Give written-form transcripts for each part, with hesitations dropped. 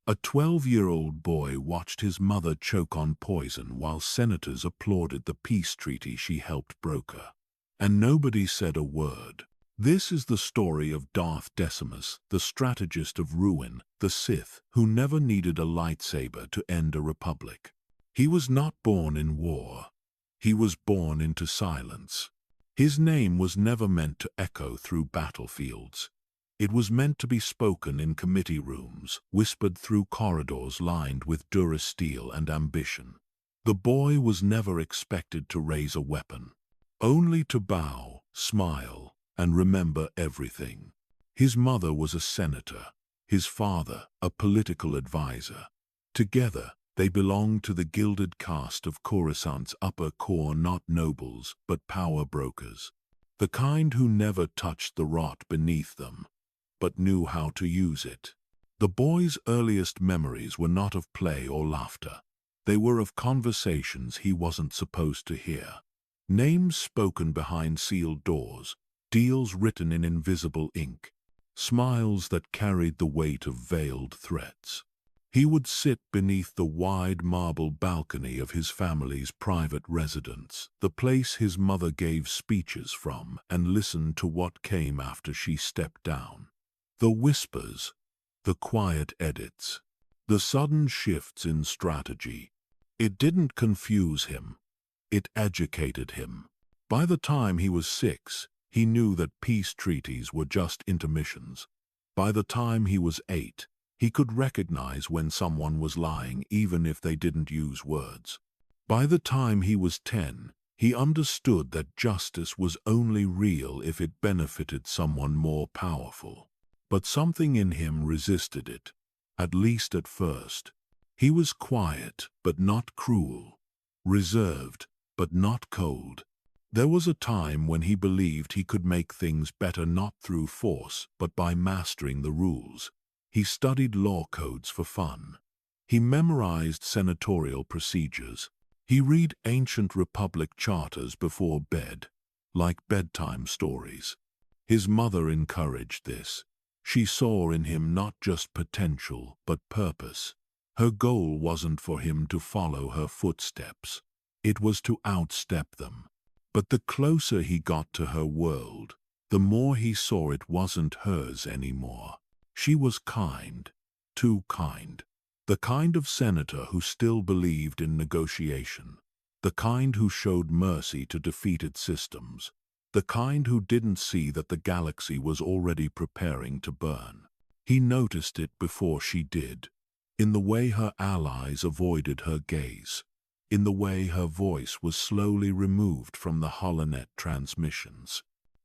A 12-year-old boy watched his mother choke on poison while senators applauded the peace treaty she helped broker. And nobody said a word. This is the story of Darth Decimus, the strategist of ruin, the Sith, who never needed a lightsaber to end a republic. He was not born in war. He was born into silence. His name was never meant to echo through battlefields. It was meant to be spoken in committee rooms, whispered through corridors lined with durasteel and ambition. The boy was never expected to raise a weapon, only to bow, smile, and remember everything. His mother was a senator, his father a political advisor. Together, they belonged to the gilded caste of Coruscant's upper core, not nobles, but power brokers. The kind who never touched the rot beneath them, but knew how to use it. The boy's earliest memories were not of play or laughter. They were of conversations he wasn't supposed to hear. Names spoken behind sealed doors, deals written in invisible ink, smiles that carried the weight of veiled threats. He would sit beneath the wide marble balcony of his family's private residence, the place his mother gave speeches from, and listen to what came after she stepped down. The whispers, the quiet edits, the sudden shifts in strategy. It didn't confuse him. It educated him. By the time he was 6, he knew that peace treaties were just intermissions. By the time he was 8, he could recognize when someone was lying even if they didn't use words. By the time he was 10, he understood that justice was only real if it benefited someone more powerful. But something in him resisted it, at least at first. He was quiet, but not cruel, reserved, but not cold. There was a time when he believed he could make things better not through force, but by mastering the rules. He studied law codes for fun. He memorized senatorial procedures. He read ancient republic charters before bed, like bedtime stories. His mother encouraged this. She saw in him not just potential, but purpose. Her goal wasn't for him to follow her footsteps. It was to outstep them. But the closer he got to her world, the more he saw it wasn't hers anymore. She was kind, too kind. The kind of senator who still believed in negotiation. The kind who showed mercy to defeated systems. The kind who didn't see that the galaxy was already preparing to burn. He noticed it before she did, in the way her allies avoided her gaze, in the way her voice was slowly removed from the holonet transmissions,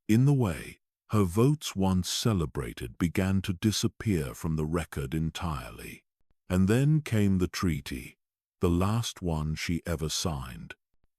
in the way her votes once celebrated began to disappear from the record entirely. And then came the treaty, the last one she ever signed.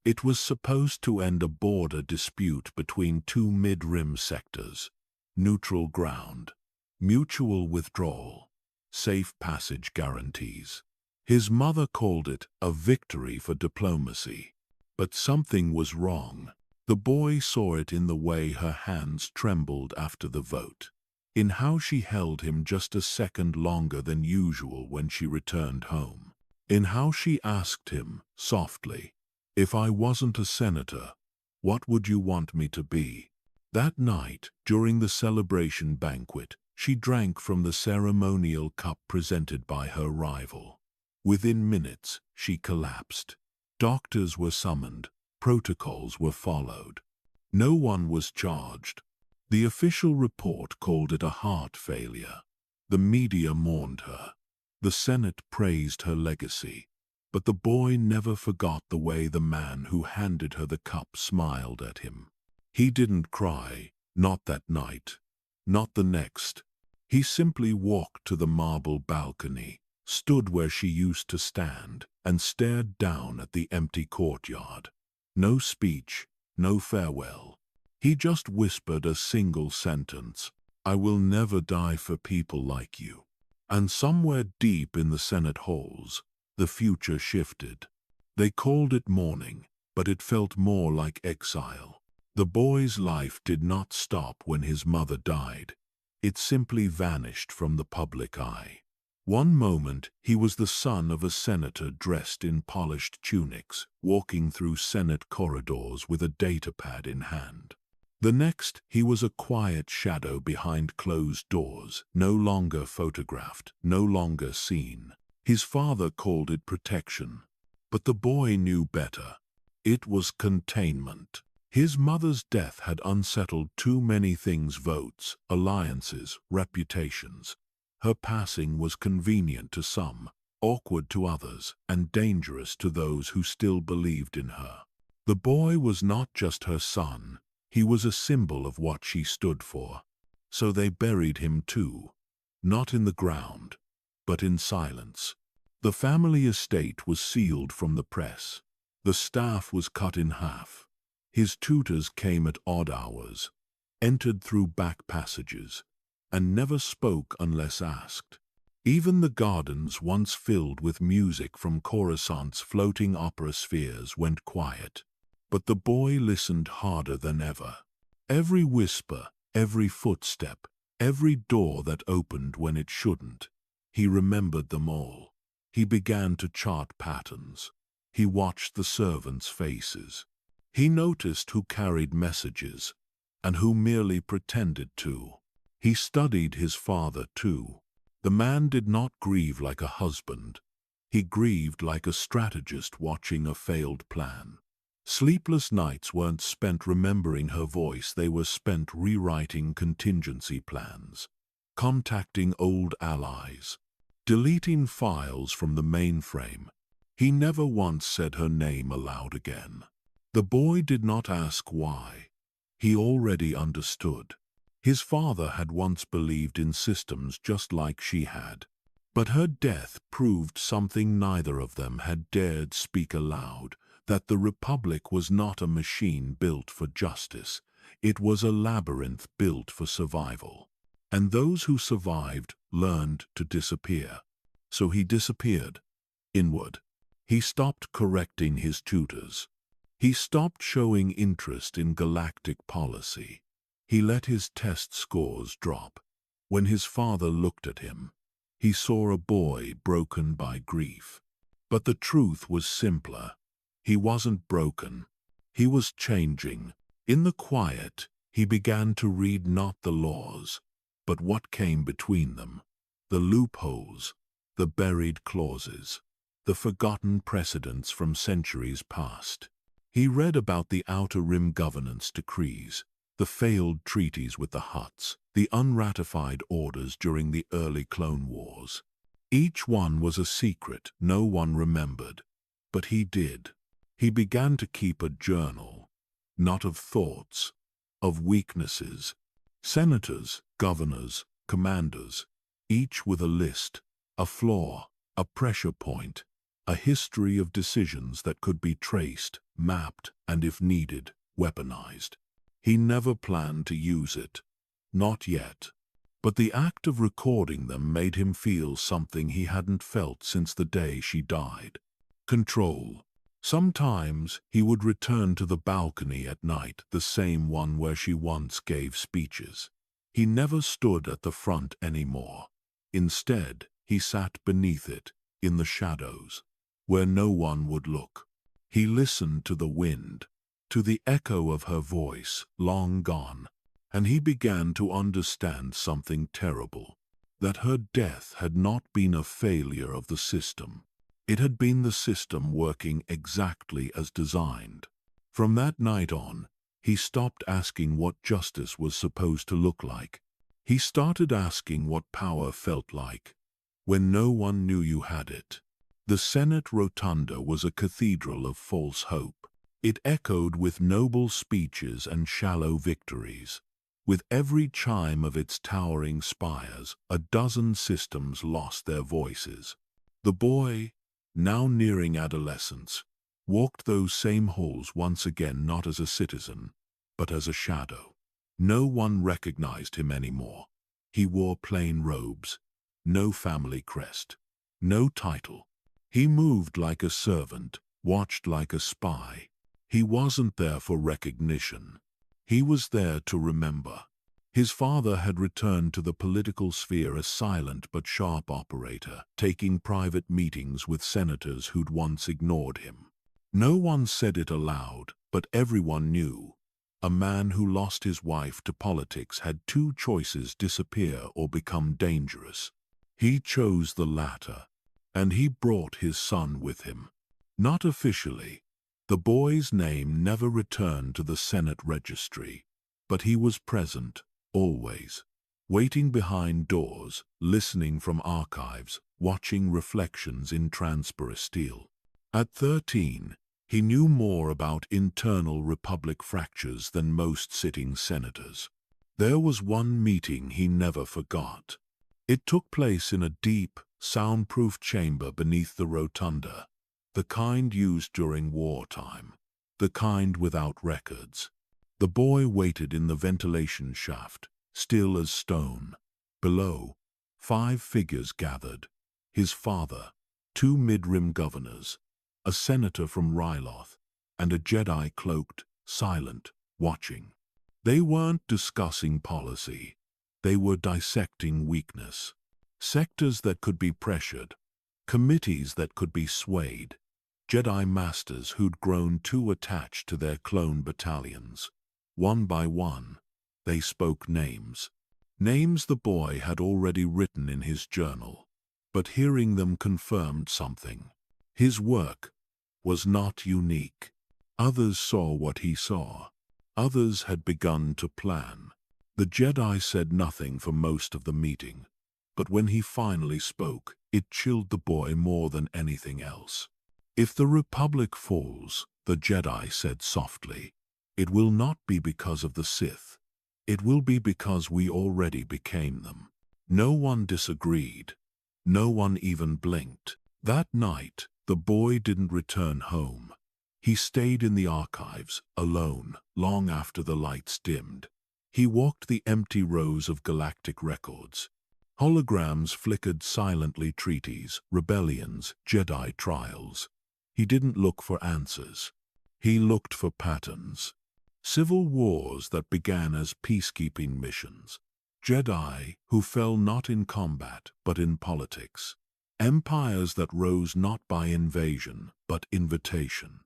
It was supposed to end a border dispute between two mid-rim sectors, neutral ground, mutual withdrawal, safe passage guarantees. His mother called it a victory for diplomacy. But something was wrong. The boy saw it in the way her hands trembled after the vote, in how she held him just a second longer than usual when she returned home, in how she asked him, softly, "If I wasn't a senator, what would you want me to be?" That night, during the celebration banquet, she drank from the ceremonial cup presented by her rival. Within minutes, she collapsed. Doctors were summoned. Protocols were followed. No one was charged. The official report called it a heart failure. The media mourned her. The Senate praised her legacy. But the boy never forgot the way the man who handed her the cup smiled at him. He didn't cry, not that night, not the next. He simply walked to the marble balcony, stood where she used to stand, and stared down at the empty courtyard. No speech, no farewell. He just whispered a single sentence, "I will never die for people like you." And somewhere deep in the Senate halls, the future shifted. They called it mourning, but it felt more like exile. The boy's life did not stop when his mother died. It simply vanished from the public eye. One moment, he was the son of a senator dressed in polished tunics, walking through Senate corridors with a datapad in hand. The next, he was a quiet shadow behind closed doors, no longer photographed, no longer seen. His father called it protection, but the boy knew better. It was containment. His mother's death had unsettled too many things: votes, alliances, reputations. Her passing was convenient to some, awkward to others, and dangerous to those who still believed in her. The boy was not just her son, he was a symbol of what she stood for. So they buried him too, not in the ground, but in silence. The family estate was sealed from the press. The staff was cut in half. His tutors came at odd hours, entered through back passages, and never spoke unless asked. Even the gardens, once filled with music from Coruscant's floating opera spheres, went quiet. But the boy listened harder than ever. Every whisper, every footstep, every door that opened when it shouldn't. He remembered them all. He began to chart patterns. He watched the servants' faces. He noticed who carried messages and who merely pretended to. He studied his father too. The man did not grieve like a husband. He grieved like a strategist watching a failed plan. Sleepless nights weren't spent remembering her voice, they were spent rewriting contingency plans, contacting old allies, deleting files from the mainframe. He never once said her name aloud again. The boy did not ask why. He already understood. His father had once believed in systems just like she had. But her death proved something neither of them had dared speak aloud, that the Republic was not a machine built for justice. It was a labyrinth built for survival. And those who survived learned to disappear. So he disappeared. Inward. He stopped correcting his tutors. He stopped showing interest in galactic policy. He let his test scores drop. When his father looked at him, he saw a boy broken by grief. But the truth was simpler. He wasn't broken. He was changing. In the quiet, he began to read not the laws, but what came between them. The loopholes, the buried clauses, the forgotten precedents from centuries past. He read about the Outer Rim governance decrees, the failed treaties with the Hutts, the unratified orders during the early Clone Wars. Each one was a secret no one remembered, but he did. He began to keep a journal, not of thoughts, of weaknesses. Senators, governors, commanders, each with a list, a flaw, a pressure point, a history of decisions that could be traced, mapped, and if needed, weaponized. He never planned to use it. Not yet. But the act of recording them made him feel something he hadn't felt since the day she died. Control. Sometimes he would return to the balcony at night, the same one where she once gave speeches. He never stood at the front anymore. Instead, he sat beneath it, in the shadows, where no one would look. He listened to the wind, to the echo of her voice, long gone, and he began to understand something terrible, that her death had not been a failure of the system. It had been the system working exactly as designed. From that night on, he stopped asking what justice was supposed to look like. He started asking what power felt like, when no one knew you had it. The Senate Rotunda was a cathedral of false hope. It echoed with noble speeches and shallow victories. With every chime of its towering spires, a dozen systems lost their voices. The boy, now nearing adolescence, walked those same halls once again, not as a citizen, but as a shadow. No one recognized him anymore. He wore plain robes, no family crest, no title. He moved like a servant, watched like a spy. He wasn't there for recognition. He was there to remember. His father had returned to the political sphere a silent but sharp operator, taking private meetings with senators who'd once ignored him. No one said it aloud, but everyone knew. A man who lost his wife to politics had two choices: disappear or become dangerous. He chose the latter, and he brought his son with him. Not officially. The boy's name never returned to the Senate registry, but he was present. Always. Waiting behind doors, listening from archives, watching reflections in transparent steel. At 13, he knew more about internal republic fractures than most sitting senators. There was one meeting he never forgot. It took place in a deep, soundproof chamber beneath the rotunda, the kind used during wartime, the kind without records. The boy waited in the ventilation shaft, still as stone. Below, 5 figures gathered: his father, 2 mid-rim governors, a senator from Ryloth, and a Jedi cloaked, silent, watching. They weren't discussing policy. They were dissecting weakness. Sectors that could be pressured, committees that could be swayed, Jedi masters who'd grown too attached to their clone battalions. One by one, they spoke names. Names the boy had already written in his journal. But hearing them confirmed something. His work was not unique. Others saw what he saw. Others had begun to plan. The Jedi said nothing for most of the meeting, but when he finally spoke, it chilled the boy more than anything else. "If the Republic falls," the Jedi said softly, "it will not be because of the Sith. It will be because we already became them." No one disagreed. No one even blinked. That night, the boy didn't return home. He stayed in the archives, alone, long after the lights dimmed. He walked the empty rows of galactic records. Holograms flickered silently: treaties, rebellions, Jedi trials. He didn't look for answers. He looked for patterns. Civil wars that began as peacekeeping missions. Jedi who fell not in combat but in politics. Empires that rose not by invasion but invitation.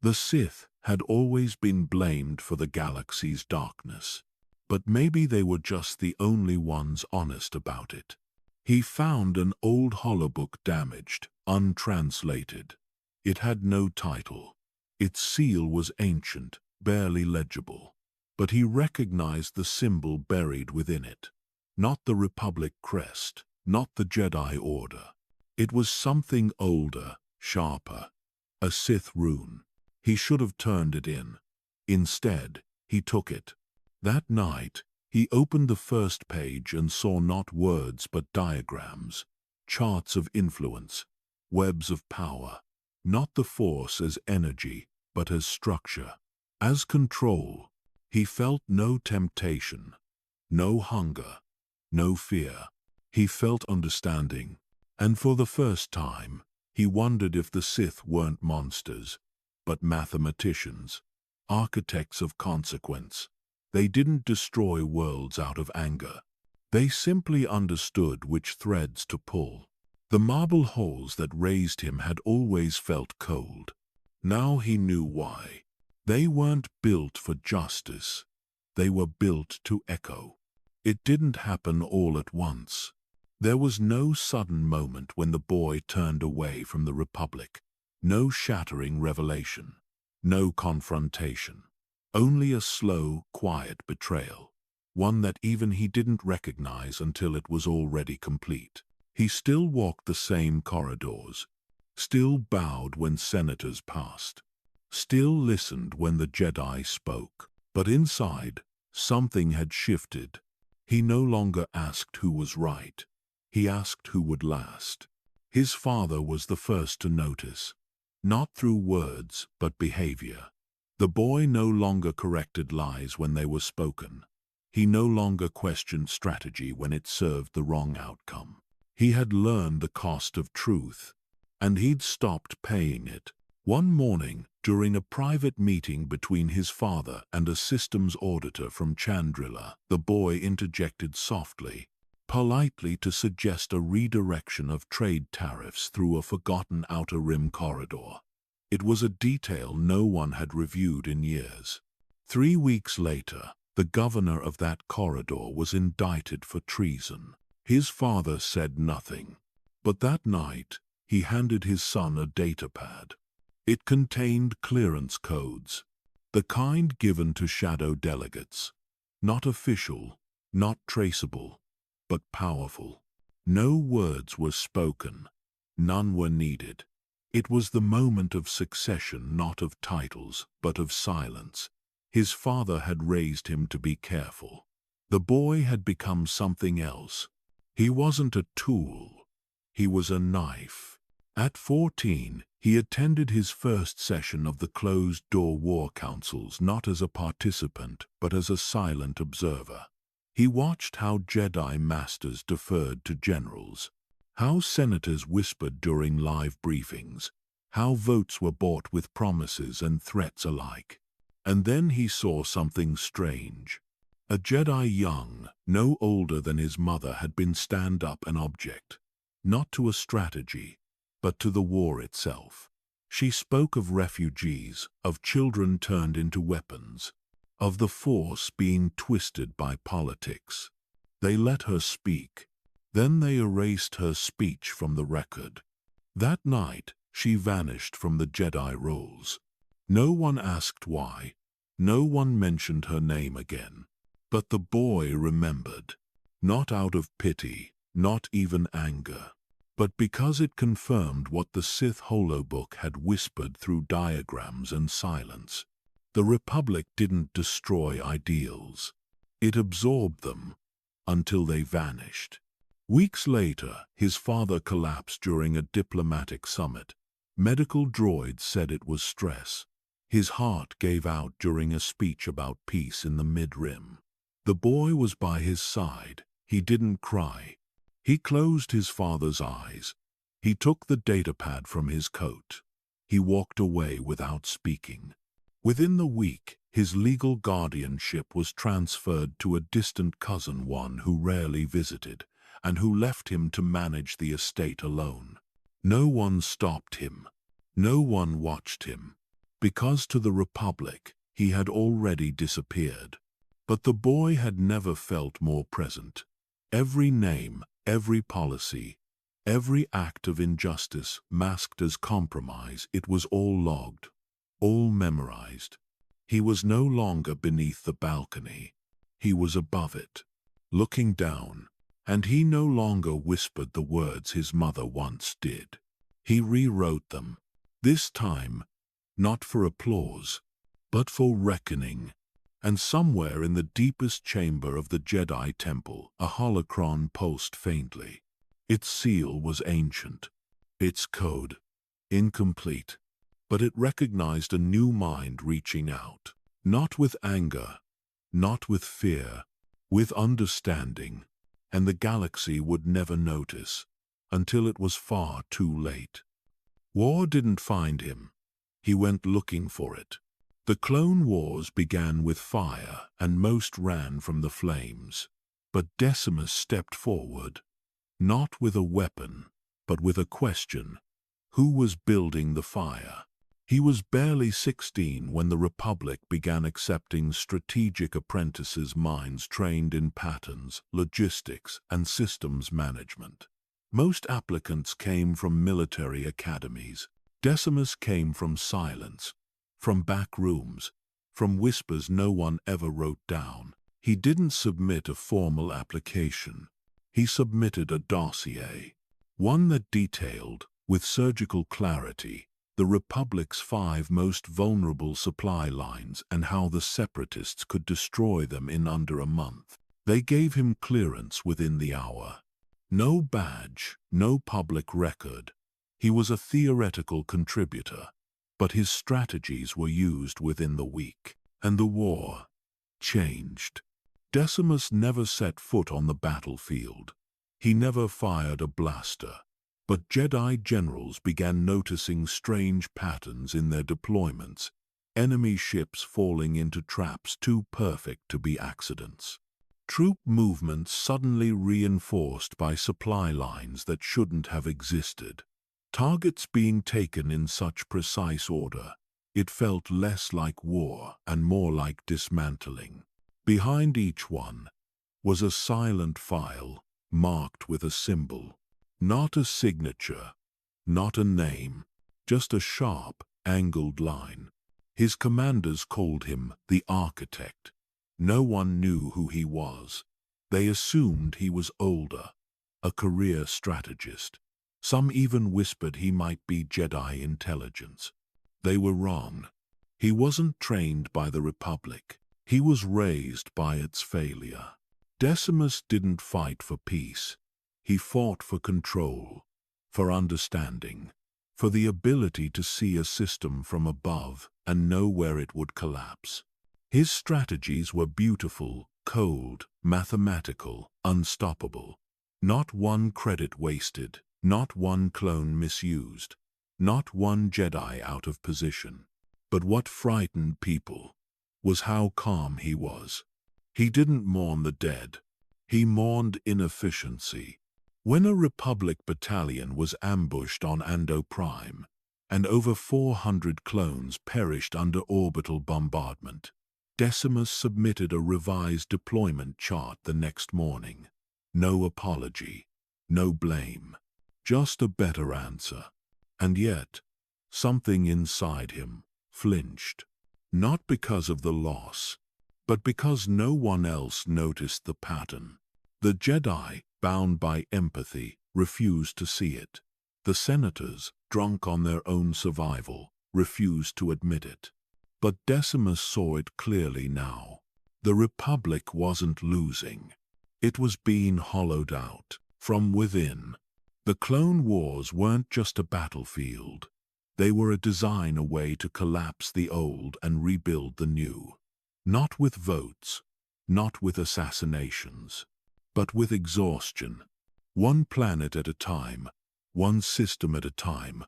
The Sith had always been blamed for the galaxy's darkness, but maybe they were just the only ones honest about it. He found an old holobook, damaged, untranslated. It had no title. Its seal was ancient, barely legible, but he recognized the symbol buried within it. Not the Republic crest, not the Jedi Order. It was something older, sharper. A Sith rune. He should have turned it in. Instead, he took it. That night, he opened the first page and saw not words but diagrams, charts of influence, webs of power. Not the Force as energy, but as structure, as control. He felt no temptation, no hunger, no fear. He felt understanding, and for the first time, he wondered if the Sith weren't monsters, but mathematicians, architects of consequence. They didn't destroy worlds out of anger. They simply understood which threads to pull. The marble halls that raised him had always felt cold. Now he knew why. They weren't built for justice. They were built to echo. It didn't happen all at once. There was no sudden moment when the boy turned away from the Republic. No shattering revelation. No confrontation. Only a slow, quiet betrayal. One that even he didn't recognize until it was already complete. He still walked the same corridors. Still bowed when senators passed. Still listened when the Jedi spoke. But inside, something had shifted. He no longer asked who was right. He asked who would last. His father was the first to notice. Not through words, but behavior. The boy no longer corrected lies when they were spoken. He no longer questioned strategy when it served the wrong outcome. He had learned the cost of truth, and he'd stopped paying it. One morning, During a private meeting between his father and a systems auditor from Chandrila, the boy interjected softly, politely to suggest a redirection of trade tariffs through a forgotten outer rim corridor. It was a detail no one had reviewed in years. 3 weeks later, the governor of that corridor was indicted for treason. His father said nothing, but that night he handed his son a datapad. It contained clearance codes, the kind given to shadow delegates. Not official, not traceable, but powerful. No words were spoken, none were needed. It was the moment of succession, not of titles, but of silence. His father had raised him to be careful. The boy had become something else. He wasn't a tool, he was a knife. At 14, he attended his first session of the closed-door war councils not as a participant, but as a silent observer. He watched how Jedi masters deferred to generals, how senators whispered during live briefings, how votes were bought with promises and threats alike. And then he saw something strange. A Jedi young, no older than his mother, had been stand up an object, not to a strategy, but to the war itself. She spoke of refugees, of children turned into weapons, of the Force being twisted by politics. They let her speak. Then they erased her speech from the record. That night, she vanished from the Jedi rolls. No one asked why. No one mentioned her name again. But the boy remembered. Not out of pity, not even anger, but because it confirmed what the Sith holobook had whispered through diagrams and silence. The Republic didn't destroy ideals. It absorbed them, until they vanished. Weeks later, his father collapsed during a diplomatic summit. Medical droids said it was stress. His heart gave out during a speech about peace in the mid-rim. The boy was by his side. He didn't cry. He closed his father's eyes. He took the datapad from his coat. He walked away without speaking. Within the week, his legal guardianship was transferred to a distant cousin, one who rarely visited, and who left him to manage the estate alone. No one stopped him. No one watched him. Because to the Republic, he had already disappeared. But the boy had never felt more present. Every name, every policy, every act of injustice masked as compromise, it was all logged, all memorized. He was no longer beneath the balcony. He was above it, looking down, and he no longer whispered the words his mother once did. He rewrote them, this time, not for applause, but for reckoning. And somewhere in the deepest chamber of the Jedi Temple, a holocron pulsed faintly. Its seal was ancient, its code incomplete, but it recognized a new mind reaching out, not with anger, not with fear, with understanding, and the galaxy would never notice, until it was far too late. War didn't find him. He went looking for it. The Clone Wars began with fire, and most ran from the flames. But Decimus stepped forward, not with a weapon, but with a question. Who was building the fire? He was barely 16 when the Republic began accepting strategic apprentices, minds trained in patterns, logistics, and systems management. Most applicants came from military academies. Decimus came from silence, from back rooms, from whispers no one ever wrote down. He didn't submit a formal application. He submitted a dossier, one that detailed, with surgical clarity, the Republic's 5 most vulnerable supply lines and how the Separatists could destroy them in under a month. They gave him clearance within the hour. No badge, no public record. He was a theoretical contributor, but his strategies were used within the week. And the war changed. Decimus never set foot on the battlefield. He never fired a blaster. But Jedi generals began noticing strange patterns in their deployments, enemy ships falling into traps too perfect to be accidents. Troop movements suddenly reinforced by supply lines that shouldn't have existed. Targets being taken in such precise order, it felt less like war and more like dismantling. Behind each one was a silent file marked with a symbol. Not a signature, not a name, just a sharp, angled line. His commanders called him the Architect. No one knew who he was. They assumed he was older, a career strategist. Some even whispered he might be Jedi intelligence. They were wrong. He wasn't trained by the Republic. He was raised by its failure. Decimus didn't fight for peace. He fought for control, for understanding, for the ability to see a system from above and know where it would collapse. His strategies were beautiful, cold, mathematical, unstoppable. Not one credit wasted, not one clone misused, not one Jedi out of position. But what frightened people was how calm he was. He didn't mourn the dead. He mourned inefficiency. When a Republic battalion was ambushed on Ando Prime, and over 400 clones perished under orbital bombardment, Decimus submitted a revised deployment chart the next morning. No apology, no blame, just a better answer. And yet, something inside him flinched. Not because of the loss, but because no one else noticed the pattern. The Jedi, bound by empathy, refused to see it. The senators, drunk on their own survival, refused to admit it. But Decimus saw it clearly now. The Republic wasn't losing. It was being hollowed out from within. The Clone Wars weren't just a battlefield. They were a design, a way to collapse the old and rebuild the new. Not with votes, not with assassinations, but with exhaustion. One planet at a time, one system at a time,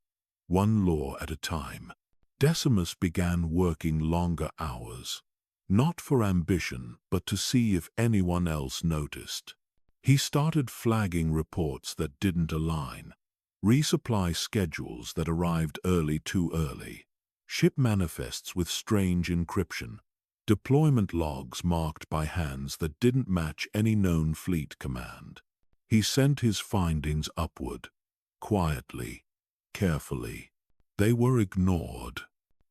one law at a time. Decimus began working longer hours, not for ambition, but to see if anyone else noticed. He started flagging reports that didn't align, resupply schedules that arrived too early, ship manifests with strange encryption, deployment logs marked by hands that didn't match any known fleet command. He sent his findings upward, quietly, carefully. They were ignored.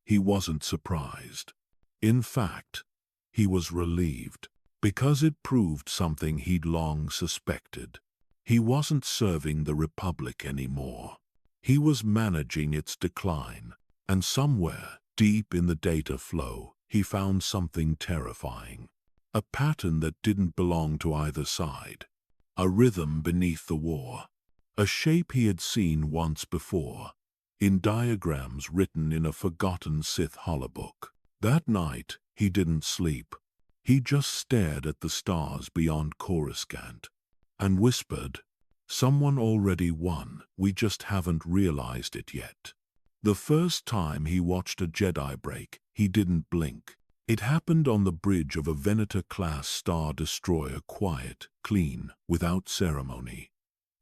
He wasn't surprised. In fact, he was relieved, because it proved something he'd long suspected. He wasn't serving the Republic anymore. He was managing its decline, and somewhere, deep in the data flow, he found something terrifying. A pattern that didn't belong to either side. A rhythm beneath the war. A shape he had seen once before, in diagrams written in a forgotten Sith holobook. That night, he didn't sleep. He just stared at the stars beyond Coruscant, and whispered, "Someone already won, we just haven't realized it yet." The first time he watched a Jedi break, he didn't blink. It happened on the bridge of a Venator-class Star Destroyer, quiet, clean, without ceremony.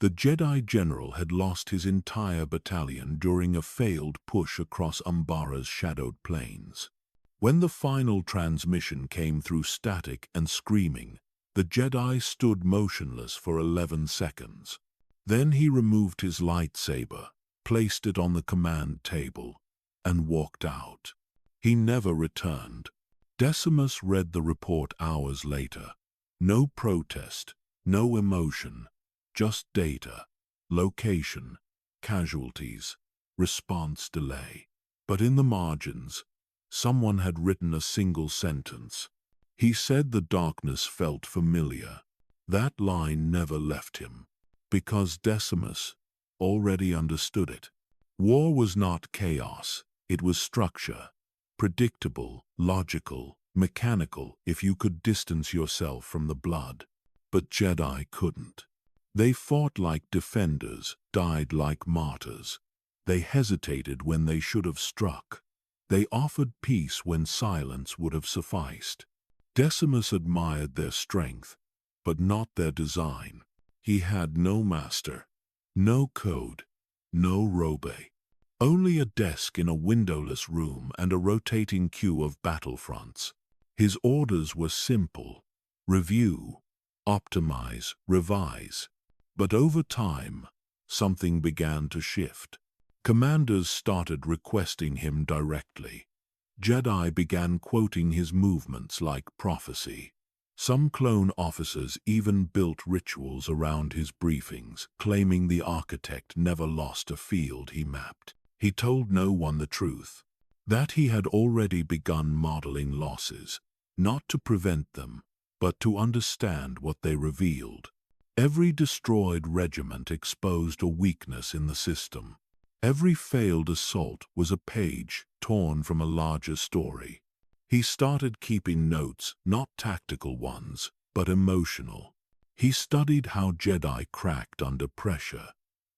The Jedi general had lost his entire battalion during a failed push across Umbara's shadowed plains. When the final transmission came through static and screaming, the Jedi stood motionless for 11 seconds. Then he removed his lightsaber, placed it on the command table, and walked out. He never returned. Decimus read the report hours later. No protest, no emotion, just data, location, casualties, response delay. But in the margins, someone had written a single sentence. He said the darkness felt familiar. That line never left him, because Decimus already understood it. War was not chaos, it was structure. Predictable, logical, mechanical if you could distance yourself from the blood. But Jedi couldn't. They fought like defenders, died like martyrs. They hesitated when they should have struck. They offered peace when silence would have sufficed. Decimus admired their strength, but not their design. He had no master, no code, no robe. Only a desk in a windowless room and a rotating queue of battlefronts. His orders were simple: review, optimize, revise. But over time, something began to shift. Commanders started requesting him directly. Jedi began quoting his movements like prophecy. Some clone officers even built rituals around his briefings, claiming the architect never lost a field he mapped. He told no one the truth, that he had already begun modeling losses, not to prevent them, but to understand what they revealed. Every destroyed regiment exposed a weakness in the system. Every failed assault was a page torn from a larger story. He started keeping notes, not tactical ones, but emotional. He studied how Jedi cracked under pressure,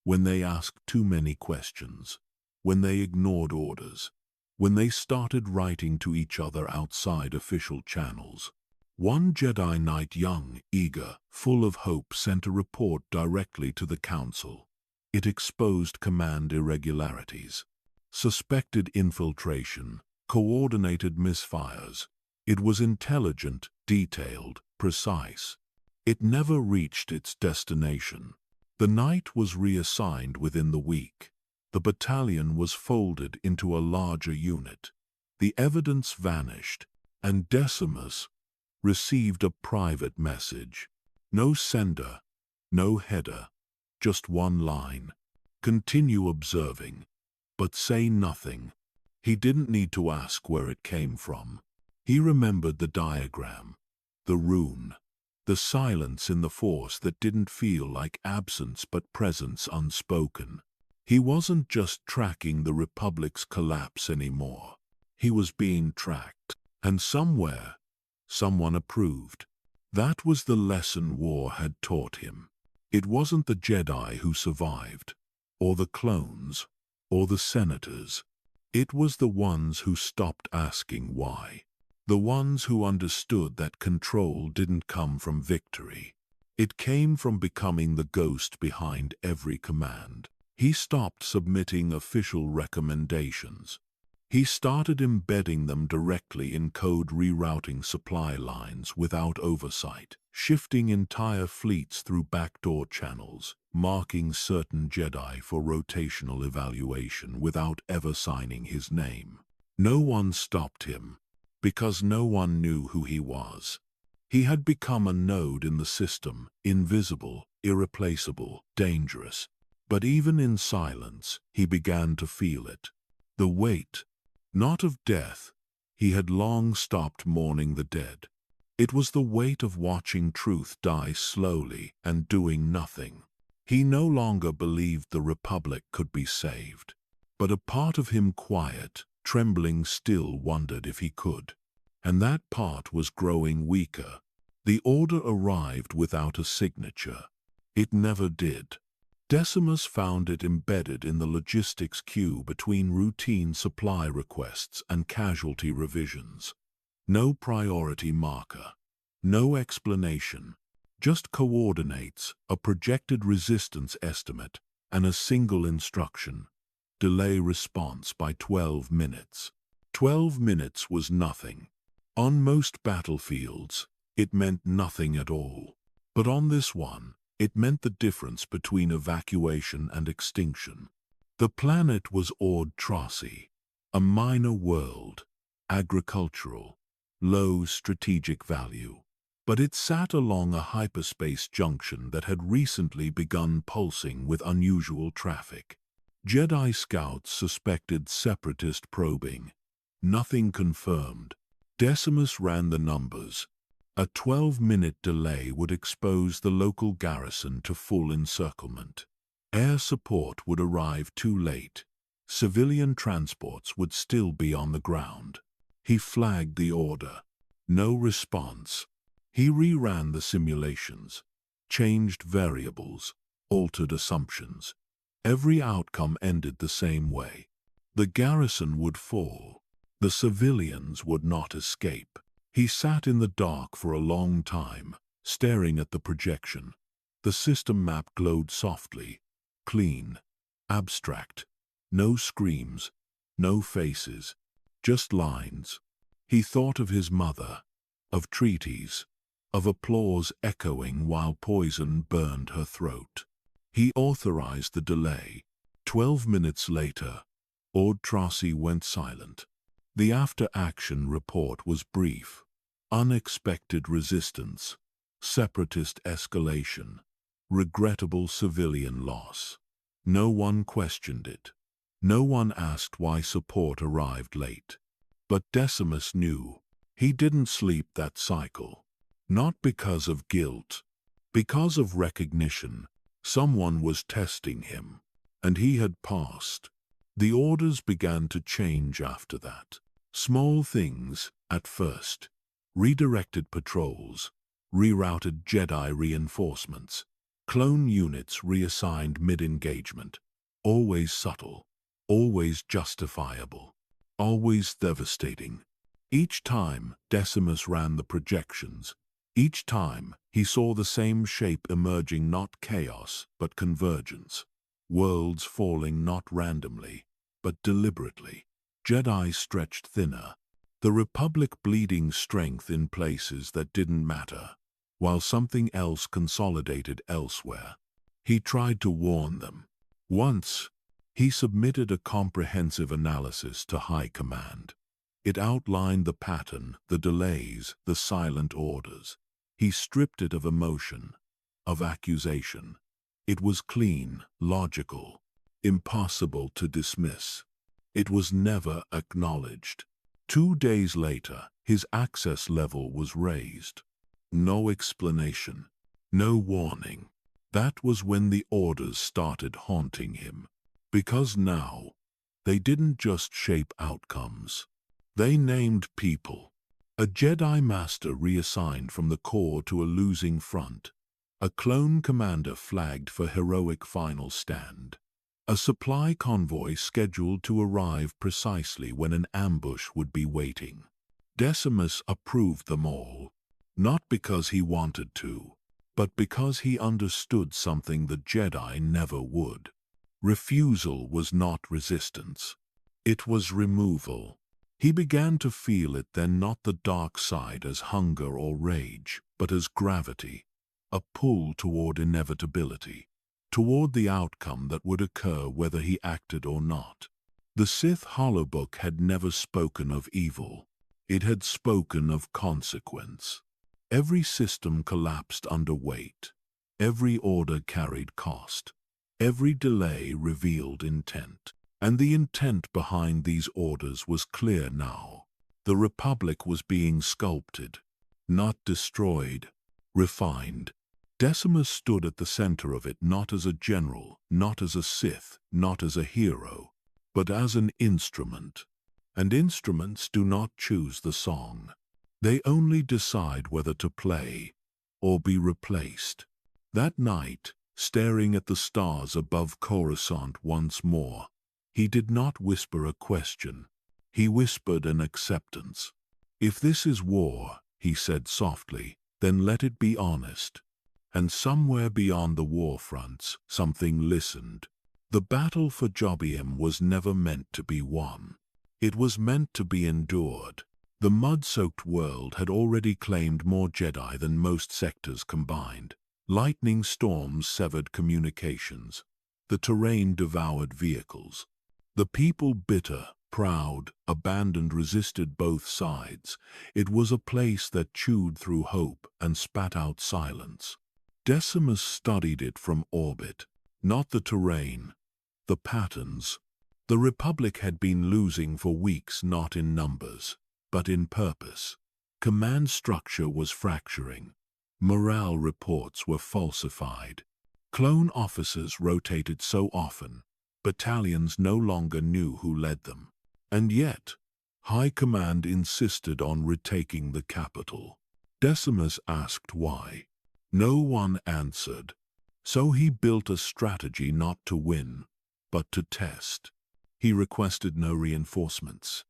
when they asked too many questions, when they ignored orders, when they started writing to each other outside official channels. One Jedi Knight, young, eager, full of hope, sent a report directly to the Council. It exposed command irregularities, suspected infiltration, coordinated misfires. It was intelligent, detailed, precise. It never reached its destination. The knight was reassigned within the week. The battalion was folded into a larger unit. The evidence vanished, and Decimus received a private message. No sender, no header, just one line: continue observing, but say nothing. He didn't need to ask where it came from. He remembered the diagram, the rune, the silence in the Force that didn't feel like absence but presence unspoken. He wasn't just tracking the Republic's collapse anymore. He was being tracked, and somewhere, someone approved. That was the lesson war had taught him. It wasn't the Jedi who survived, or the clones, or the senators. It was the ones who stopped asking why. The ones who understood that control didn't come from victory. It came from becoming the ghost behind every command. He stopped submitting official recommendations. He started embedding them directly in code, rerouting supply lines without oversight, shifting entire fleets through backdoor channels, marking certain Jedi for rotational evaluation without ever signing his name. No one stopped him, because no one knew who he was. He had become a node in the system, invisible, irreplaceable, dangerous. But even in silence, he began to feel it. The weight, not of death. He had long stopped mourning the dead. It was the weight of watching truth die slowly and doing nothing. He no longer believed the Republic could be saved. But a part of him, quiet, trembling still, wondered if he could. And that part was growing weaker. The order arrived without a signature. It never did. Decimus found it embedded in the logistics queue between routine supply requests and casualty revisions. No priority marker, no explanation, just coordinates, a projected resistance estimate, and a single instruction: delay response by 12 minutes. 12 minutes was nothing. On most battlefields, it meant nothing at all. But on this one, it meant the difference between evacuation and extinction. The planet was Ord-Trossi, a minor world, agricultural, low strategic value. But it sat along a hyperspace junction that had recently begun pulsing with unusual traffic. Jedi scouts suspected separatist probing. Nothing confirmed. Decimus ran the numbers. A 12-minute delay would expose the local garrison to full encirclement. Air support would arrive too late. Civilian transports would still be on the ground. He flagged the order. No response. He reran the simulations. changed variables, altered assumptions. Every outcome ended the same way. The garrison would fall. The civilians would not escape. He sat in the dark for a long time, staring at the projection. The system map glowed softly, clean, abstract. No screams, no faces, just lines. He thought of his mother, of treaties, of applause echoing while poison burned her throat. He authorized the delay. 12 minutes later, Ord Tracy went silent. The after-action report was brief. Unexpected resistance, separatist escalation, regrettable civilian loss. No one questioned it. No one asked why support arrived late. But Decimus knew. He didn't sleep that cycle. Not because of guilt, because of recognition. Someone was testing him, and he had passed. The orders began to change after that. Small things, at first. Redirected patrols, rerouted Jedi reinforcements, clone units reassigned mid-engagement. Always subtle, always justifiable, always devastating. Each time Decimus ran the projections, each time he saw the same shape emerging, not chaos, but convergence. Worlds falling not randomly, but deliberately. Jedi stretched thinner. The Republic bleeding strength in places that didn't matter, while something else consolidated elsewhere. He tried to warn them. Once, he submitted a comprehensive analysis to High Command. It outlined the pattern, the delays, the silent orders. He stripped it of emotion, of accusation. It was clean, logical, impossible to dismiss. It was never acknowledged. 2 days later, his access level was raised. No explanation, no warning. That was when the orders started haunting him. Because now, they didn't just shape outcomes. They named people. A Jedi Master reassigned from the core to a losing front. A clone commander flagged for heroic final stand. A supply convoy scheduled to arrive precisely when an ambush would be waiting. Decimus approved them all, not because he wanted to, but because he understood something the Jedi never would. Refusal was not resistance. It was removal. He began to feel it then, not the dark side as hunger or rage, but as gravity, a pull toward inevitability, toward the outcome that would occur whether he acted or not. The Sith holobook had never spoken of evil. It had spoken of consequence. Every system collapsed under weight. Every order carried cost. Every delay revealed intent. And the intent behind these orders was clear now. The Republic was being sculpted, not destroyed, refined. Decimus stood at the center of it, not as a general, not as a Sith, not as a hero, but as an instrument. And instruments do not choose the song. They only decide whether to play or be replaced. That night, staring at the stars above Coruscant once more, he did not whisper a question. He whispered an acceptance. If this is war, he said softly, then let it be honest. And somewhere beyond the war fronts, something listened. The battle for Jobium was never meant to be won. It was meant to be endured. The mud-soaked world had already claimed more Jedi than most sectors combined. Lightning storms severed communications. The terrain devoured vehicles. The people, bitter, proud, abandoned, resisted both sides. It was a place that chewed through hope and spat out silence. Decimus studied it from orbit, not the terrain, the patterns. The Republic had been losing for weeks, not in numbers, but in purpose. Command structure was fracturing. Morale reports were falsified. Clone officers rotated so often, battalions no longer knew who led them. And yet, High Command insisted on retaking the capital. Decimus asked why. No one answered. So he built a strategy not to win, but to test. He requested no reinforcements.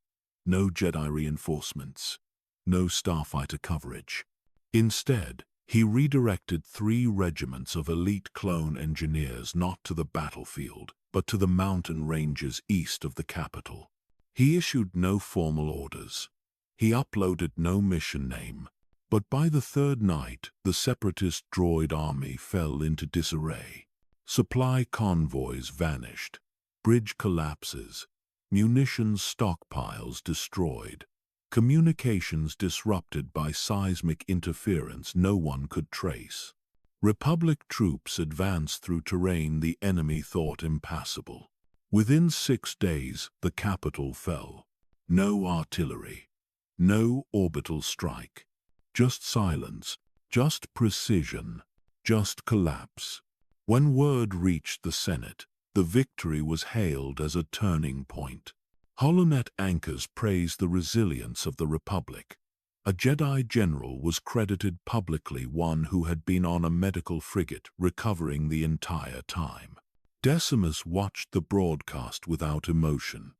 No Jedi reinforcements. No starfighter coverage. Instead, he redirected 3 regiments of elite clone engineers not to the battlefield, but to the mountain ranges east of the capital. He issued no formal orders. He uploaded no mission name. But by the 3rd night, the separatist droid army fell into disarray. Supply convoys vanished. Bridge collapses. Munitions stockpiles destroyed. Communications disrupted by seismic interference no one could trace. Republic troops advanced through terrain the enemy thought impassable. Within 6 days, the capital fell. No artillery. No orbital strike. Just silence. Just precision. Just collapse. When word reached the Senate, the victory was hailed as a turning point. Holonet anchors praised the resilience of the Republic. A Jedi general was credited publicly, one who had been on a medical frigate recovering the entire time. Decimus watched the broadcast without emotion,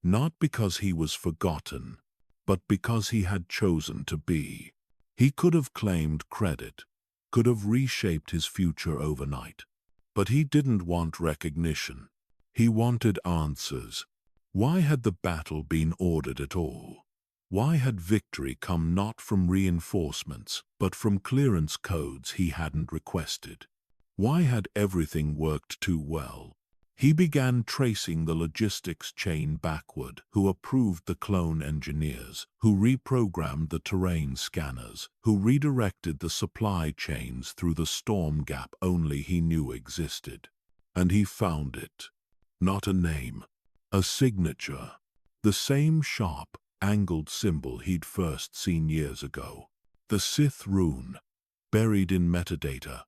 not because he was forgotten, but because he had chosen to be. He could have claimed credit, could have reshaped his future overnight. But he didn't want recognition. He wanted answers. Why had the battle been ordered at all? Why had victory come not from reinforcements, but from clearance codes he hadn't requested? Why had everything worked too well? He began tracing the logistics chain backward. Who approved the clone engineers? Who reprogrammed the terrain scanners? Who redirected the supply chains through the storm gap only he knew existed? And he found it. Not a name. A signature. The same sharp, angled symbol he'd first seen years ago. The Sith rune. Buried in metadata.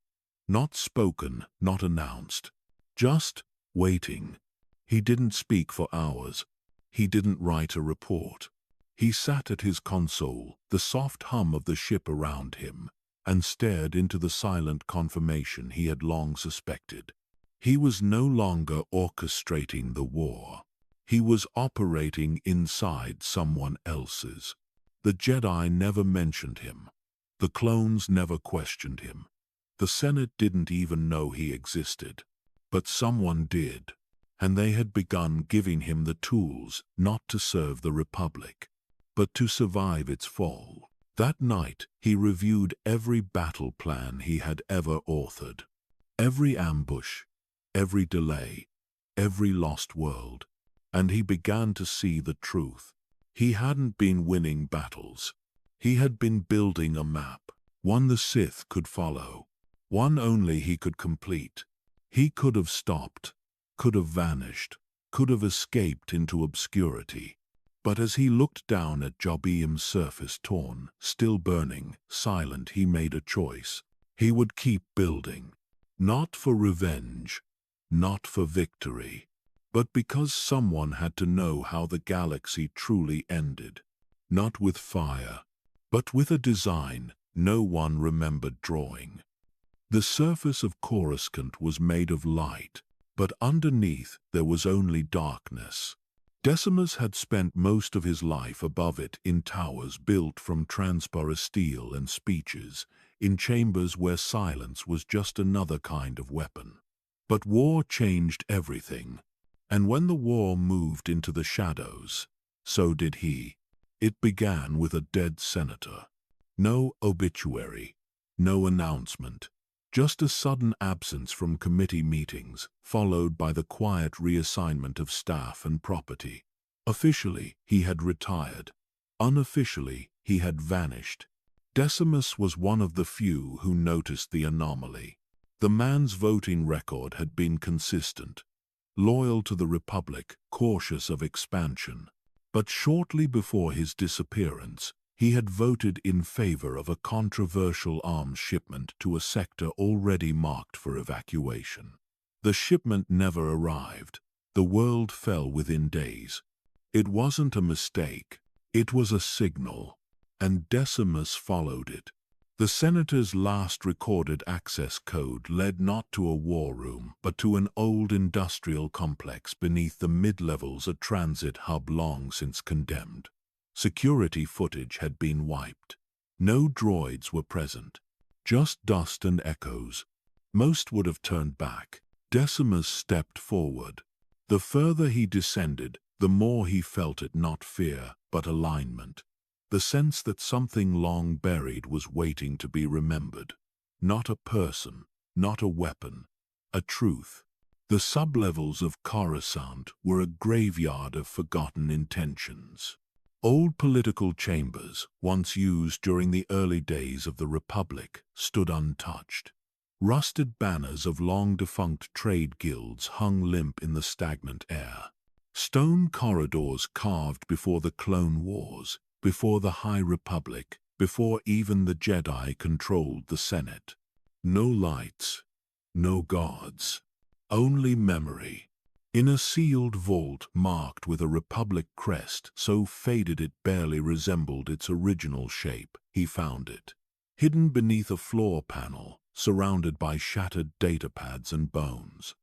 Not spoken, not announced. Just waiting. He didn't speak for hours. He didn't write a report. He sat at his console, the soft hum of the ship around him, and stared into the silent confirmation he had long suspected. He was no longer orchestrating the war. He was operating inside someone else's. The Jedi never mentioned him. The clones never questioned him. The Senate didn't even know he existed. But someone did, and they had begun giving him the tools not to serve the Republic, but to survive its fall. That night, he reviewed every battle plan he had ever authored. Every ambush, every delay, every lost world. And he began to see the truth. He hadn't been winning battles. He had been building a map, one the Sith could follow, one only he could complete. He could have stopped, could have vanished, could have escaped into obscurity. But as he looked down at Jobium's surface, torn, still burning, silent, he made a choice. He would keep building. Not for revenge, not for victory, but because someone had to know how the galaxy truly ended. Not with fire, but with a design no one remembered drawing. The surface of Coruscant was made of light, but underneath there was only darkness. Decimus had spent most of his life above it, in towers built from transparent steel and speeches, in chambers where silence was just another kind of weapon. But war changed everything, and when the war moved into the shadows, so did he. It began with a dead senator. No obituary, no announcement. Just a sudden absence from committee meetings, followed by the quiet reassignment of staff and property. Officially, he had retired. Unofficially, he had vanished. Decimus was one of the few who noticed the anomaly. The man's voting record had been consistent, loyal to the Republic, cautious of expansion. But shortly before his disappearance, he had voted in favor of a controversial arms shipment to a sector already marked for evacuation. The shipment never arrived. The world fell within days. It wasn't a mistake. It was a signal. And Decimus followed it. The senator's last recorded access code led not to a war room, but to an old industrial complex beneath the mid-levels, a transit hub long since condemned. Security footage had been wiped. No droids were present, just dust and echoes. Most would have turned back. Decimus stepped forward. The further he descended, the more he felt it, not fear, but alignment. The sense that something long buried was waiting to be remembered. Not a person, not a weapon, a truth. The sublevels of Coruscant were a graveyard of forgotten intentions. Old political chambers, once used during the early days of the Republic, stood untouched. Rusted banners of long-defunct trade guilds hung limp in the stagnant air. Stone corridors carved before the Clone Wars, before the High Republic, before even the Jedi controlled the Senate. No lights, no gods, only memory. In a sealed vault marked with a Republic crest so faded it barely resembled its original shape, he found it. Hidden beneath a floor panel, surrounded by shattered datapads and bones.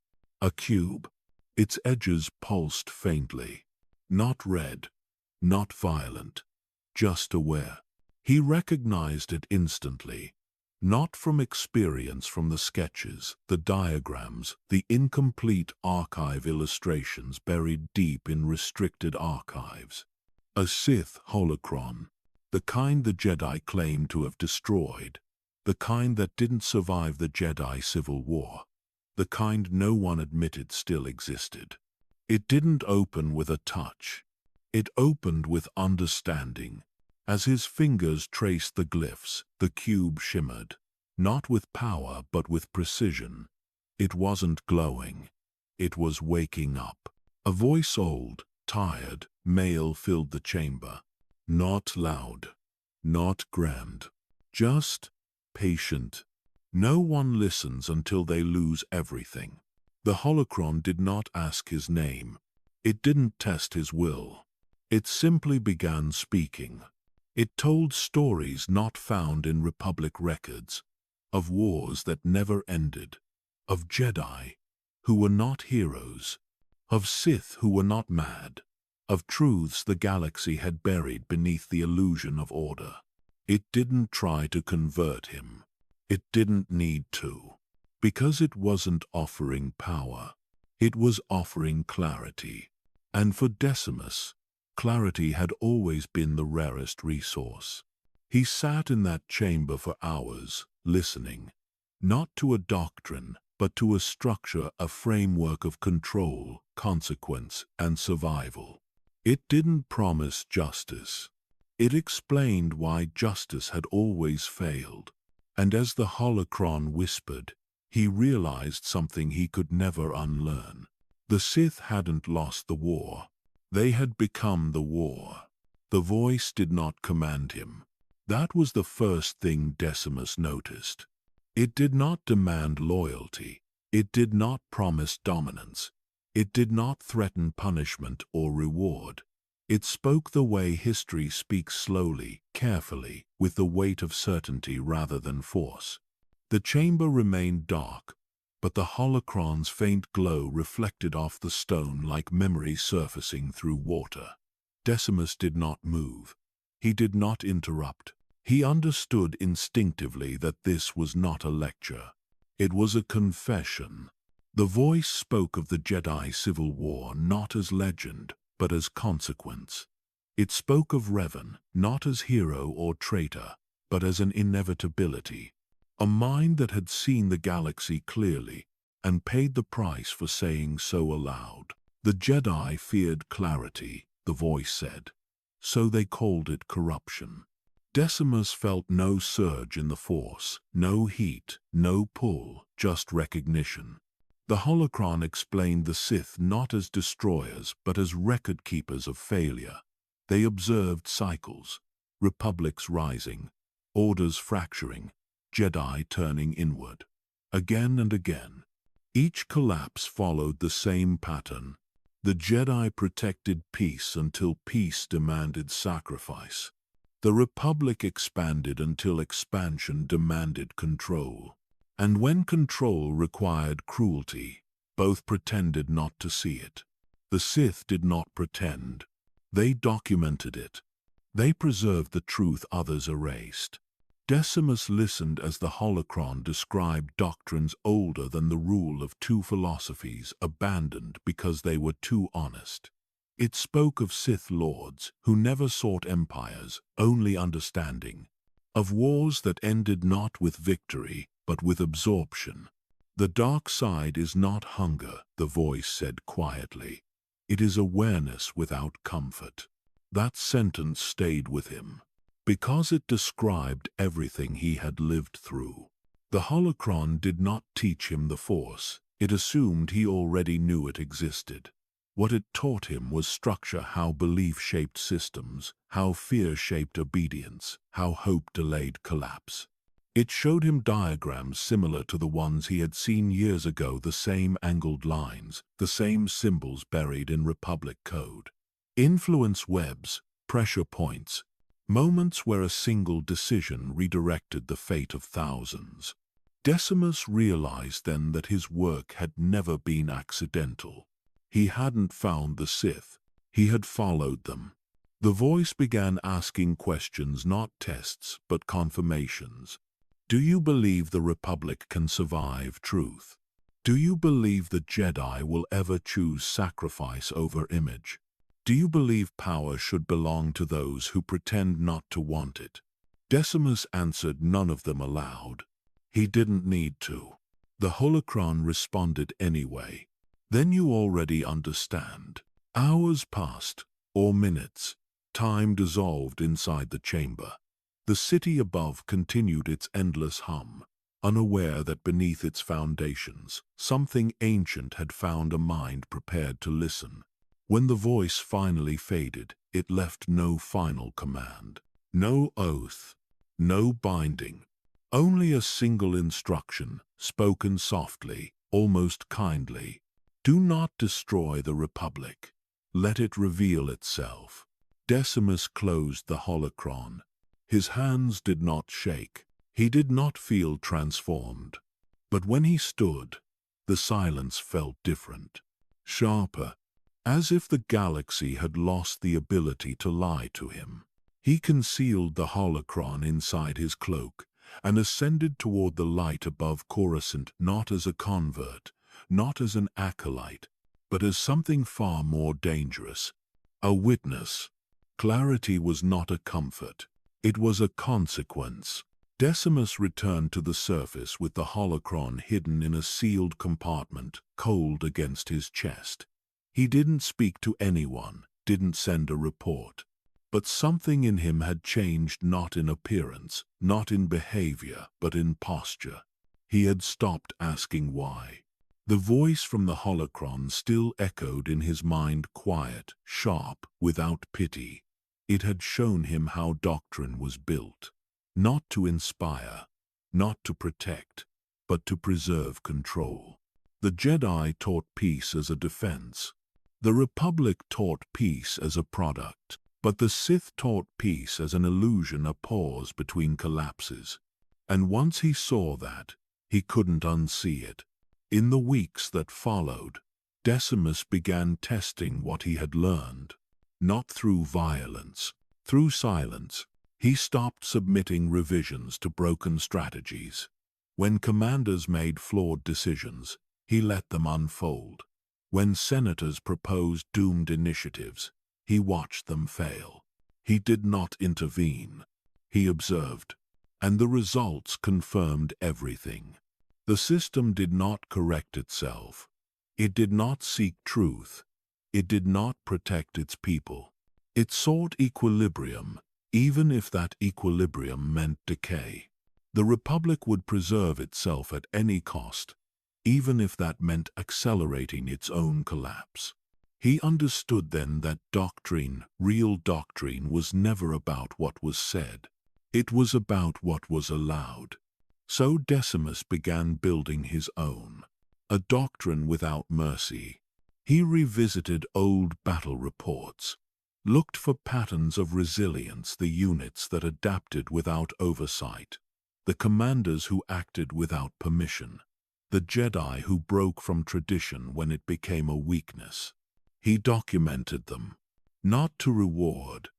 A cube. Its edges pulsed faintly. Not red, not violent, just aware. He recognized it instantly. Not from experience, from the sketches, the diagrams, the incomplete archive illustrations buried deep in restricted archives. A Sith holocron, the kind the Jedi claimed to have destroyed, the kind that didn't survive the Jedi Civil War, the kind no one admitted still existed. It didn't open with a touch. It opened with understanding. As his fingers traced the glyphs, the cube shimmered, not with power but with precision. It wasn't glowing. It was waking up. A voice, old, tired, male, filled the chamber. Not loud, not grand, just patient. No one listens until they lose everything. The holocron did not ask his name. It didn't test his will. It simply began speaking. It told stories not found in Republic records, of wars that never ended, of Jedi who were not heroes, of Sith who were not mad, of truths the galaxy had buried beneath the illusion of order. It didn't try to convert him. It didn't need to, because it wasn't offering power. It was offering clarity. And for Decimus, clarity had always been the rarest resource. He sat in that chamber for hours, listening, not to a doctrine, but to a structure, a framework of control, consequence, and survival. It didn't promise justice. It explained why justice had always failed. And as the holocron whispered, he realized something he could never unlearn. The Sith hadn't lost the war. They had become the war. The voice did not command him. That was the first thing Decimus noticed. It did not demand loyalty. It did not promise dominance. It did not threaten punishment or reward. It spoke the way history speaks, slowly, carefully, with the weight of certainty rather than force. The chamber remained dark, but the holocron's faint glow reflected off the stone like memory surfacing through water. Decimus did not move. He did not interrupt. He understood instinctively that this was not a lecture. It was a confession. The voice spoke of the Jedi Civil War not as legend, but as consequence. It spoke of Revan not as hero or traitor, but as an inevitability. A mind that had seen the galaxy clearly and paid the price for saying so aloud. The Jedi feared clarity, the voice said. So they called it corruption. Decimus felt no surge in the Force, no heat, no pull, just recognition. The holocron explained the Sith not as destroyers but as record-keepers of failure. They observed cycles, republics rising, orders fracturing, Jedi turning inward. Again and again. Each collapse followed the same pattern. The Jedi protected peace until peace demanded sacrifice. The Republic expanded until expansion demanded control. And when control required cruelty, both pretended not to see it. The Sith did not pretend. They documented it. They preserved the truth others erased. Decimus listened as the holocron described doctrines older than the rule of two philosophies abandoned because they were too honest. It spoke of Sith lords who never sought empires, only understanding. Of wars that ended not with victory, but with absorption. The dark side is not hunger, the voice said quietly. It is awareness without comfort. That sentence stayed with him, because it described everything he had lived through. The holocron did not teach him the Force. It assumed he already knew it existed. What it taught him was structure, how belief shaped systems, how fear shaped obedience, how hope delayed collapse. It showed him diagrams similar to the ones he had seen years ago, the same angled lines, the same symbols buried in Republic code. Influence webs, pressure points, moments where a single decision redirected the fate of thousands. Decimus realized then that his work had never been accidental. He hadn't found the Sith, he had followed them. The voice began asking questions, not tests, but confirmations. Do you believe the Republic can survive truth? Do you believe the Jedi will ever choose sacrifice over image? Do you believe power should belong to those who pretend not to want it? Decimus answered none of them aloud. He didn't need to. The holocron responded anyway. Then you already understand. Hours passed, or minutes. Time dissolved inside the chamber. The city above continued its endless hum, unaware that beneath its foundations, something ancient had found a mind prepared to listen. When the voice finally faded, it left no final command, no oath, no binding, only a single instruction, spoken softly, almost kindly. Do not destroy the Republic. Let it reveal itself. Decimus closed the holocron. His hands did not shake. He did not feel transformed. But when he stood, the silence felt different, sharper, as if the galaxy had lost the ability to lie to him. He concealed the holocron inside his cloak and ascended toward the light above Coruscant, not as a convert, not as an acolyte, but as something far more dangerous, a witness. Clarity was not a comfort. It was a consequence. Decimus returned to the surface with the holocron hidden in a sealed compartment, cold against his chest. He didn't speak to anyone, didn't send a report. But something in him had changed, not in appearance, not in behavior, but in posture. He had stopped asking why. The voice from the holocron still echoed in his mind, quiet, sharp, without pity. It had shown him how doctrine was built. Not to inspire, not to protect, but to preserve control. The Jedi taught peace as a defense. The Republic taught peace as a product. But the Sith taught peace as an illusion, a pause between collapses. And once he saw that, he couldn't unsee it. In the weeks that followed, Decimus began testing what he had learned. Not through violence, through silence. He stopped submitting revisions to broken strategies. When commanders made flawed decisions, he let them unfold. When senators proposed doomed initiatives, he watched them fail. He did not intervene. He observed. And the results confirmed everything. The system did not correct itself. It did not seek truth. It did not protect its people. It sought equilibrium, even if that equilibrium meant decay. The Republic would preserve itself at any cost, even if that meant accelerating its own collapse. He understood then that doctrine, real doctrine, was never about what was said. It was about what was allowed. So Decimus began building his own, a doctrine without mercy. He revisited old battle reports. looked for patterns of resilience, the units that adapted without oversight, the commanders who acted without permission, the Jedi who broke from tradition when it became a weakness. He documented them, not to reward,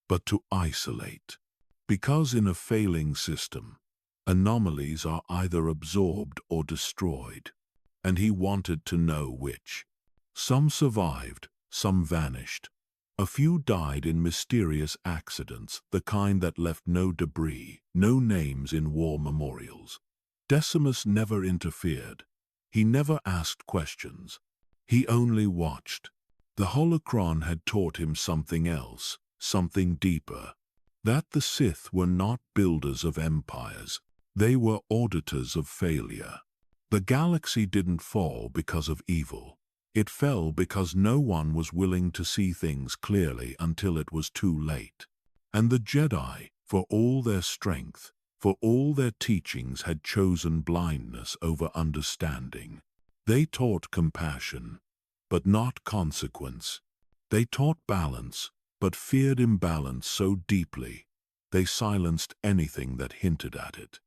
but to isolate. Because in a failing system, anomalies are either absorbed or destroyed, and he wanted to know which. Some survived, some vanished. A few died in mysterious accidents, the kind that left no debris, no names in war memorials. Decimus never interfered. He never asked questions. He only watched. The holocron had taught him something else, something deeper. That the Sith were not builders of empires. They were auditors of failure. The galaxy didn't fall because of evil. It fell because no one was willing to see things clearly until it was too late. And the Jedi, for all their strength, for all their teachings, had chosen blindness over understanding. They taught compassion, but not consequence. They taught balance, but feared imbalance so deeply, they silenced anything that hinted at it.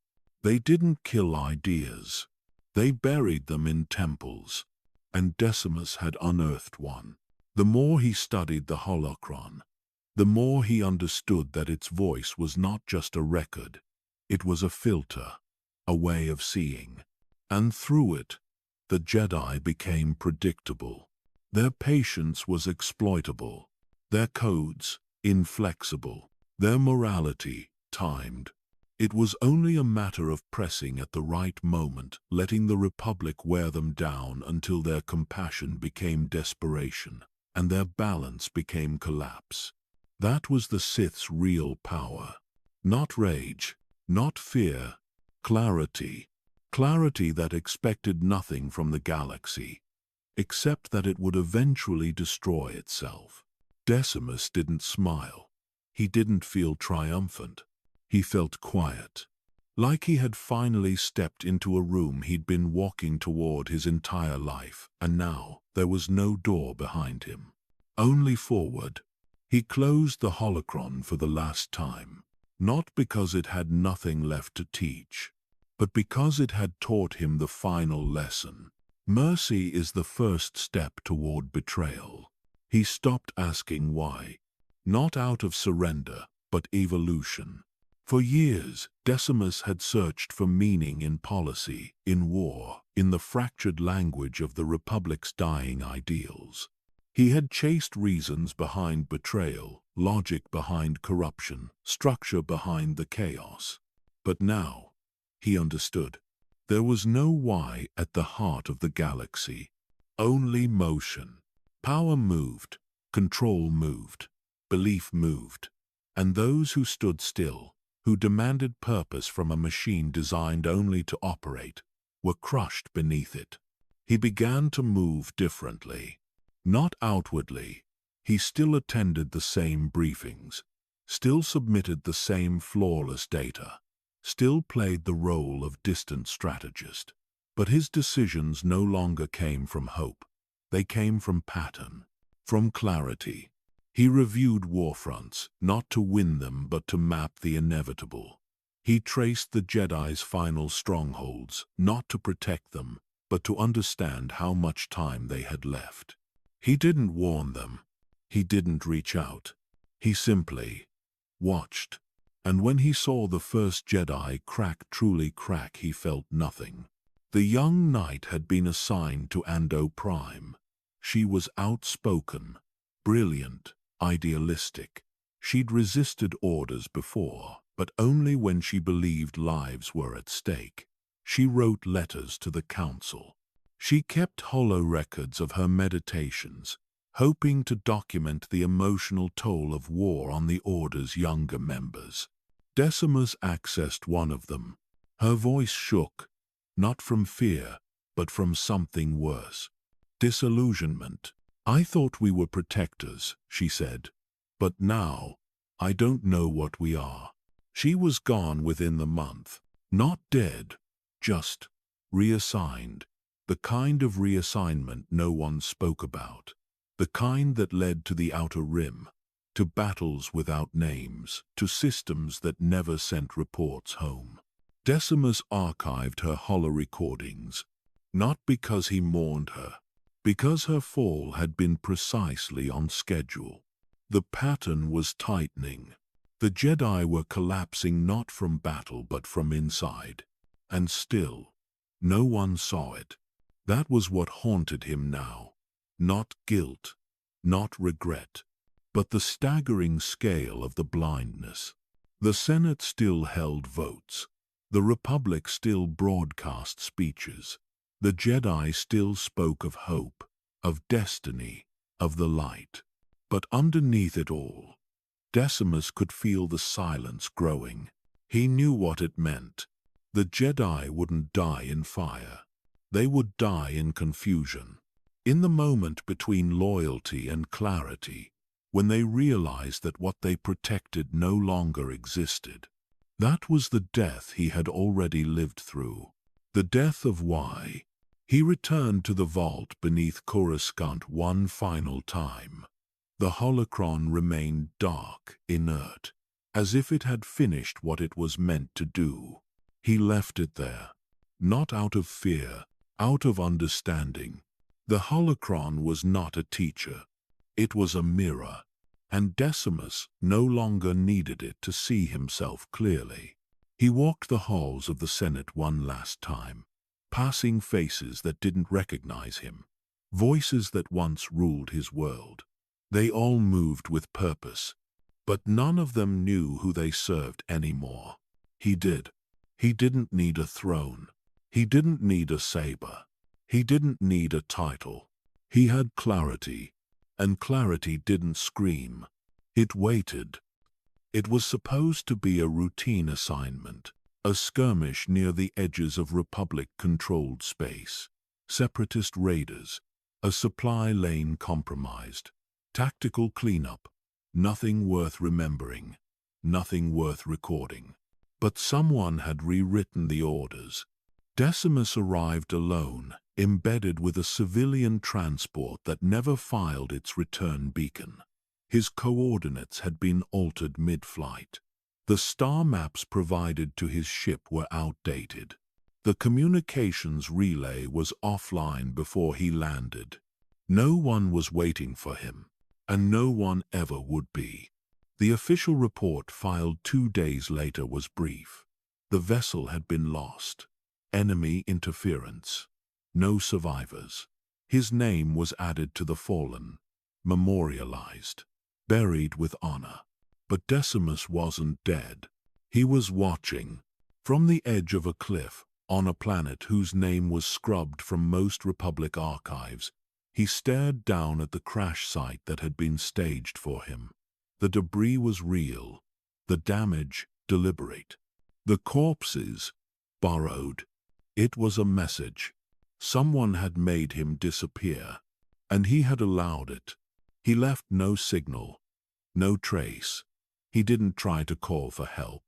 They didn't kill ideas. They buried them in temples. And Decimus had unearthed one. The more he studied the holocron, the more he understood that its voice was not just a record. It was a filter, a way of seeing. And through it, the Jedi became predictable. Their patience was exploitable, their codes inflexible, their morality timed. It was only a matter of pressing at the right moment, letting the Republic wear them down until their compassion became desperation, and their balance became collapse. That was the Sith's real power. Not rage, not fear, clarity. Clarity that expected nothing from the galaxy, except that it would eventually destroy itself. Decimus didn't smile. He didn't feel triumphant. He felt quiet, like he had finally stepped into a room he'd been walking toward his entire life, and now there was no door behind him, only forward. He closed the holocron for the last time, not because it had nothing left to teach, but because it had taught him the final lesson. Mercy is the first step toward betrayal. He stopped asking why, not out of surrender, but evolution. For years, Decimus had searched for meaning in policy, in war, in the fractured language of the Republic's dying ideals. He had chased reasons behind betrayal, logic behind corruption, structure behind the chaos. But now, he understood. There was no why at the heart of the galaxy, only motion. Power moved, control moved, belief moved, and those who stood still, who demanded purpose from a machine designed only to operate, were crushed beneath it. He began to move differently. Not outwardly. He still attended the same briefings, still submitted the same flawless data, still played the role of distant strategist. But his decisions no longer came from hope. They came from pattern, from clarity. He reviewed war fronts, not to win them but to map the inevitable. He traced the Jedi's final strongholds, not to protect them, but to understand how much time they had left. He didn't warn them. He didn't reach out. He simply watched. And when he saw the first Jedi truly crack, he felt nothing. The young knight had been assigned to Ando Prime. She was outspoken, brilliant, idealistic. She'd resisted orders before, but only when she believed lives were at stake. She wrote letters to the council. She kept hollow records of her meditations, hoping to document the emotional toll of war on the Order's younger members. Decimus accessed one of them. Her voice shook, not from fear, but from something worse. Disillusionment. "I thought we were protectors," she said. "But now, I don't know what we are." She was gone within the month. Not dead, just reassigned. The kind of reassignment no one spoke about. The kind that led to the Outer Rim. to battles without names, to systems that never sent reports home. Decimus archived her holo-recordings, not because he mourned her, because her fall had been precisely on schedule. The pattern was tightening. The Jedi were collapsing not from battle but from inside. And still, no one saw it. That was what haunted him now. Not guilt, not regret, but the staggering scale of the blindness. The Senate still held votes. The Republic still broadcast speeches. The Jedi still spoke of hope, of destiny, of the light. But underneath it all, Decimus could feel the silence growing. He knew what it meant. The Jedi wouldn't die in fire. They would die in confusion. In the moment between loyalty and clarity, when they realized that what they protected no longer existed. That was the death he had already lived through. The death of why. He returned to the vault beneath Coruscant one final time. The holocron remained dark, inert, as if it had finished what it was meant to do. He left it there, not out of fear, out of understanding. The holocron was not a teacher. It was a mirror, and Decimus no longer needed it to see himself clearly. He walked the halls of the Senate one last time, passing faces that didn't recognize him, voices that once ruled his world. They all moved with purpose, but none of them knew who they served anymore. He did. He didn't need a throne. He didn't need a saber. He didn't need a title. He had clarity, and clarity didn't scream. It waited. It was supposed to be a routine assignment, a skirmish near the edges of Republic-controlled space. Separatist raiders, a supply lane compromised, tactical cleanup, nothing worth remembering, nothing worth recording. But someone had rewritten the orders. Decimus arrived alone, embedded with a civilian transport that never filed its return beacon. His coordinates had been altered mid-flight. The star maps provided to his ship were outdated. The communications relay was offline before he landed. No one was waiting for him, and no one ever would be. The official report filed 2 days later was brief. The vessel had been lost. Enemy interference. No survivors. His name was added to the fallen, memorialized, buried with honor. But Decimus wasn't dead. He was watching. From the edge of a cliff, on a planet whose name was scrubbed from most Republic archives, he stared down at the crash site that had been staged for him. The debris was real, the damage deliberate, the corpses borrowed. It was a message. Someone had made him disappear, and he had allowed it. He left no signal, no trace. He didn't try to call for help.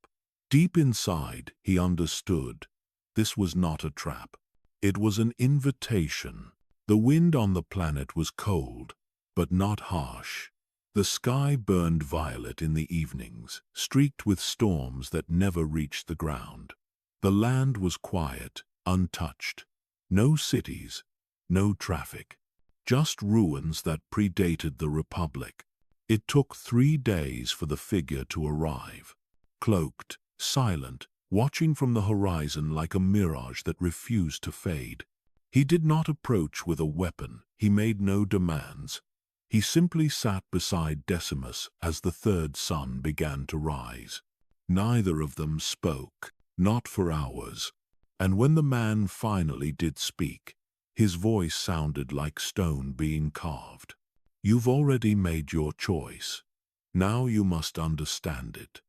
Deep inside, he understood. This was not a trap. It was an invitation. The wind on the planet was cold, but not harsh. The sky burned violet in the evenings, streaked with storms that never reached the ground. The land was quiet, untouched. No cities, no traffic. Just ruins that predated the Republic. It took 3 days for the figure to arrive. Cloaked, silent, watching from the horizon like a mirage that refused to fade. He did not approach with a weapon. He made no demands. He simply sat beside Decimus as the third sun began to rise. Neither of them spoke, not for hours. And when the man finally did speak, his voice sounded like stone being carved. "You've already made your choice. Now you must understand it."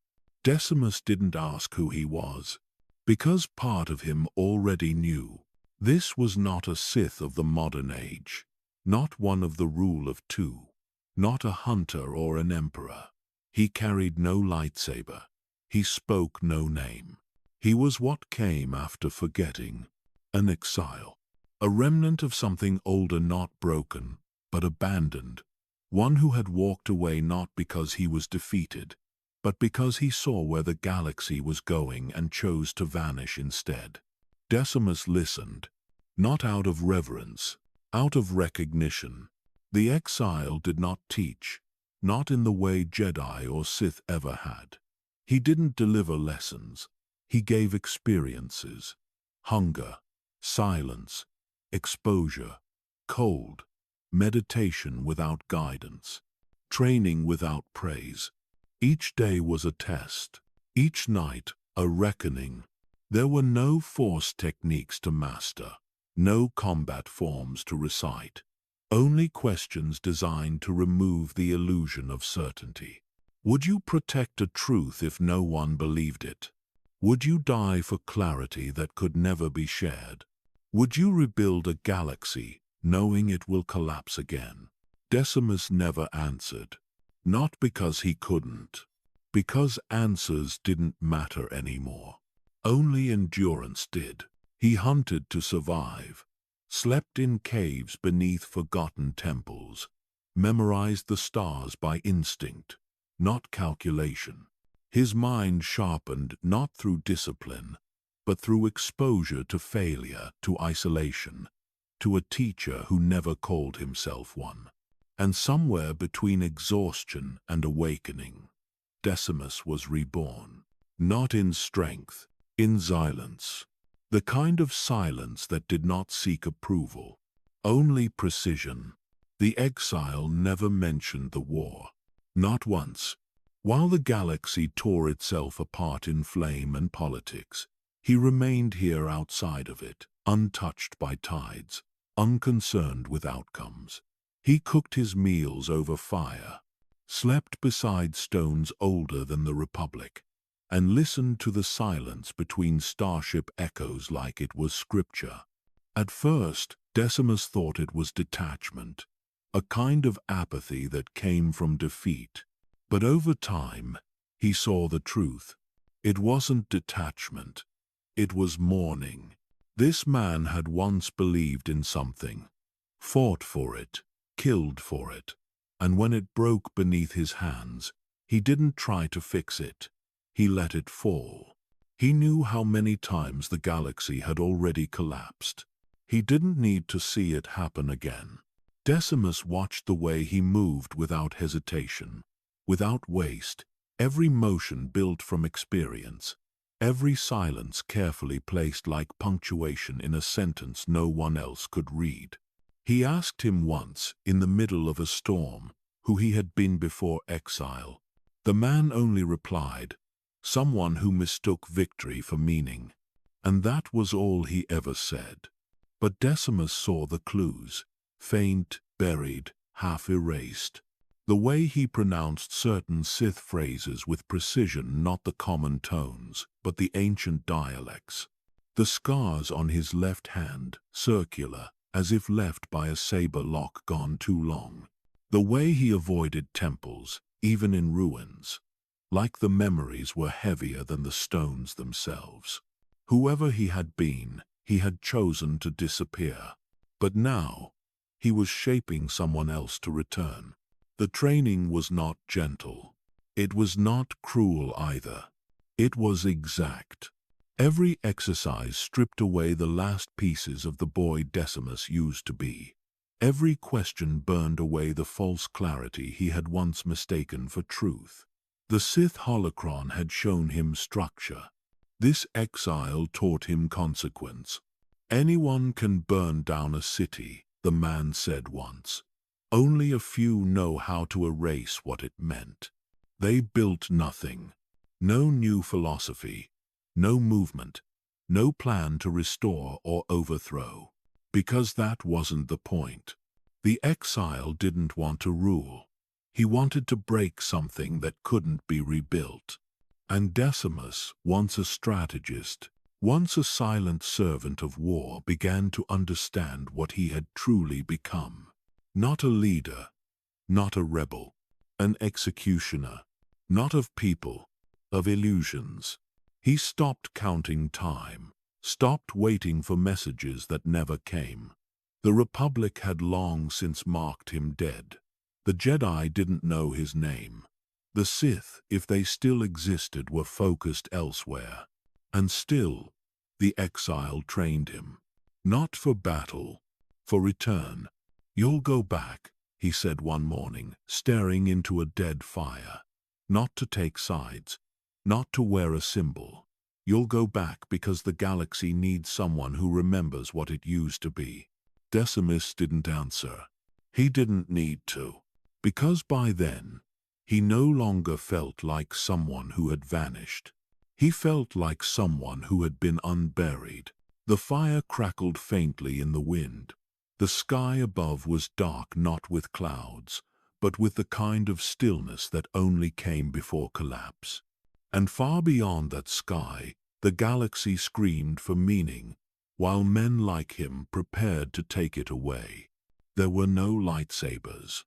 Decimus didn't ask who he was, because part of him already knew. This was not a Sith of the modern age. Not one of the rule of 2. Not a hunter or an emperor. He carried no lightsaber. He spoke no name. He was what came after forgetting. An exile. A remnant of something older, not broken, but abandoned. one who had walked away not because he was defeated, but because he saw where the galaxy was going and chose to vanish instead. Decimus listened, not out of reverence, out of recognition. The exile did not teach, not in the way Jedi or Sith ever had. He didn't deliver lessons. He gave experiences. Hunger, silence, exposure, cold, meditation without guidance, training without praise. Each day was a test, each night a reckoning. There were no force techniques to master, no combat forms to recite, only questions designed to remove the illusion of certainty. Would you protect a truth if no one believed it? Would you die for clarity that could never be shared? Would you rebuild a galaxy knowing it will collapse again? Decimus never answered, not because he couldn't, because answers didn't matter anymore. Only endurance did. He hunted to survive, slept in caves beneath forgotten temples, memorized the stars by instinct, not calculation. His mind sharpened not through discipline, but through exposure to failure, to isolation, to a teacher who never called himself one. And somewhere between exhaustion and awakening, Decimus was reborn, not in strength, in silence. The kind of silence that did not seek approval, only precision. The exile never mentioned the war, not once. While the galaxy tore itself apart in flame and politics, he remained here outside of it, untouched by tides, unconcerned with outcomes. He cooked his meals over fire, slept beside stones older than the Republic, and listened to the silence between starship echoes like it was scripture. At first, Decimus thought it was detachment, a kind of apathy that came from defeat. But over time, he saw the truth. It wasn't detachment. It was mourning. This man had once believed in something, fought for it, killed for it, and when it broke beneath his hands, he didn't try to fix it. He let it fall. He knew how many times the galaxy had already collapsed. He didn't need to see it happen again. Decimus watched the way he moved without hesitation, without waste, every motion built from experience, every silence carefully placed like punctuation in a sentence no one else could read. He asked him once, in the middle of a storm, who he had been before exile. The man only replied, someone who mistook victory for meaning. And that was all he ever said. But Decimus saw the clues, faint, buried, half erased. The way he pronounced certain Sith phrases with precision, not the common tones, but the ancient dialects. The scars on his left hand, circular, as if left by a saber lock gone too long. The way he avoided temples, even in ruins. Like the memories were heavier than the stones themselves. Whoever he had been, he had chosen to disappear. But now, he was shaping someone else to return. The training was not gentle. It was not cruel either. It was exact. Every exercise stripped away the last pieces of the boy Decimus used to be. Every question burned away the false clarity he had once mistaken for truth. The Sith holocron had shown him structure. This exile taught him consequence. Anyone can burn down a city, the man said once. Only a few know how to erase what it meant. They built nothing. No new philosophy, no movement, no plan to restore or overthrow. Because that wasn't the point. The exile didn't want to rule. He wanted to break something that couldn't be rebuilt. And Decimus, once a strategist, once a silent servant of war, began to understand what he had truly become. Not a leader, not a rebel, an executioner, not of people, of illusions. He stopped counting time, stopped waiting for messages that never came. The Republic had long since marked him dead. The Jedi didn't know his name. The Sith, if they still existed, were focused elsewhere. And still, the exile trained him. Not for battle, for return. "You'll go back," he said one morning, staring into a dead fire. "Not to take sides, not to wear a symbol. You'll go back because the galaxy needs someone who remembers what it used to be." Decimus didn't answer. He didn't need to. Because by then, he no longer felt like someone who had vanished. He felt like someone who had been unburied. The fire crackled faintly in the wind. The sky above was dark, not with clouds, but with the kind of stillness that only came before collapse. And far beyond that sky, the galaxy screamed for meaning, while men like him prepared to take it away. There were no lightsabers,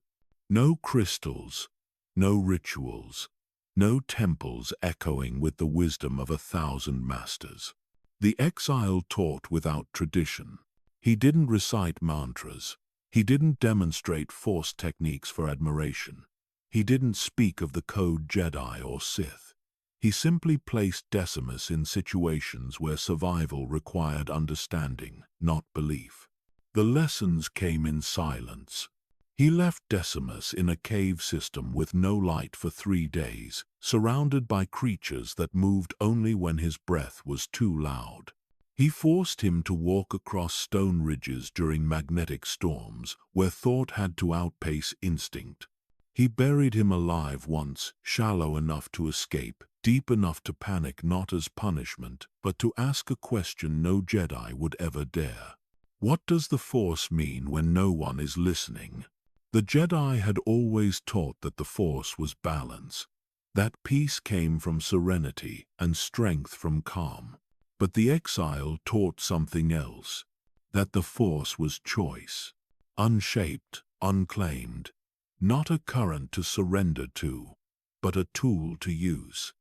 no crystals, no rituals, no temples echoing with the wisdom of 1,000 masters. The exile taught without tradition. He didn't recite mantras. He didn't demonstrate force techniques for admiration. He didn't speak of the code Jedi or Sith. He simply placed Decimus in situations where survival required understanding, not belief. The lessons came in silence. He left Decimus in a cave system with no light for 3 days, surrounded by creatures that moved only when his breath was too loud. He forced him to walk across stone ridges during magnetic storms, where thought had to outpace instinct. He buried him alive once, shallow enough to escape, deep enough to panic, not as punishment, but to ask a question no Jedi would ever dare. What does the Force mean when no one is listening? The Jedi had always taught that the Force was balance. That peace came from serenity and strength from calm. But the exile taught something else, that the Force was choice, unshaped, unclaimed, not a current to surrender to, but a tool to use.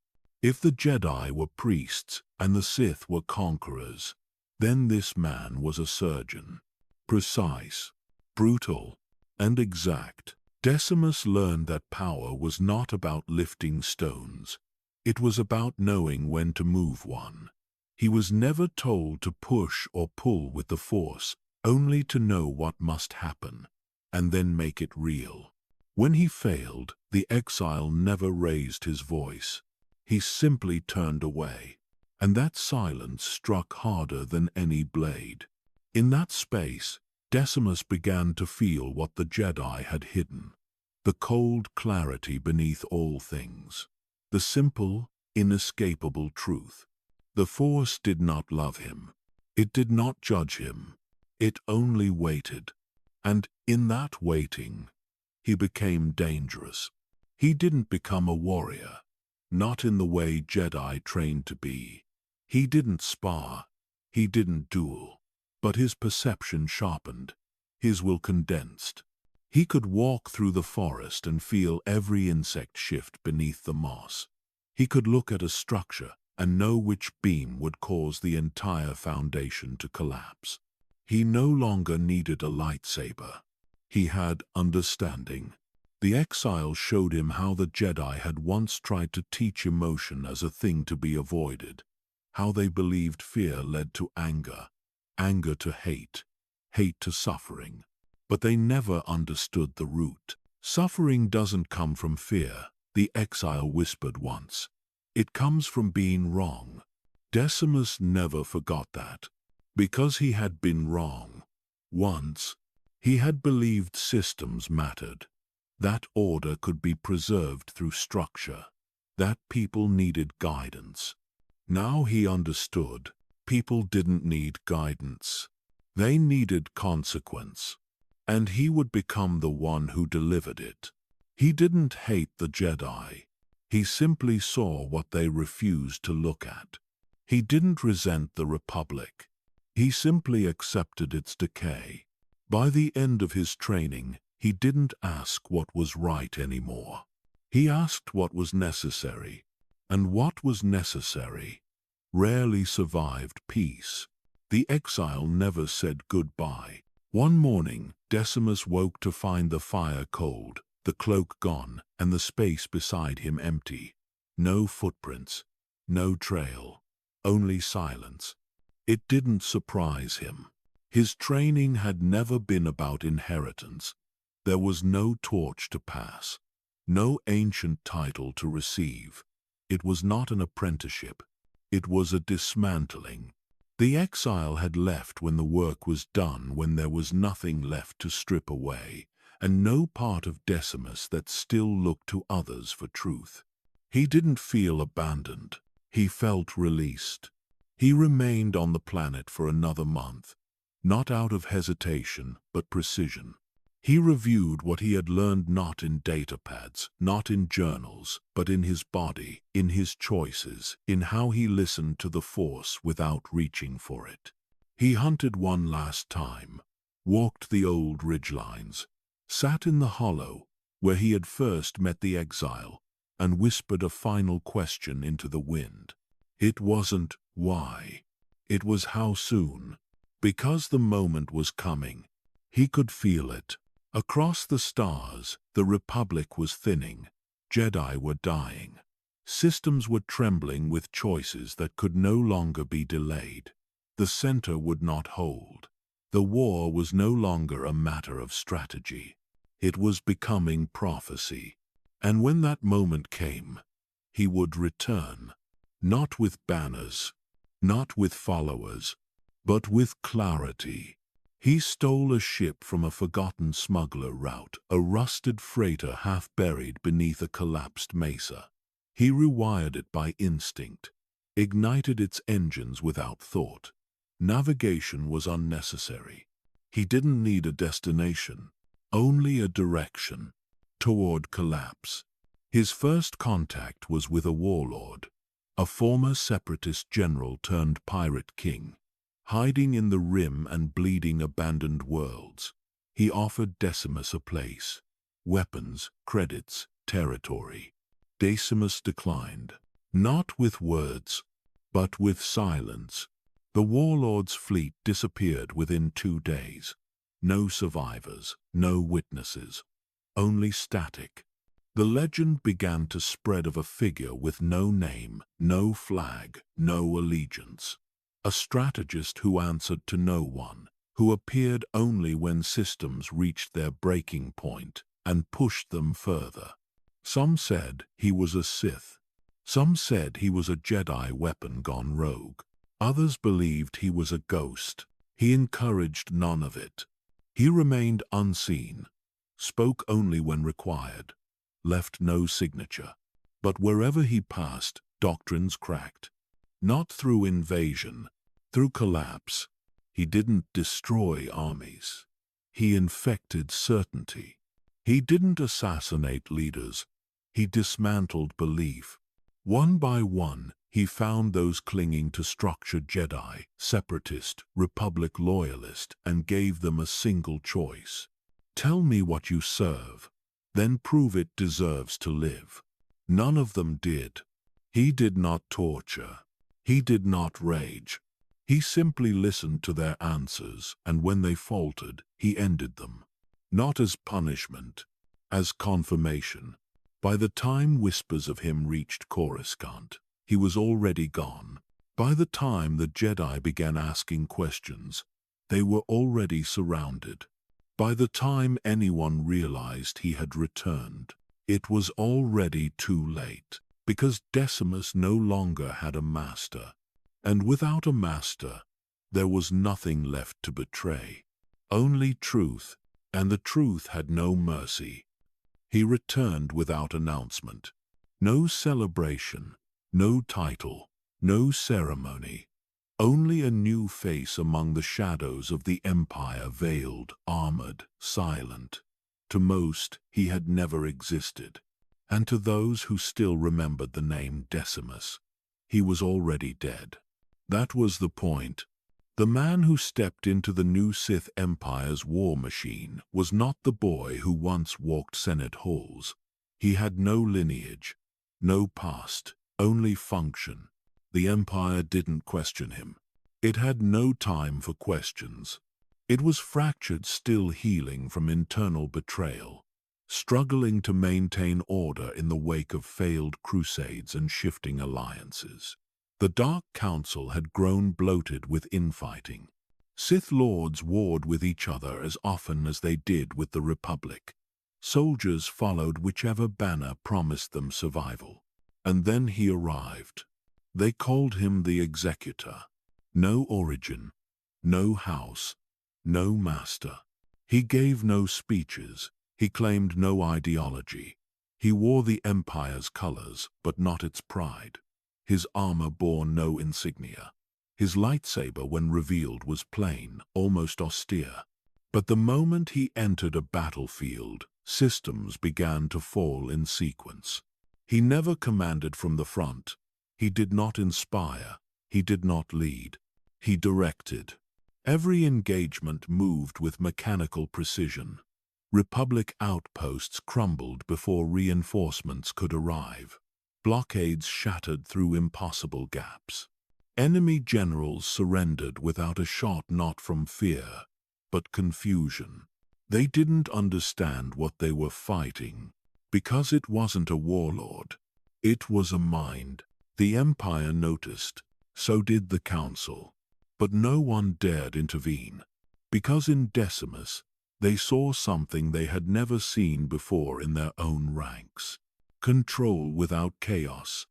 If the Jedi were priests and the Sith were conquerors, then this man was a surgeon, precise, brutal, and exact. Decimus learned that power was not about lifting stones. It was about knowing when to move one. He was never told to push or pull with the Force, only to know what must happen, and then make it real. When he failed, the exile never raised his voice. He simply turned away, and that silence struck harder than any blade. In that space, Decimus began to feel what the Jedi had hidden, the cold clarity beneath all things, the simple, inescapable truth. The Force did not love him. It did not judge him. It only waited. And in that waiting, he became dangerous. He didn't become a warrior, not in the way Jedi trained to be. He didn't spar. He didn't duel. But his perception sharpened. His will condensed. He could walk through the forest and feel every insect shift beneath the moss. He could look at a structure and know which beam would cause the entire foundation to collapse. He no longer needed a lightsaber. He had understanding. The exile showed him how the Jedi had once tried to teach emotion as a thing to be avoided, how they believed fear led to anger, anger to hate, hate to suffering. But they never understood the root. Suffering doesn't come from fear, the exile whispered once. It comes from being wrong. Decimus never forgot that. Because he had been wrong. Once, he had believed systems mattered, that order could be preserved through structure, that people needed guidance. Now he understood, people didn't need guidance. They needed consequence. And he would become the one who delivered it. He didn't hate the Jedi. He simply saw what they refused to look at. He didn't resent the Republic. He simply accepted its decay. By the end of his training, he didn't ask what was right anymore. He asked what was necessary. And what was necessary rarely survived peace. The exile never said goodbye. One morning, Decimus woke to find the fire cold, the cloak gone and the space beside him empty. No footprints, no trail, only silence. It didn't surprise him. His training had never been about inheritance. There was no torch to pass, no ancient title to receive. It was not an apprenticeship. It was a dismantling. The exile had left when the work was done, when there was nothing left to strip away, and no part of Decimus that still looked to others for truth. He didn't feel abandoned. He felt released. He remained on the planet for another month, not out of hesitation, but precision. He reviewed what he had learned, not in datapads, not in journals, but in his body, in his choices, in how he listened to the Force without reaching for it. He hunted one last time, walked the old ridgelines, sat in the hollow where he had first met the exile, and whispered a final question into the wind. It wasn't why. It was how soon. Because the moment was coming. He could feel it. Across the stars, the Republic was thinning. Jedi were dying. Systems were trembling with choices that could no longer be delayed. The center would not hold. The war was no longer a matter of strategy. It was becoming prophecy. And when that moment came, he would return. Not with banners, not with followers, but with clarity. He stole a ship from a forgotten smuggler route, a rusted freighter half buried beneath a collapsed mesa. He rewired it by instinct, ignited its engines without thought. Navigation was unnecessary. He didn't need a destination, only a direction toward collapse. His first contact was with a warlord, a former separatist general turned pirate king. Hiding in the rim and bleeding abandoned worlds, he offered Decimus a place, weapons, credits, territory. Decimus declined, not with words, but with silence. The warlord's fleet disappeared within 2 days. No survivors, no witnesses, only static. The legend began to spread of a figure with no name, no flag, no allegiance. A strategist who answered to no one, who appeared only when systems reached their breaking point and pushed them further. Some said he was a Sith. Some said he was a Jedi weapon gone rogue. Others believed he was a ghost. He encouraged none of it. He remained unseen, spoke only when required, left no signature. But wherever he passed, doctrines cracked. Not through invasion, through collapse. He didn't destroy armies. He infected certainty. He didn't assassinate leaders. He dismantled belief. One by one, he found those clinging to structure: Jedi, separatist, Republic loyalist, and gave them a single choice. Tell me what you serve, then prove it deserves to live. None of them did. He did not torture. He did not rage. He simply listened to their answers, and when they faltered, he ended them. Not as punishment, as confirmation. By the time whispers of him reached Coruscant, he was already gone. By the time the Jedi began asking questions, they were already surrounded. By the time anyone realized he had returned, it was already too late. Because Decimus no longer had a master. And without a master, there was nothing left to betray. Only truth, and the truth had no mercy. He returned without announcement. No celebration, no title, no ceremony. Only a new face among the shadows of the Empire, veiled, armored, silent. To most, he had never existed. And to those who still remembered the name Decimus, he was already dead. That was the point. The man who stepped into the new Sith Empire's war machine was not the boy who once walked Senate halls. He had no lineage, no past, only function. The Empire didn't question him. It had no time for questions. It was fractured, still healing from internal betrayal. struggling to maintain order in the wake of failed crusades and shifting alliances. The Dark Council had grown bloated with infighting. Sith Lords warred with each other as often as they did with the Republic. Soldiers followed whichever banner promised them survival. And then he arrived. They called him the Executor. No origin, no house, no master. He gave no speeches. He claimed no ideology. He wore the Empire's colors, but not its pride. His armor bore no insignia. His lightsaber, when revealed, was plain, almost austere. But the moment he entered a battlefield, systems began to fall in sequence. He never commanded from the front. He did not inspire. He did not lead. He directed. Every engagement moved with mechanical precision. Republic outposts crumbled before reinforcements could arrive. Blockades shattered through impossible gaps. Enemy generals surrendered without a shot, not from fear, but confusion. They didn't understand what they were fighting, because it wasn't a warlord. It was a mind. The Empire noticed, so did the Council. But no one dared intervene, because in Decimus, they saw something they had never seen before in their own ranks. Control without chaos.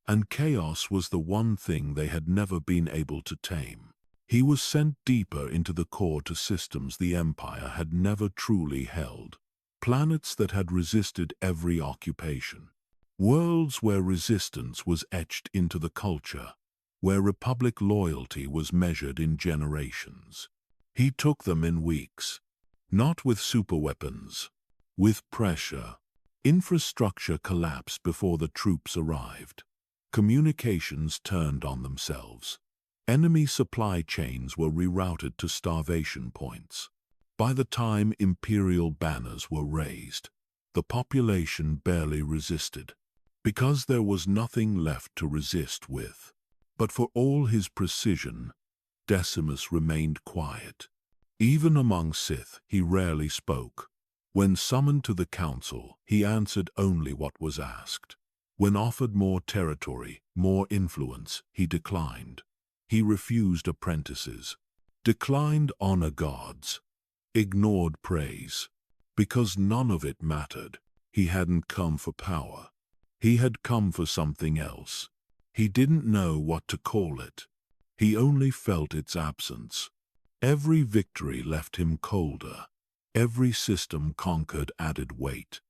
And chaos was the one thing they had never been able to tame. He was sent deeper into the core to systems the Empire had never truly held. Planets that had resisted every occupation. Worlds where resistance was etched into the culture. Where Republic loyalty was measured in generations. He took them in weeks. Not with superweapons. With pressure. Infrastructure collapsed before the troops arrived. Communications turned on themselves. Enemy supply chains were rerouted to starvation points. By the time Imperial banners were raised, the population barely resisted, because there was nothing left to resist with. But for all his precision, Decimus remained quiet. Even among Sith, he rarely spoke. When summoned to the Council, he answered only what was asked. When offered more territory, more influence, he declined. He refused apprentices, declined honor guards, ignored praise. Because none of it mattered. He hadn't come for power. He had come for something else. He didn't know what to call it. He only felt its absence. Every victory left him colder. Every system conquered added weight.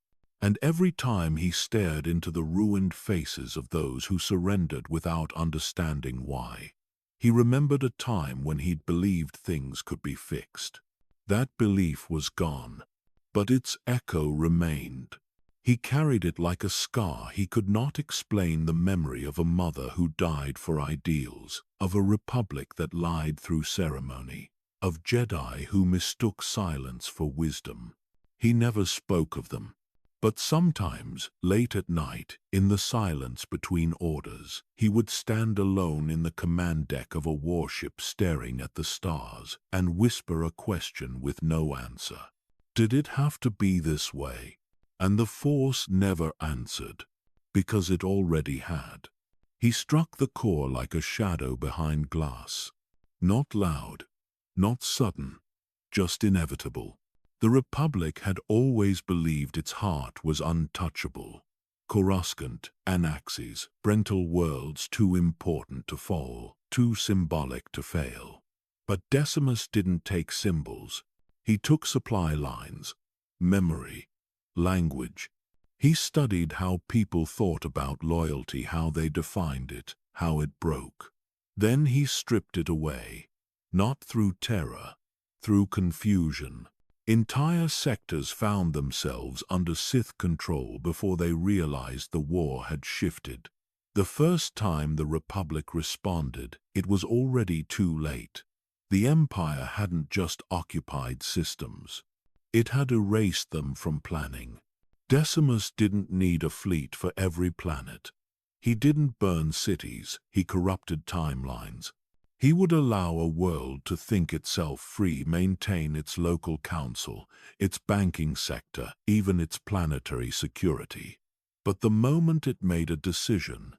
And every time he stared into the ruined faces of those who surrendered without understanding why, he remembered a time when he'd believed things could be fixed. That belief was gone, but its echo remained. He carried it like a scar. He could not explain the memory of a mother who died for ideals, of a republic that lied through ceremony, of Jedi who mistook silence for wisdom. He never spoke of them. But sometimes, late at night, in the silence between orders, he would stand alone in the command deck of a warship staring at the stars and whisper a question with no answer. Did it have to be this way? And the Force never answered, because it already had. He struck the core like a shadow behind glass. Not loud, not sudden, just inevitable. The Republic had always believed its heart was untouchable. Coruscant, Anaxes, Brental worlds too important to fall, too symbolic to fail. But Decimus didn't take symbols. He took supply lines, memory, language. He studied how people thought about loyalty, how they defined it, how it broke. Then he stripped it away, not through terror, through confusion. Entire sectors found themselves under Sith control before they realized the war had shifted. The first time the Republic responded, it was already too late. The Empire hadn't just occupied systems. It had erased them from planning. Decimus didn't need a fleet for every planet. He didn't burn cities, he corrupted timelines. He would allow a world to think itself free, maintain its local council, its banking sector, even its planetary security. But the moment it made a decision,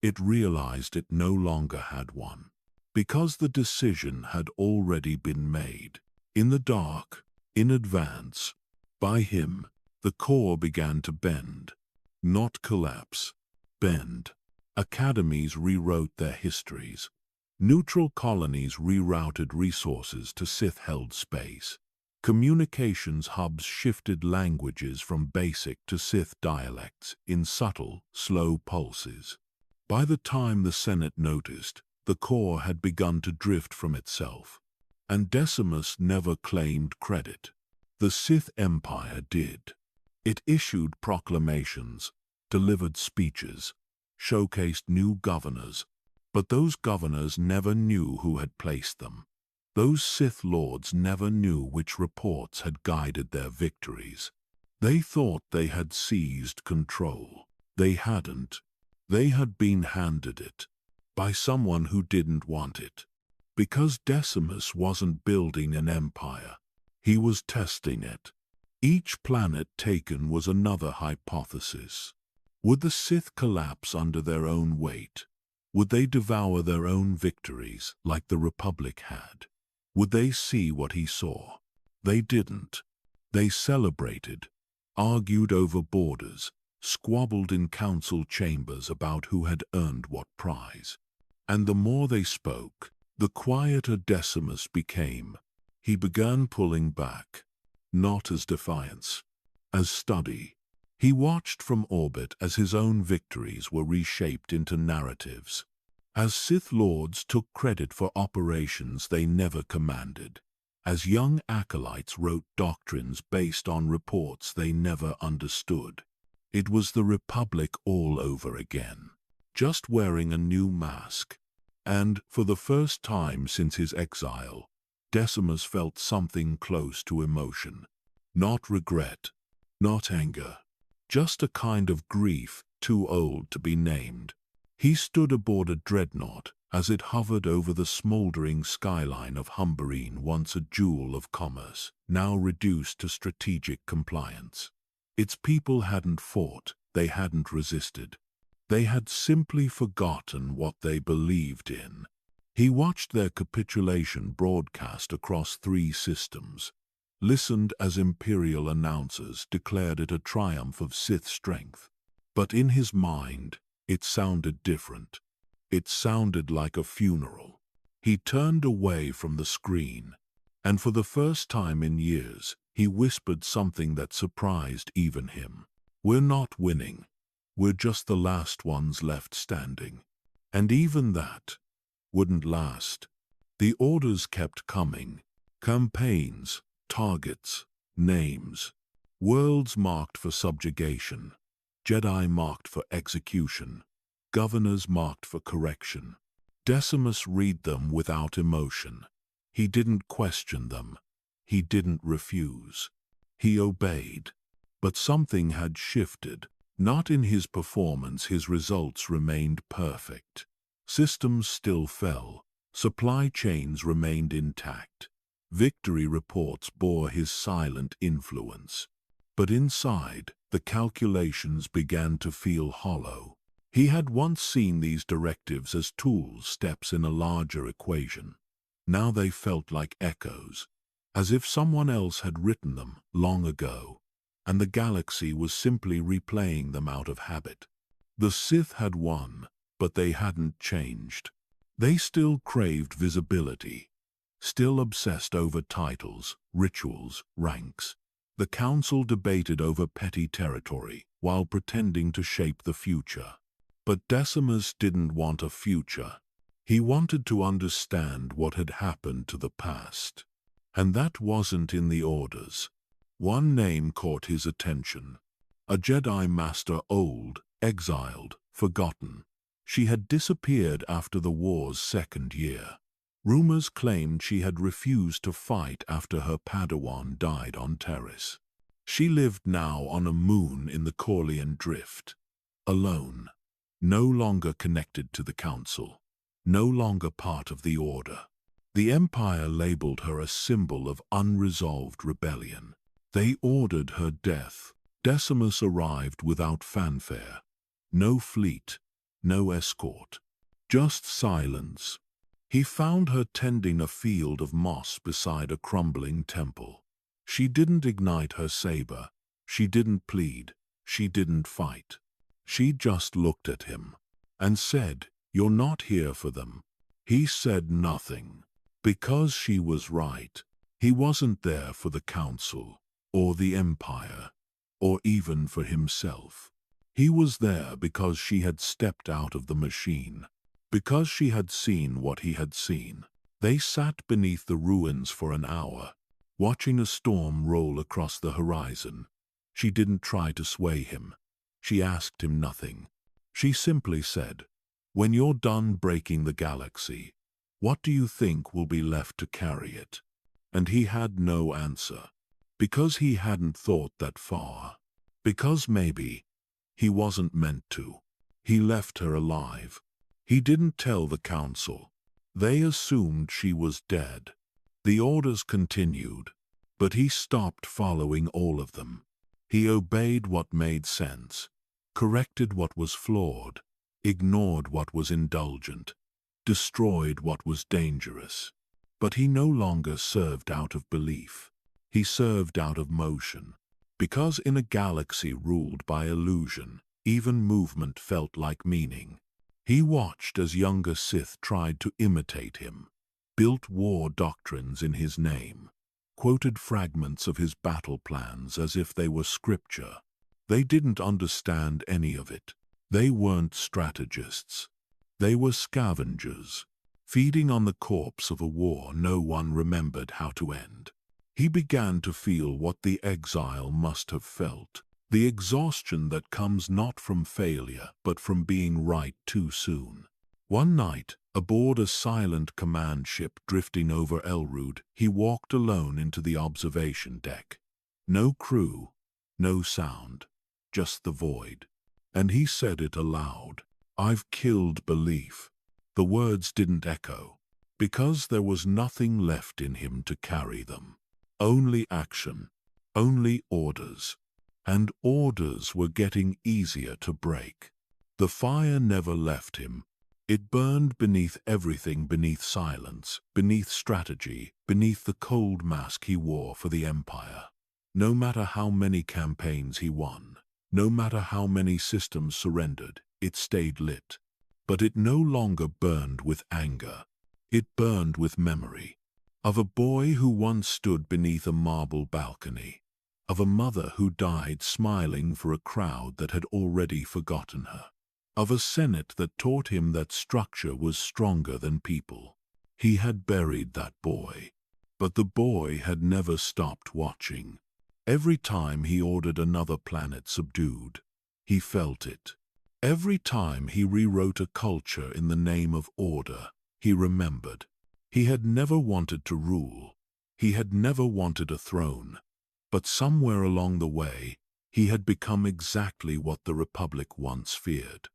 it realized it no longer had one. Because the decision had already been made. In the dark, in advance, by him, the core began to bend. Not collapse. Bend. Academies rewrote their histories. Neutral colonies rerouted resources to Sith-held space. Communications hubs shifted languages from basic to Sith dialects in subtle, slow pulses. By the time the Senate noticed, the core had begun to drift from itself. And Decimus never claimed credit. The Sith Empire did. It issued proclamations, delivered speeches, showcased new governors, but those governors never knew who had placed them. Those Sith lords never knew which reports had guided their victories. They thought they had seized control. They hadn't. They had been handed it by someone who didn't want it. Because Decimus wasn't building an empire, he was testing it. Each planet taken was another hypothesis. Would the Sith collapse under their own weight? Would they devour their own victories like the Republic had? Would they see what he saw? They didn't. They celebrated, argued over borders, squabbled in council chambers about who had earned what prize. And the more they spoke, the quieter Decimus became. He began pulling back, not as defiance, as study. He watched from orbit as his own victories were reshaped into narratives, as Sith lords took credit for operations they never commanded, as young acolytes wrote doctrines based on reports they never understood. It was the Republic all over again, just wearing a new mask. And, for the first time since his exile, Decimus felt something close to emotion. Not regret, not anger. Just a kind of grief too old to be named. He stood aboard a dreadnought as it hovered over the smoldering skyline of Humberine, once a jewel of commerce, now reduced to strategic compliance. Its people hadn't fought, they hadn't resisted. They had simply forgotten what they believed in. He watched their capitulation broadcast across 3 systems, listened as Imperial announcers declared it a triumph of Sith strength. But in his mind, it sounded different. It sounded like a funeral. He turned away from the screen, and for the first time in years, he whispered something that surprised even him. "We're not winning. We're just the last ones left standing." And even that wouldn't last. The orders kept coming. Campaigns, targets, names, worlds marked for subjugation, Jedi marked for execution, governors marked for correction. Decimus read them without emotion. He didn't question them. He didn't refuse. He obeyed. But something had shifted. Not in his performance, his results remained perfect. Systems still fell. Supply chains remained intact. Victory reports bore his silent influence. But inside, the calculations began to feel hollow. He had once seen these directives as tools, steps in a larger equation. Now they felt like echoes, as if someone else had written them long ago, and the galaxy was simply replaying them out of habit. The Sith had won, but they hadn't changed. They still craved visibility, still obsessed over titles, rituals, ranks. The council debated over petty territory while pretending to shape the future. But Decimus didn't want a future. He wanted to understand what had happened to the past. And that wasn't in the orders. One name caught his attention. A Jedi Master, old, exiled, forgotten. She had disappeared after the war's 2nd year. Rumors claimed she had refused to fight after her Padawan died on Terrace. She lived now on a moon in the Corlean Drift, alone, no longer connected to the council. no longer part of the Order. The Empire labeled her a symbol of unresolved rebellion. They ordered her death. Decimus arrived without fanfare. No fleet, no escort, just silence. He found her tending a field of moss beside a crumbling temple. She didn't ignite her saber. She didn't plead. She didn't fight. She just looked at him and said, "You're not here for them." He said nothing. Because she was right. He wasn't there for the council, or the empire, or even for himself. He was there because she had stepped out of the machine, because she had seen what he had seen. They sat beneath the ruins for an hour, watching a storm roll across the horizon. She didn't try to sway him. She asked him nothing. She simply said, "When you're done breaking the galaxy, what do you think will be left to carry it?" And he had no answer, because he hadn't thought that far. Because maybe he wasn't meant to. He left her alive. He didn't tell the council. They assumed she was dead. The orders continued, but he stopped following all of them. He obeyed what made sense, corrected what was flawed, ignored what was indulgent, destroyed what was dangerous. But he no longer served out of belief. He served out of motion. Because in a galaxy ruled by illusion, even movement felt like meaning. He watched as younger Sith tried to imitate him, built war doctrines in his name, quoted fragments of his battle plans as if they were scripture. They didn't understand any of it. They weren't strategists. They were scavengers, feeding on the corpse of a war no one remembered how to end. He began to feel what the exile must have felt, the exhaustion that comes not from failure but from being right too soon. One night, aboard a silent command ship drifting over Elrud, he walked alone into the observation deck. No crew, no sound, just the void. And he said it aloud. "I've killed belief." The words didn't echo, because there was nothing left in him to carry them. Only action, only orders. And orders were getting easier to break. The fire never left him. It burned beneath everything, beneath silence, beneath strategy, beneath the cold mask he wore for the Empire. No matter how many campaigns he won, no matter how many systems surrendered, it stayed lit. But it no longer burned with anger. It burned with memory. Of a boy who once stood beneath a marble balcony. Of a mother who died smiling for a crowd that had already forgotten her. Of a Senate that taught him that structure was stronger than people. He had buried that boy. But the boy had never stopped watching. Every time he ordered another planet subdued, he felt it. Every time he rewrote a culture in the name of order, he remembered. He had never wanted to rule. He had never wanted a throne. But somewhere along the way, he had become exactly what the Republic once feared.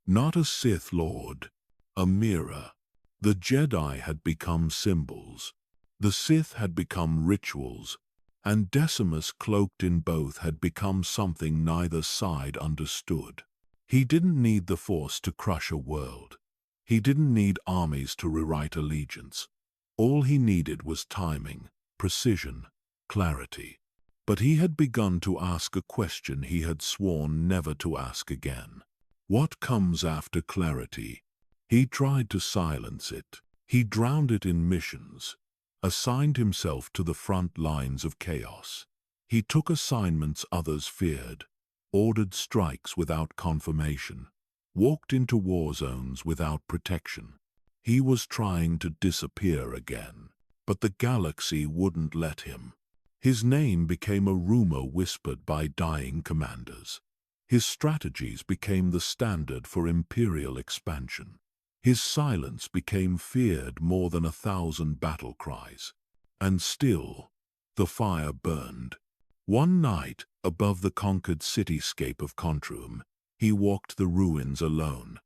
Not a Sith Lord, a mirror. The Jedi had become symbols. The Sith had become rituals. And Decimus, cloaked in both, had become something neither side understood. He didn't need the Force to crush a world. He didn't need armies to rewrite allegiance. All he needed was timing, precision, clarity. But he had begun to ask a question he had sworn never to ask again. What comes after clarity? He tried to silence it. He drowned it in missions, assigned himself to the front lines of chaos. He took assignments others feared, ordered strikes without confirmation, walked into war zones without protection. He was trying to disappear again, but the galaxy wouldn't let him. His name became a rumor whispered by dying commanders. His strategies became the standard for imperial expansion. His silence became feared more than 1,000 battle cries. And still, the fire burned. One night, above the conquered cityscape of Contrum, he walked the ruins alone.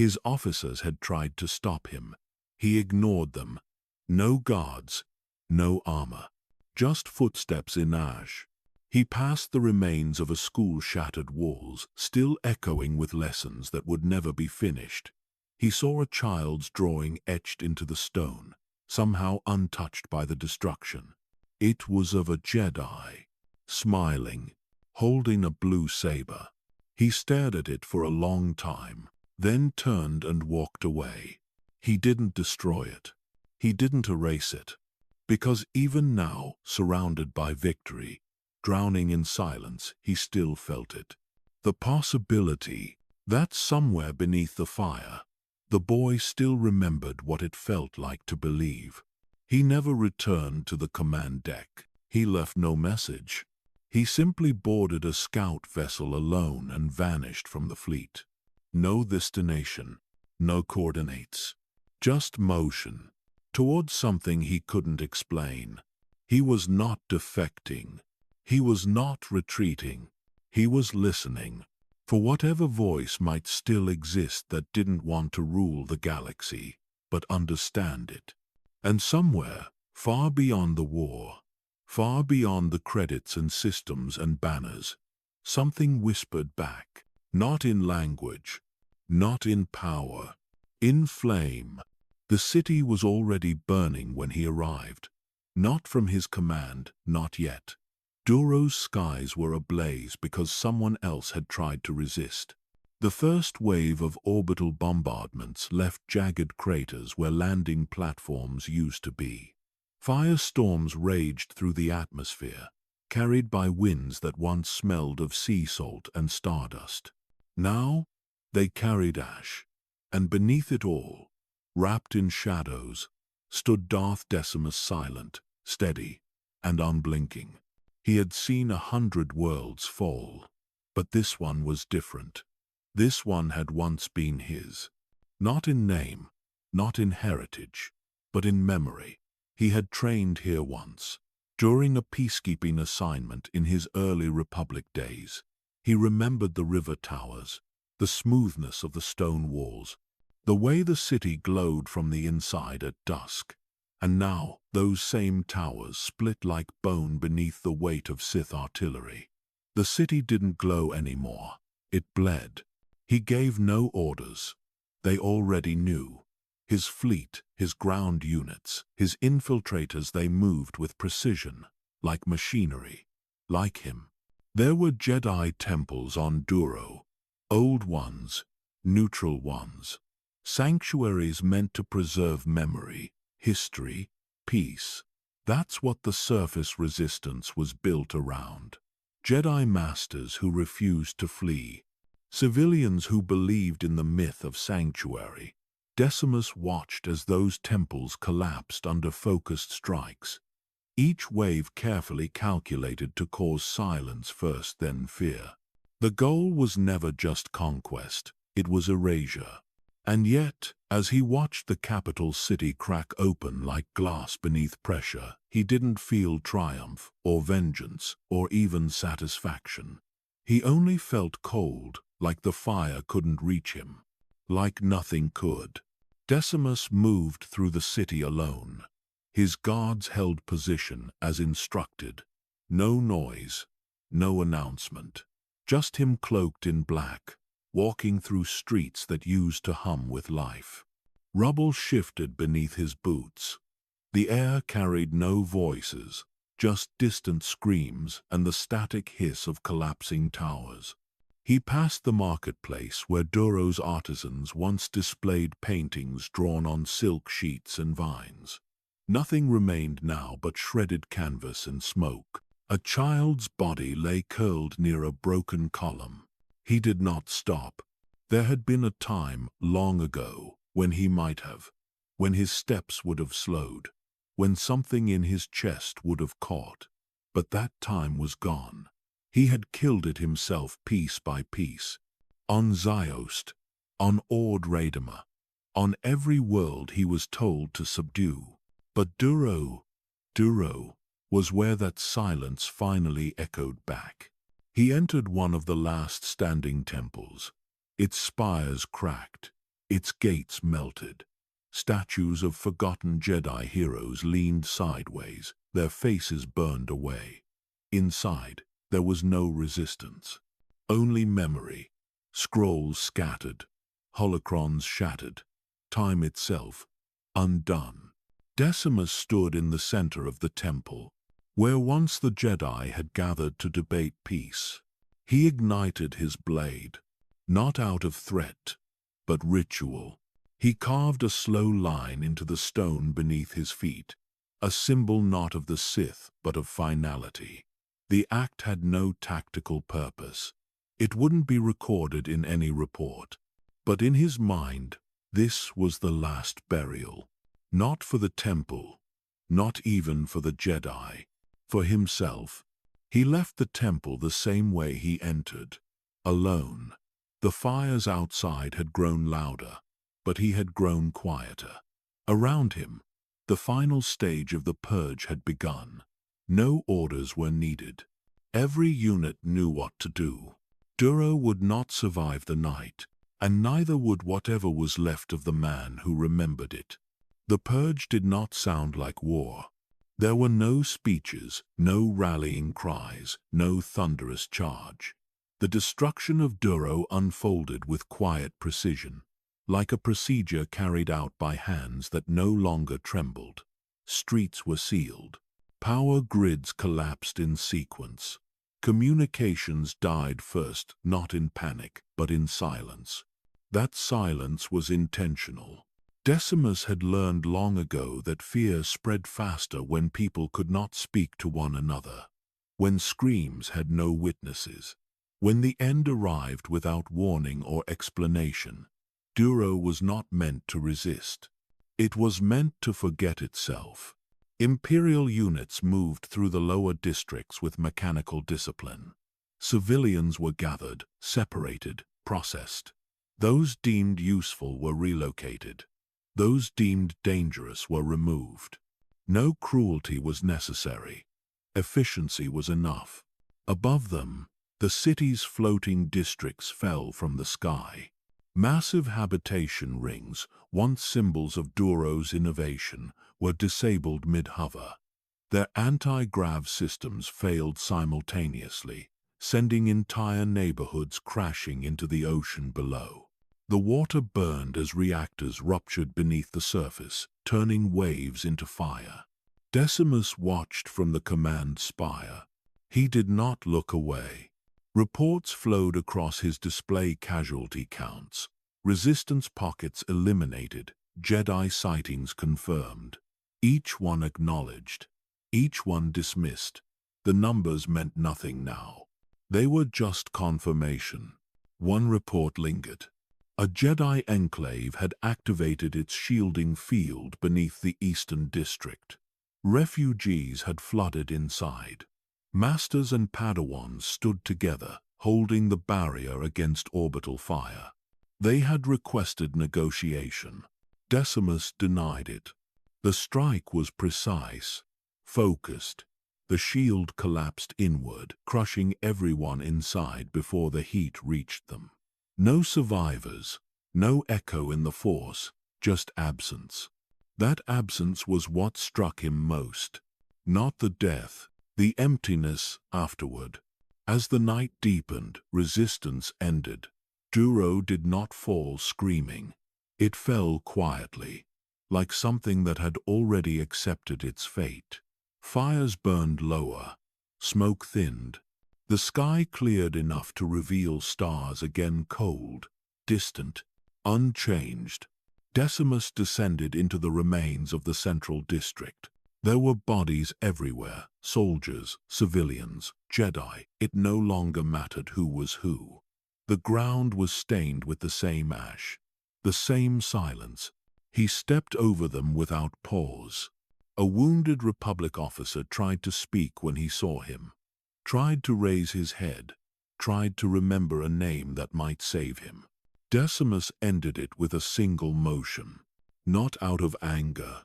His officers had tried to stop him. He ignored them. No guards, no armor, just footsteps in ash. He passed the remains of a school's shattered walls, still echoing with lessons that would never be finished. He saw a child's drawing etched into the stone, somehow untouched by the destruction. It was of a Jedi, smiling, holding a blue saber. He stared at it for a long time, then turned and walked away. He didn't destroy it. He didn't erase it. Because even now, surrounded by victory, drowning in silence, he still felt it. The possibility that somewhere beneath the fire, the boy still remembered what it felt like to believe. He never returned to the command deck. He left no message. He simply boarded a scout vessel alone and vanished from the fleet. No destination, no coordinates, just motion, towards something he couldn't explain. He was not defecting. He was not retreating. He was listening for whatever voice might still exist that didn't want to rule the galaxy, but understand it. And somewhere, far beyond the war, far beyond the credits and systems and banners, something whispered back, not in language, not in power, in flame. The city was already burning when he arrived. Not from his command, not yet. Duro's skies were ablaze because someone else had tried to resist. The first wave of orbital bombardments left jagged craters where landing platforms used to be. Firestorms raged through the atmosphere, carried by winds that once smelled of sea salt and stardust. Now, they carried ash, and beneath it all, wrapped in shadows, stood Darth Decimus, silent, steady, and unblinking. He had seen 100 worlds fall, but this one was different. This one had once been his. Not in name, not in heritage, but in memory. He had trained here once, during a peacekeeping assignment in his early Republic days. He remembered the river towers, the smoothness of the stone walls, the way the city glowed from the inside at dusk. And now, those same towers split like bone beneath the weight of Sith artillery. The city didn't glow anymore. It bled. He gave no orders. They already knew. His fleet, his ground units, his infiltrators, they moved with precision, like machinery, like him. There were Jedi temples on Duro, old ones, neutral ones, sanctuaries meant to preserve memory, history, peace. That's what the surface resistance was built around. Jedi masters who refused to flee, civilians who believed in the myth of sanctuary. Decimus watched as those temples collapsed under focused strikes, each wave carefully calculated to cause silence first, then fear. The goal was never just conquest, it was erasure. And yet, as he watched the capital city crack open like glass beneath pressure, he didn't feel triumph or vengeance or even satisfaction. He only felt cold, like the fire couldn't reach him, like nothing could. Decimus moved through the city alone. His guards held position as instructed. No noise, no announcement. Just him cloaked in black, walking through streets that used to hum with life. Rubble shifted beneath his boots. The air carried no voices, just distant screams and the static hiss of collapsing towers. He passed the marketplace where Duro's artisans once displayed paintings drawn on silk sheets and vines. Nothing remained now but shredded canvas and smoke. A child's body lay curled near a broken column. He did not stop. There had been a time, long ago, when he might have, when his steps would have slowed, when something in his chest would have caught. But that time was gone. He had killed it himself piece by piece. On Ziost, on Ord Radima, on every world he was told to subdue. But Duro was where that silence finally echoed back. He entered one of the last standing temples. Its spires cracked, Its gates melted. Statues of forgotten Jedi heroes leaned sideways, their faces burned away. Inside, there was no resistance. Only memory. Scrolls scattered. Holocrons shattered. Time itself, undone. Decimus stood in the center of the temple, where once the Jedi had gathered to debate peace. He ignited his blade, not out of threat, but ritual. He carved a slow line into the stone beneath his feet, a symbol not of the Sith, but of finality. The act had no tactical purpose. It wouldn't be recorded in any report. But in his mind, this was the last burial. Not for the temple, not even for the Jedi, for himself. He left the temple the same way he entered, alone. The fires outside had grown louder, but he had grown quieter. Around him, the final stage of the purge had begun. No orders were needed. Every unit knew what to do. Duro would not survive the night, and neither would whatever was left of the man who remembered it. The purge did not sound like war. There were no speeches, no rallying cries, no thunderous charge. The destruction of Duro unfolded with quiet precision, like a procedure carried out by hands that no longer trembled. Streets were sealed. Power grids collapsed in sequence. Communications died first, not in panic, but in silence. That silence was intentional. Decimus had learned long ago that fear spread faster when people could not speak to one another, when screams had no witnesses, when the end arrived without warning or explanation. Duro was not meant to resist. It was meant to forget itself. Imperial units moved through the lower districts with mechanical discipline. Civilians were gathered, separated, processed. Those deemed useful were relocated. Those deemed dangerous were removed. No cruelty was necessary. Efficiency was enough. Above them, the city's floating districts fell from the sky. Massive habitation rings, once symbols of Duro's innovation, were disabled mid-hover. Their anti-grav systems failed simultaneously, sending entire neighborhoods crashing into the ocean below. The water burned as reactors ruptured beneath the surface, turning waves into fire. Decimus watched from the command spire. He did not look away. Reports flowed across his display casualty counts. Resistance pockets eliminated, Jedi sightings confirmed. Each one acknowledged, each one dismissed. The numbers meant nothing now. They were just confirmation. One report lingered. A Jedi enclave had activated its shielding field beneath the eastern district. Refugees had flooded inside. Masters and Padawans stood together, holding the barrier against orbital fire. They had requested negotiation. Decimus denied it. The strike was precise, focused. The shield collapsed inward, crushing everyone inside before the heat reached them. No survivors, no echo in the Force, just absence. That absence was what struck him most. Not the death, the emptiness afterward. As the night deepened, resistance ended. Duro did not fall screaming. It fell quietly, like something that had already accepted its fate. Fires burned lower, smoke thinned. The sky cleared enough to reveal stars again, cold, distant, unchanged. Decimus descended into the remains of the central district. There were bodies everywhere, soldiers, civilians, Jedi. It no longer mattered who was who. The ground was stained with the same ash, the same silence. He stepped over them without pause. A wounded Republic officer tried to speak when he saw him, tried to raise his head, tried to remember a name that might save him. Decimus ended it with a single motion, not out of anger,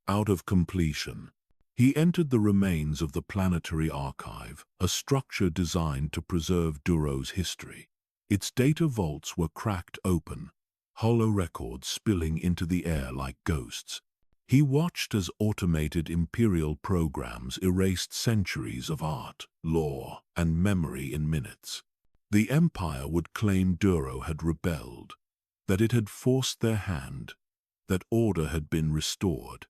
out of completion. He entered the remains of the Planetary Archive, a structure designed to preserve Duro's history. Its data vaults were cracked open, holorecords spilling into the air like ghosts. He watched as automated imperial programs erased centuries of art, law, and memory in minutes. The Empire would claim Duro had rebelled, that it had forced their hand, that order had been restored.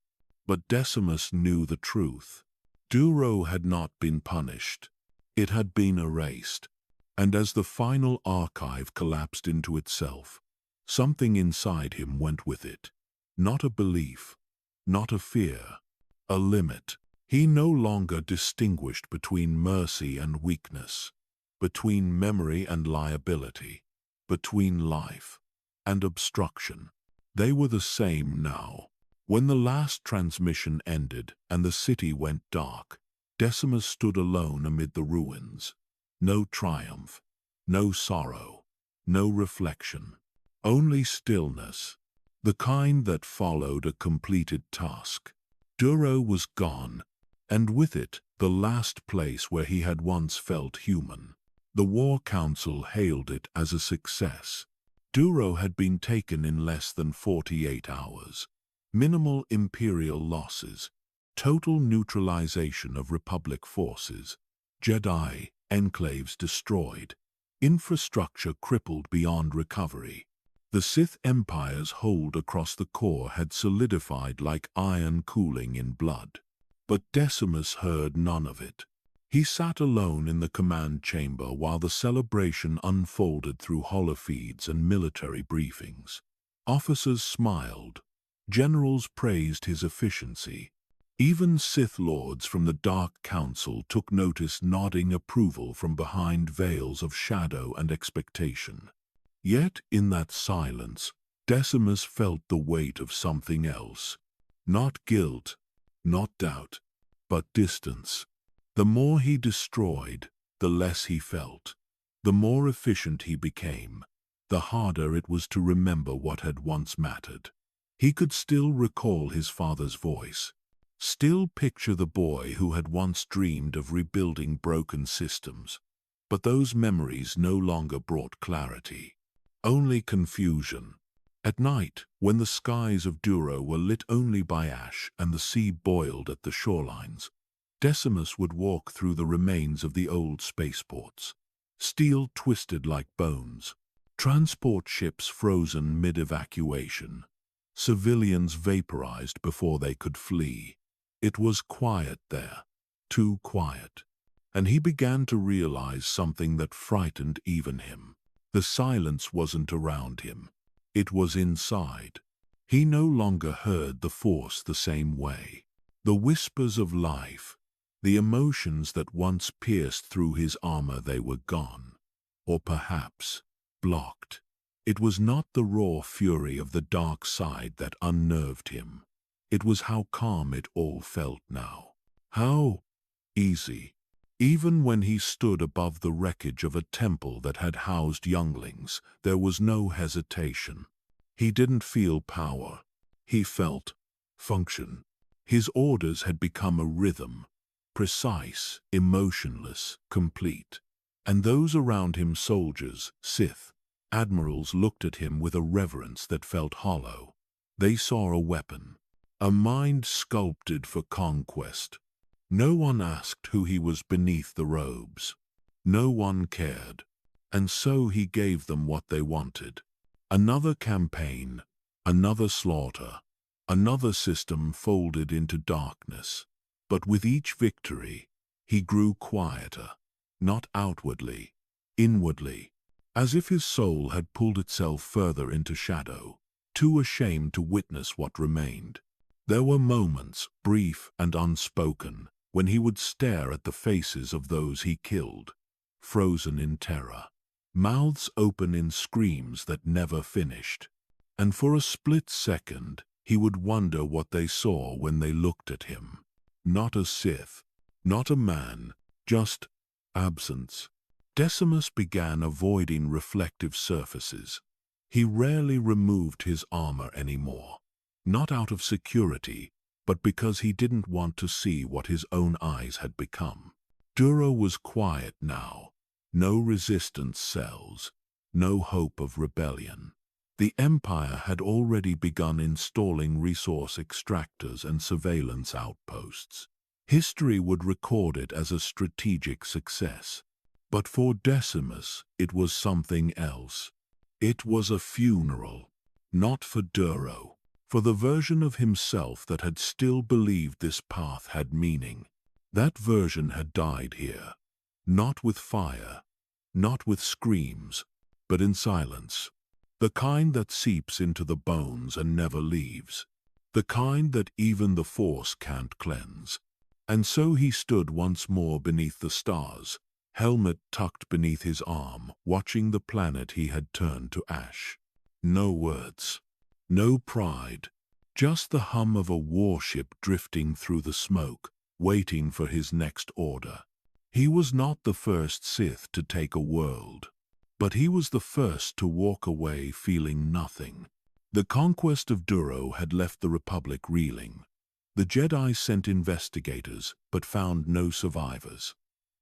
But Decimus knew the truth. Duro had not been punished. It had been erased. And as the final archive collapsed into itself, something inside him went with it. Not a belief, not a fear, a limit. He no longer distinguished between mercy and weakness, between memory and liability, between life and obstruction. They were the same now. When the last transmission ended and the city went dark, Decimus stood alone amid the ruins. No triumph, no sorrow, no reflection, only stillness, the kind that followed a completed task. Duro was gone, and with it the last place where he had once felt human. The War Council hailed it as a success. Duro had been taken in less than 48 hours. Minimal Imperial losses, total neutralization of Republic forces, Jedi enclaves destroyed, infrastructure crippled beyond recovery. The Sith Empire's hold across the core had solidified like iron cooling in blood. But Decimus heard none of it. He sat alone in the command chamber while the celebration unfolded through holofeeds and military briefings. Officers smiled. Generals praised his efficiency. Even Sith Lords from the Dark Council took notice, nodding approval from behind veils of shadow and expectation. Yet, in that silence, Decimus felt the weight of something else. Not guilt, not doubt, but distance. The more he destroyed, the less he felt. The more efficient he became, the harder it was to remember what had once mattered. He could still recall his father's voice, still picture the boy who had once dreamed of rebuilding broken systems. But those memories no longer brought clarity, only confusion. At night, when the skies of Duro were lit only by ash and the sea boiled at the shorelines, Decimus would walk through the remains of the old spaceports. Steel twisted like bones, transport ships frozen mid-evacuation, civilians vaporized before they could flee. It was quiet there, too quiet. And he began to realize something that frightened even him. The silence wasn't around him. It was inside. He no longer heard the Force the same way. The whispers of life, the emotions that once pierced through his armor, they were gone. Or perhaps blocked. It was not the raw fury of the dark side that unnerved him. It was how calm it all felt now. How easy. Even when he stood above the wreckage of a temple that had housed younglings, there was no hesitation. He didn't feel power. He felt function. His orders had become a rhythm, precise, emotionless, complete. And those around him, soldiers, Sith, admirals, looked at him with a reverence that felt hollow. They saw a weapon, a mind sculpted for conquest. No one asked who he was beneath the robes. No one cared. And so he gave them what they wanted. Another campaign, another slaughter, another system folded into darkness. But with each victory, he grew quieter, not outwardly, inwardly, as if his soul had pulled itself further into shadow, too ashamed to witness what remained. There were moments, brief and unspoken, when he would stare at the faces of those he killed, frozen in terror, mouths open in screams that never finished. And for a split second, he would wonder what they saw when they looked at him. Not a Sith, not a man, just absence. Decimus began avoiding reflective surfaces. He rarely removed his armor anymore, not out of security, but because he didn't want to see what his own eyes had become. Duro was quiet now, no resistance cells, no hope of rebellion. The Empire had already begun installing resource extractors and surveillance outposts. History would record it as a strategic success. But for Decimus, it was something else. It was a funeral, not for Duro, for the version of himself that had still believed this path had meaning. That version had died here, not with fire, not with screams, but in silence. The kind that seeps into the bones and never leaves. The kind that even the Force can't cleanse. And so he stood once more beneath the stars, helmet tucked beneath his arm, watching the planet he had turned to ash. No words. No pride. Just the hum of a warship drifting through the smoke, waiting for his next order. He was not the first Sith to take a world. But he was the first to walk away feeling nothing. The conquest of Duro had left the Republic reeling. The Jedi sent investigators, but found no survivors.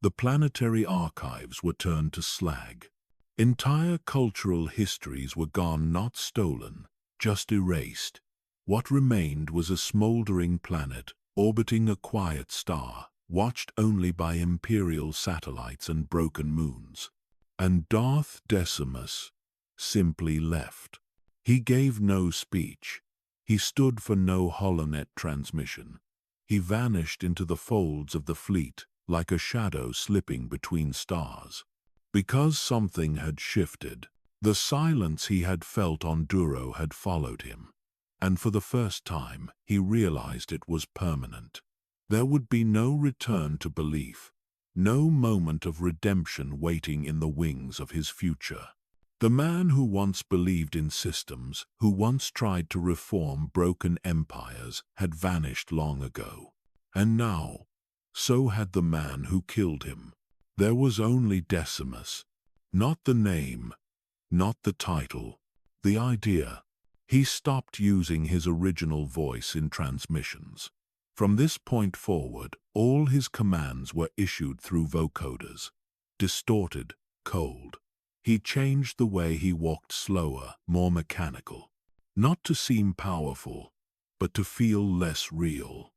The planetary archives were turned to slag. Entire cultural histories were gone, not stolen, just erased. What remained was a smoldering planet, orbiting a quiet star, watched only by Imperial satellites and broken moons. And Darth Decimus simply left. He gave no speech. He stood for no holonet transmission. He vanished into the folds of the fleet like a shadow slipping between stars. Because something had shifted, the silence he had felt on Duro had followed him. And for the first time, he realized it was permanent. There would be no return to belief. No moment of redemption waiting in the wings of his future. The man who once believed in systems, who once tried to reform broken empires, had vanished long ago. And now, so had the man who killed him. There was only Decimus. Not the name, not the title, the idea. He stopped using his original voice in transmissions. From this point forward, all his commands were issued through vocoders. Distorted, cold. He changed the way he walked, slower, more mechanical. Not to seem powerful, but to feel less real,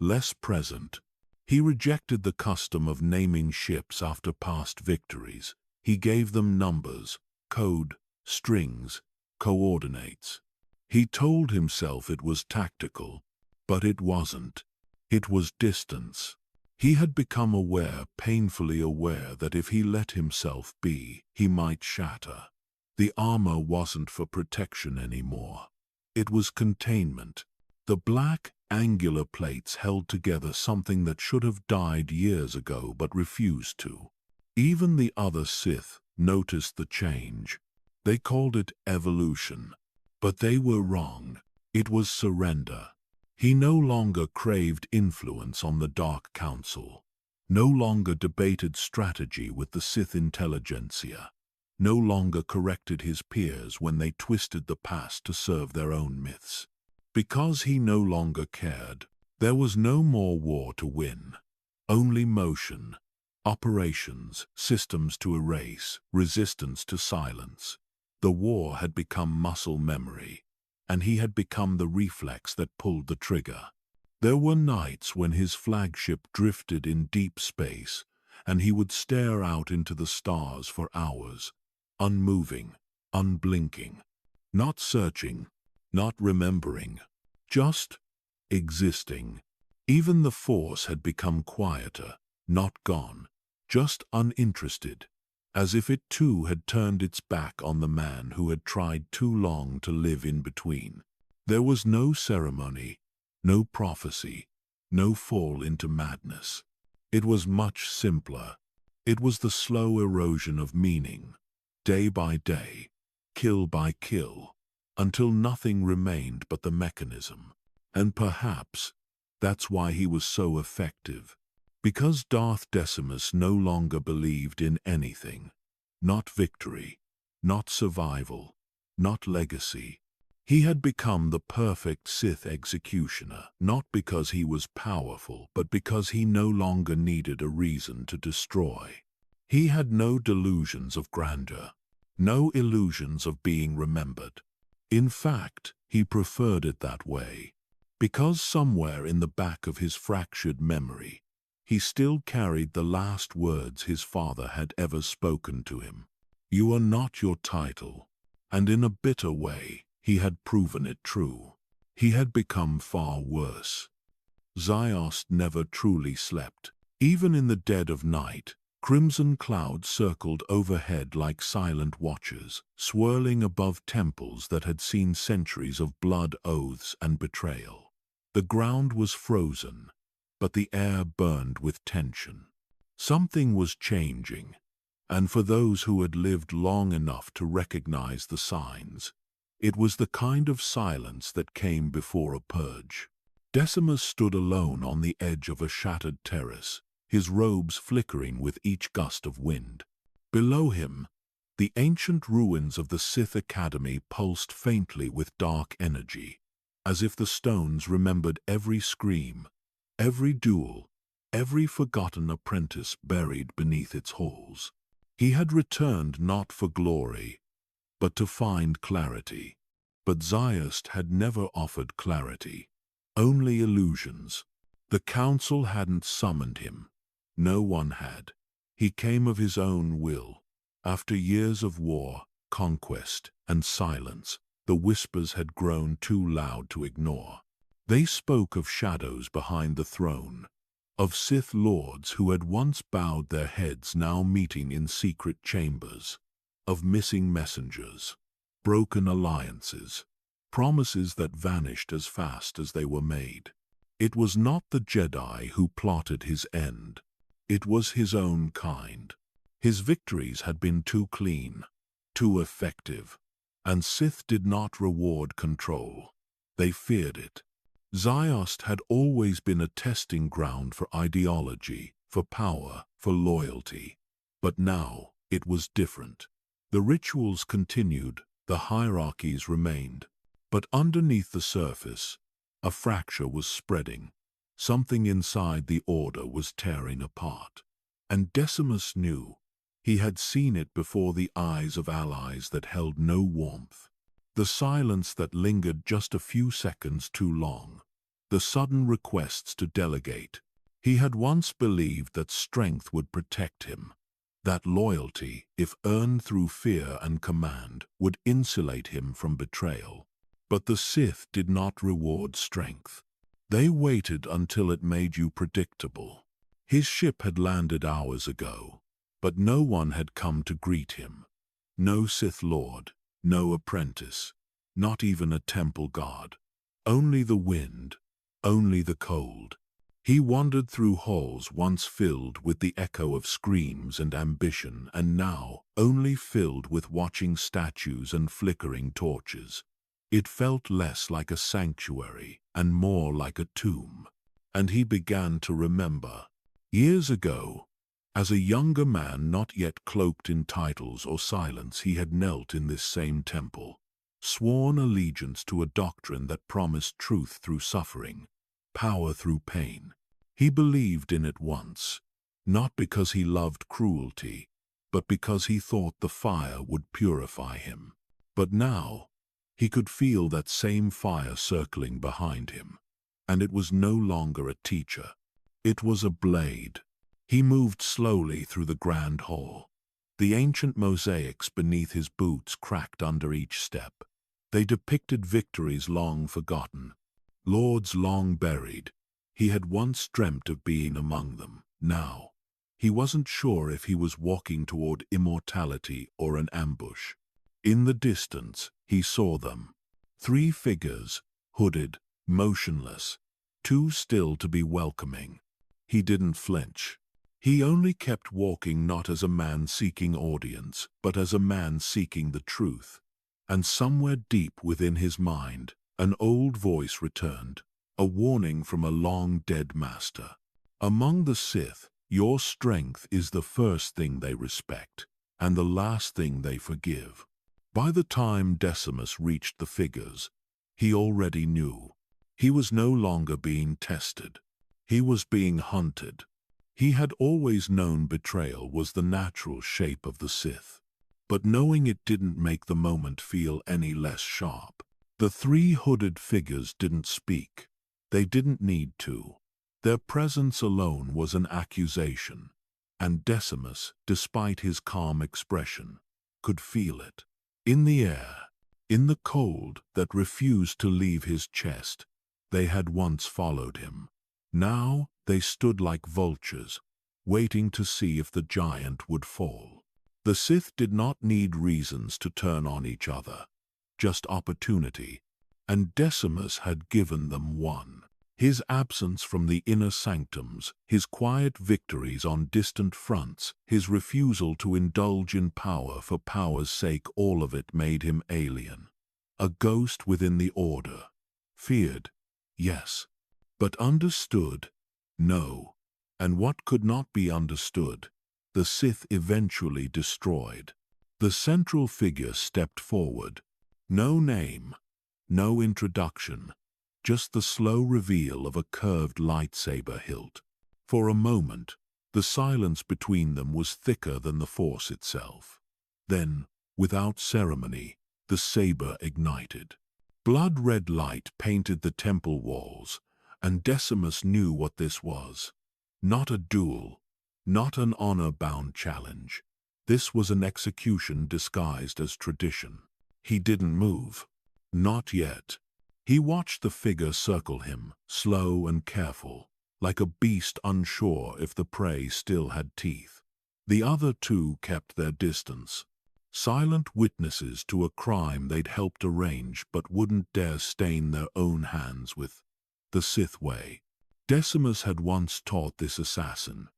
less present. He rejected the custom of naming ships after past victories. He gave them numbers, code, strings, coordinates. He told himself it was tactical. But it wasn't. It was distance. He had become aware, painfully aware, that if he let himself be, he might shatter. The armor wasn't for protection anymore. It was containment. The black, angular plates held together something that should have died years ago but refused to. Even the other Sith noticed the change. They called it evolution. But they were wrong. It was surrender. He no longer craved influence on the Dark Council, no longer debated strategy with the Sith intelligentsia, no longer corrected his peers when they twisted the past to serve their own myths. Because he no longer cared, there was no more war to win, only motion, operations, systems to erase, resistance to silence. The war had become muscle memory. And he had become the reflex that pulled the trigger. There were nights when his flagship drifted in deep space, and he would stare out into the stars for hours, unmoving, unblinking, not searching, not remembering, just existing. Even the Force had become quieter, not gone, just uninterested. As if it too had turned its back on the man who had tried too long to live in between. There was no ceremony, no prophecy, no fall into madness. It was much simpler. It was the slow erosion of meaning, day by day, kill by kill, until nothing remained but the mechanism. And perhaps that's why he was so effective. Because Darth Decimus no longer believed in anything. Not victory, not survival, not legacy. He had become the perfect Sith executioner, not because he was powerful, but because he no longer needed a reason to destroy. He had no delusions of grandeur, no illusions of being remembered. In fact, he preferred it that way, because somewhere in the back of his fractured memory, he still carried the last words his father had ever spoken to him. "You are not your title." And in a bitter way, he had proven it true. He had become far worse. Ziost never truly slept. Even in the dead of night, crimson clouds circled overhead like silent watchers, swirling above temples that had seen centuries of blood, oaths, and betrayal. The ground was frozen, but the air burned with tension. Something was changing, and for those who had lived long enough to recognize the signs, it was the kind of silence that came before a purge. Decimus stood alone on the edge of a shattered terrace, his robes flickering with each gust of wind. Below him, the ancient ruins of the Sith Academy pulsed faintly with dark energy, as if the stones remembered every scream, every duel, every forgotten apprentice buried beneath its halls. He had returned not for glory, but to find clarity. But Ziost had never offered clarity, only illusions. The council hadn't summoned him. No one had. He came of his own will. After years of war, conquest, and silence, the whispers had grown too loud to ignore. They spoke of shadows behind the throne, of Sith lords who had once bowed their heads now meeting in secret chambers, of missing messengers, broken alliances, promises that vanished as fast as they were made. It was not the Jedi who plotted his end. It was his own kind. His victories had been too clean, too effective, and Sith did not reward control. They feared it. Ziost had always been a testing ground for ideology, for power, for loyalty. But now it was different. The rituals continued, the hierarchies remained. But underneath the surface, a fracture was spreading. Something inside the order was tearing apart. And Decimus knew. He had seen it before the eyes of allies that held no warmth. The silence that lingered just a few seconds too long. The sudden requests to delegate. He had once believed that strength would protect him, that loyalty, if earned through fear and command, would insulate him from betrayal. But the Sith did not reward strength. They waited until it made you predictable. His ship had landed hours ago, but no one had come to greet him. No Sith Lord, no apprentice, not even a temple guard. Only the wind, only the cold. He wandered through halls once filled with the echo of screams and ambition, and now only filled with watching statues and flickering torches. It felt less like a sanctuary and more like a tomb. And he began to remember. Years ago, as a younger man not yet cloaked in titles or silence, he had knelt in this same temple, sworn allegiance to a doctrine that promised truth through suffering, power through pain. He believed in it once, not because he loved cruelty, but because he thought the fire would purify him. But now, he could feel that same fire circling behind him, and it was no longer a teacher. It was a blade. He moved slowly through the grand hall. The ancient mosaics beneath his boots cracked under each step. They depicted victories long forgotten, lords long buried. He had once dreamt of being among them. Now, he wasn't sure if he was walking toward immortality or an ambush. In the distance, he saw them. 3 figures, hooded, motionless, too still to be welcoming. He didn't flinch. He only kept walking, not as a man seeking audience, but as a man seeking the truth. And somewhere deep within his mind, an old voice returned, a warning from a long-dead master. Among the Sith, your strength is the first thing they respect, and the last thing they forgive. By the time Decimus reached the figures, he already knew. He was no longer being tested. He was being hunted. He had always known betrayal was the natural shape of the Sith. but knowing it didn't make the moment feel any less sharp. The three hooded figures didn't speak. They didn't need to. Their presence alone was an accusation, and Decimus, despite his calm expression, could feel it. In the air, in the cold that refused to leave his chest. They had once followed him. Now they stood like vultures, waiting to see if the giant would fall. The Sith did not need reasons to turn on each other, just opportunity, and Decimus had given them one. His absence from the inner sanctums, his quiet victories on distant fronts, his refusal to indulge in power for power's sake, all of it made him alien. A ghost within the Order. Feared, yes, but understood, no. And what could not be understood, the Sith eventually destroyed. The central figure stepped forward. No name, no introduction, just the slow reveal of a curved lightsaber hilt. For a moment, the silence between them was thicker than the Force itself. Then, without ceremony, the saber ignited. Blood-red light painted the temple walls, and Decimus knew what this was. Not a duel, not an honor-bound challenge. This was an execution disguised as tradition. He didn't move. Not yet. He watched the figure circle him, slow and careful, like a beast unsure if the prey still had teeth. The other two kept their distance, silent witnesses to a crime they'd helped arrange but wouldn't dare stain their own hands with. The Sith way. Decimus had once taught this assassin,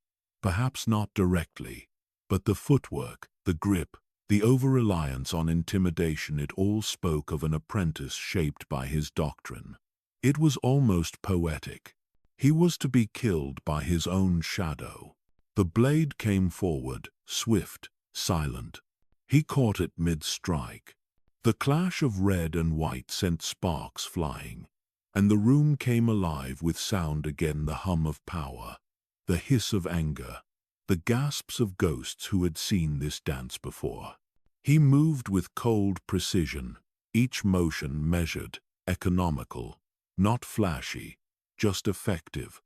perhaps not directly, but the footwork, the grip, the over-reliance on intimidation, it all spoke of an apprentice shaped by his doctrine. It was almost poetic. He was to be killed by his own shadow. The blade came forward, swift, silent. He caught it mid-strike. The clash of red and white sent sparks flying, and the room came alive with sound again, the hum of power, the hiss of anger, the gasps of ghosts who had seen this dance before. He moved with cold precision, each motion measured, economical, not flashy, just effective.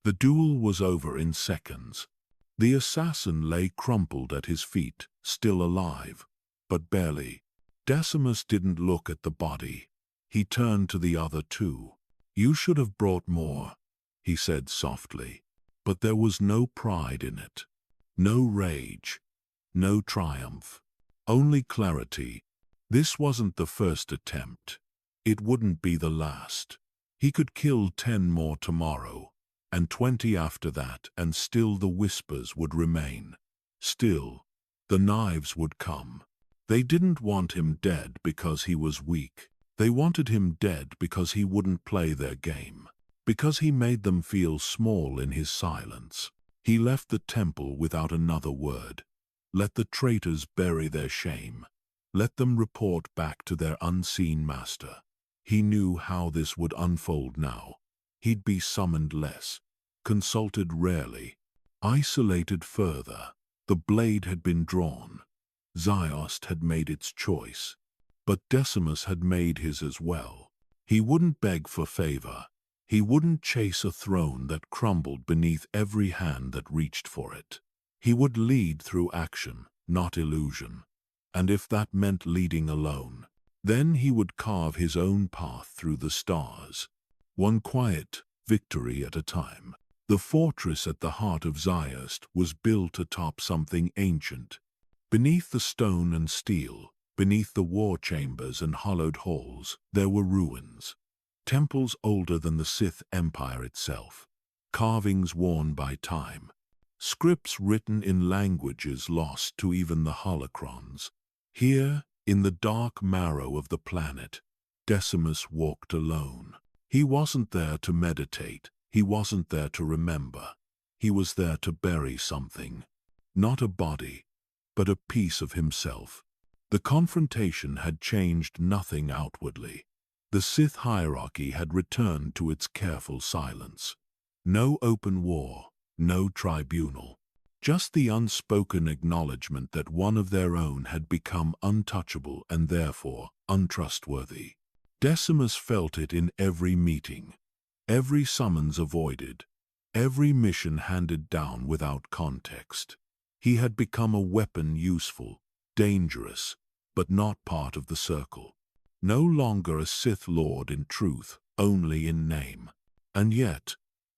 The duel was over in seconds. The assassin lay crumpled at his feet, still alive, but barely. Decimus didn't look at the body. He turned to the other two. "You should have brought more," he said softly. But there was no pride in it. No rage. No triumph. Only clarity. This wasn't the first attempt. It wouldn't be the last. He could kill 10 more tomorrow, and 20 after that, and still the whispers would remain. Still, the knives would come. They didn't want him dead because he was weak. They wanted him dead because he wouldn't play their game, because he made them feel small in his silence. He left the temple without another word. Let the traitors bury their shame. Let them report back to their unseen master. He knew how this would unfold now. He'd be summoned less, consulted rarely, isolated further. The blade had been drawn. Ziost had made its choice, but Decimus had made his as well. He wouldn't beg for favor. He wouldn't chase a throne that crumbled beneath every hand that reached for it. He would lead through action, not illusion. And if that meant leading alone, then he would carve his own path through the stars, one quiet victory at a time. The fortress at the heart of Ziost was built atop something ancient. Beneath the stone and steel, beneath the war chambers and hollowed halls, there were ruins. Temples older than the Sith Empire itself, carvings worn by time, scripts written in languages lost to even the holocrons. Here, in the dark marrow of the planet, Decimus walked alone. He wasn't there to meditate. He wasn't there to remember. He was there to bury something. Not a body, but a piece of himself. The confrontation had changed nothing outwardly. The Sith hierarchy had returned to its careful silence. No open war, no tribunal. just the unspoken acknowledgement that one of their own had become untouchable and therefore untrustworthy. Decimus felt it in every meeting, every summons avoided, every mission handed down without context. He had become a weapon useful, dangerous, but not part of the circle. No longer a Sith Lord in truth, only in name. And yet,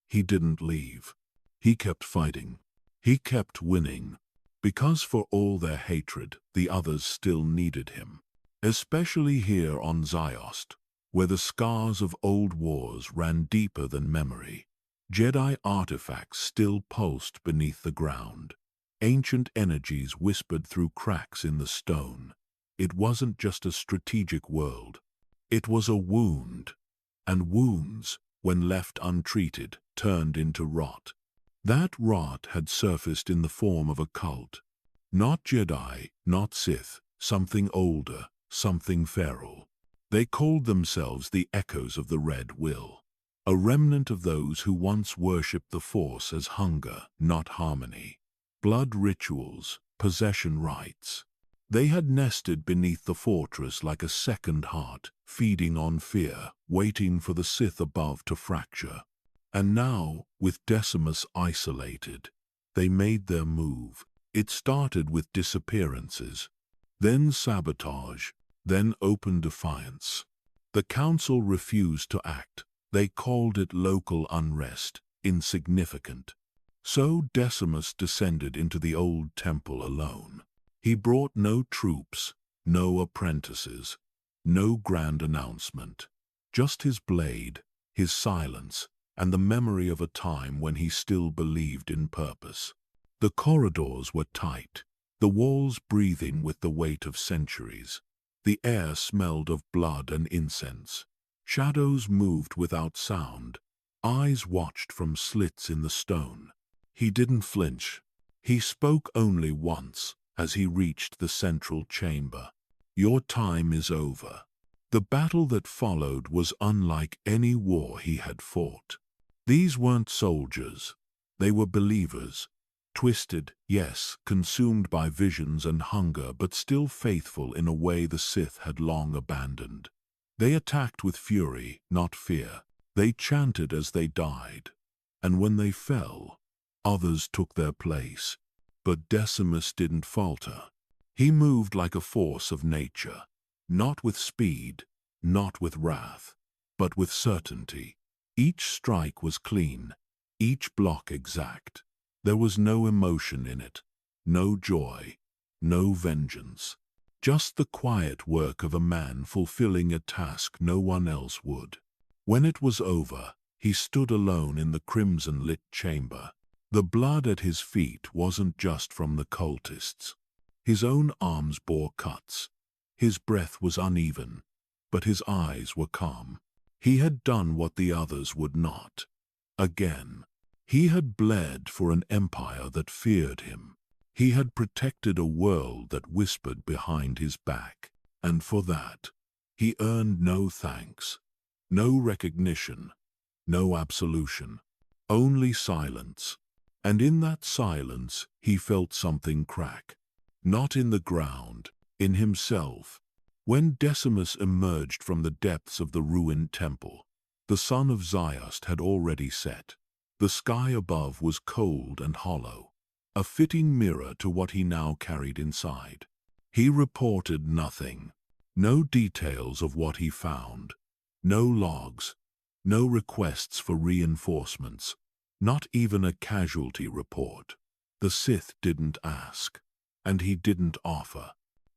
he didn't leave. He kept fighting. He kept winning. Because for all their hatred, the others still needed him. Especially here on Ziost, where the scars of old wars ran deeper than memory. Jedi artifacts still pulsed beneath the ground. Ancient energies whispered through cracks in the stone. It wasn't just a strategic world. It was a wound. And wounds, when left untreated, turned into rot. That rot had surfaced in the form of a cult. Not Jedi, not Sith, something older, something feral. They called themselves the Echoes of the Red Will. A remnant of those who once worshipped the Force as hunger, not harmony. Blood rituals, possession rites. They had nested beneath the fortress like a second heart, feeding on fear, waiting for the Sith above to fracture. And now, with Decimus isolated, they made their move. It started with disappearances, then sabotage, then open defiance. The Council refused to act. They called it local unrest, insignificant. So Decimus descended into the old temple alone. He brought no troops, no apprentices, no grand announcement. Just his blade, his silence, and the memory of a time when he still believed in purpose. The corridors were tight, the walls breathing with the weight of centuries. The air smelled of blood and incense. Shadows moved without sound. Eyes watched from slits in the stone. He didn't flinch. He spoke only once, as he reached the central chamber. "Your time is over." The battle that followed was unlike any war he had fought. These weren't soldiers. They were believers. Twisted, yes, consumed by visions and hunger, but still faithful in a way the Sith had long abandoned. They attacked with fury, not fear. They chanted as they died. And when they fell, others took their place. But Decimus didn't falter. He moved like a force of nature, not with speed, not with wrath, but with certainty. Each strike was clean, each block exact. There was no emotion in it, no joy, no vengeance. Just the quiet work of a man fulfilling a task no one else would. When it was over, he stood alone in the crimson-lit chamber. The blood at his feet wasn't just from the cultists. His own arms bore cuts. His breath was uneven, but his eyes were calm. He had done what the others would not. Again, he had bled for an empire that feared him. He had protected a world that whispered behind his back. And for that, he earned no thanks, no recognition, no absolution, only silence. And in that silence, he felt something crack. Not in the ground, in himself. When Decimus emerged from the depths of the ruined temple, the sun of Ziost had already set. The sky above was cold and hollow, a fitting mirror to what he now carried inside. He reported nothing. No details of what he found. No logs. No requests for reinforcements. Not even a casualty report. The Sith didn't ask, and he didn't offer.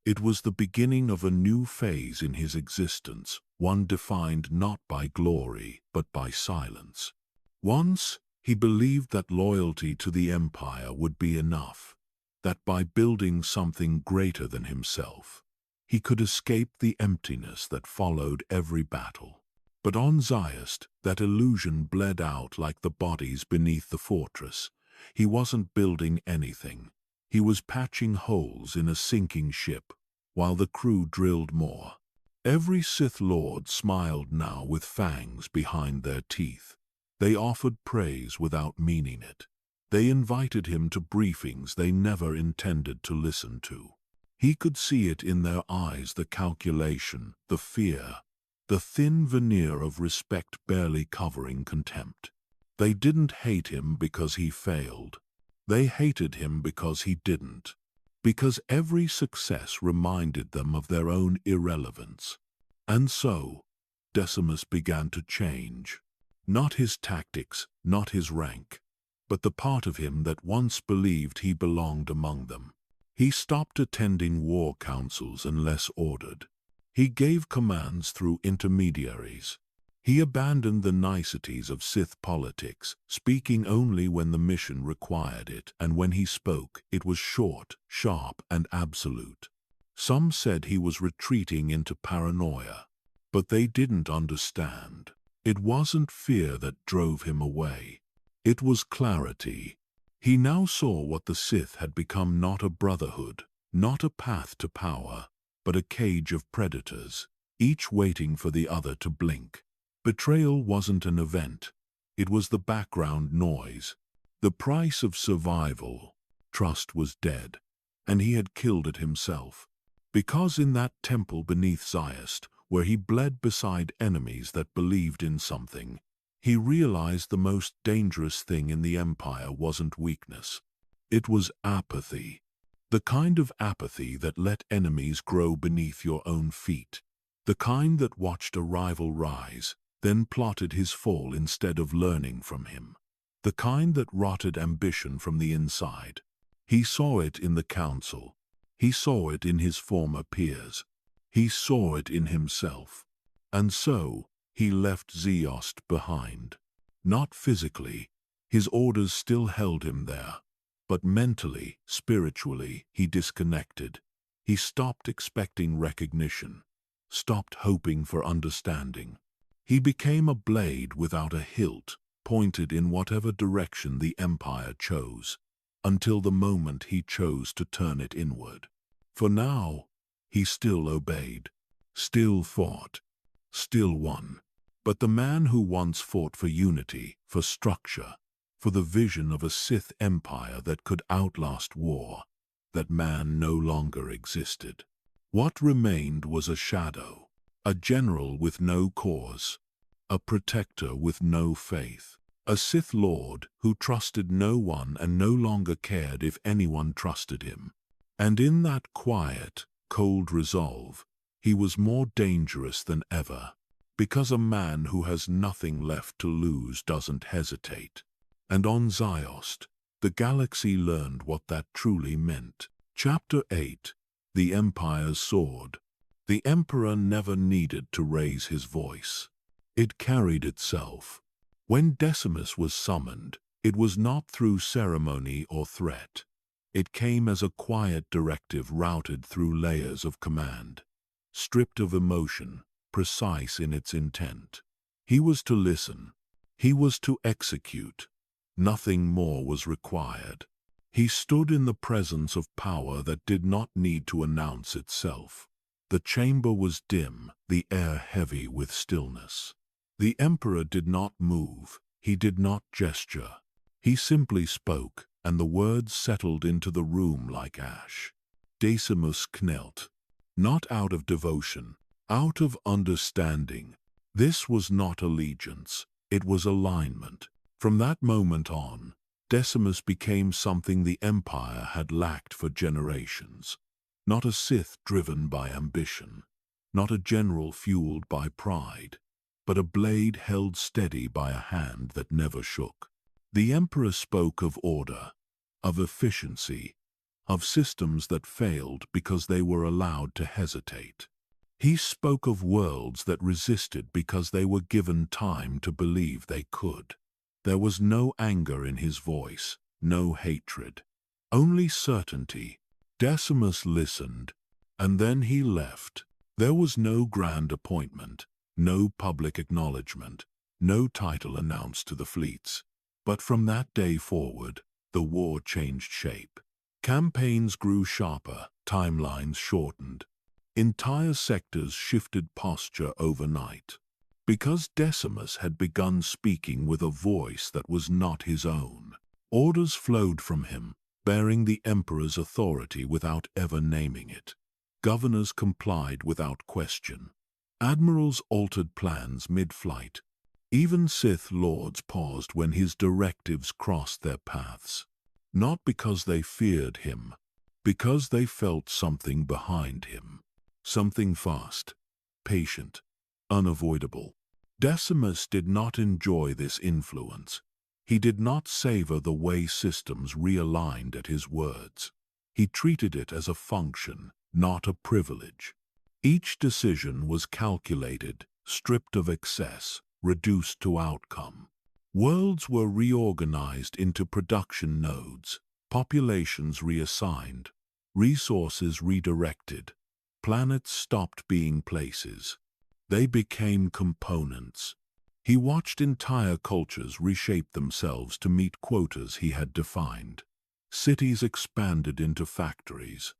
It was the beginning of a new phase in his existence, one defined not by glory, but by silence. Once, he believed that loyalty to the Empire would be enough, that by building something greater than himself, he could escape the emptiness that followed every battle. But on Ziost, that illusion bled out like the bodies beneath the fortress. He wasn't building anything. He was patching holes in a sinking ship, while the crew drilled more. Every Sith Lord smiled now with fangs behind their teeth. They offered praise without meaning it. They invited him to briefings they never intended to listen to. He could see it in their eyes, the calculation, the fear, the thin veneer of respect barely covering contempt. They didn't hate him because he failed. They hated him because he didn't. Because every success reminded them of their own irrelevance. And so, Decimus began to change. Not his tactics, not his rank, but the part of him that once believed he belonged among them. He stopped attending war councils unless ordered. He gave commands through intermediaries. He abandoned the niceties of Sith politics, speaking only when the mission required it, and when he spoke, it was short, sharp, and absolute. Some said he was retreating into paranoia, but they didn't understand. It wasn't fear that drove him away. It was clarity. He now saw what the Sith had become: not a brotherhood, not a path to power, but a cage of predators, each waiting for the other to blink. Betrayal wasn't an event. It was the background noise, the price of survival. Trust was dead, and he had killed it himself. Because in that temple beneath Ziost, where he bled beside enemies that believed in something, he realized the most dangerous thing in the Empire wasn't weakness. It was apathy. The kind of apathy that let enemies grow beneath your own feet. The kind that watched a rival rise, then plotted his fall instead of learning from him. The kind that rotted ambition from the inside. He saw it in the council. He saw it in his former peers. He saw it in himself. And so, he left Ziost behind. Not physically. His orders still held him there. But mentally, spiritually, he disconnected. He stopped expecting recognition. Stopped hoping for understanding. He became a blade without a hilt, pointed in whatever direction the Empire chose, until the moment he chose to turn it inward. For now, he still obeyed, still fought, still won. But the man who once fought for unity, for structure, for the vision of a Sith empire that could outlast war, that man no longer existed. What remained was a shadow, a general with no cause, a protector with no faith, a Sith Lord who trusted no one and no longer cared if anyone trusted him. And in that quiet, cold resolve, he was more dangerous than ever, because a man who has nothing left to lose doesn't hesitate. And on Ziost, the galaxy learned what that truly meant. Chapter 8. The Empire's Sword. The Emperor never needed to raise his voice. It carried itself. When Decimus was summoned, it was not through ceremony or threat. It came as a quiet directive routed through layers of command, stripped of emotion, precise in its intent. He was to listen. He was to execute. Nothing more was required. He stood in the presence of power that did not need to announce itself. The chamber was dim, the air heavy with stillness. The Emperor did not move. He did not gesture. He simply spoke, and the words settled into the room like ash. Decimus knelt. Not out of devotion, out of understanding. This was not allegiance. It was alignment. From that moment on, Decimus became something the Empire had lacked for generations. Not a Sith driven by ambition, not a general fueled by pride, but a blade held steady by a hand that never shook. The Emperor spoke of order, of efficiency, of systems that failed because they were allowed to hesitate. He spoke of worlds that resisted because they were given time to believe they could. There was no anger in his voice, no hatred, only certainty. Decimus listened, and then he left. There was no grand appointment, no public acknowledgement, no title announced to the fleets. But from that day forward, the war changed shape. Campaigns grew sharper, timelines shortened. Entire sectors shifted posture overnight. Because Decimus had begun speaking with a voice that was not his own. Orders flowed from him, bearing the Emperor's authority without ever naming it. Governors complied without question. Admirals altered plans mid-flight. Even Sith lords paused when his directives crossed their paths. Not because they feared him, because they felt something behind him. Something fast, patient, unavoidable. Decimus did not enjoy this influence. He did not savor the way systems realigned at his words. He treated it as a function, not a privilege. Each decision was calculated, stripped of excess, reduced to outcome. Worlds were reorganized into production nodes, populations reassigned, resources redirected. Planets stopped being places. They became components. He watched entire cultures reshape themselves to meet quotas he had defined. Cities expanded into factories.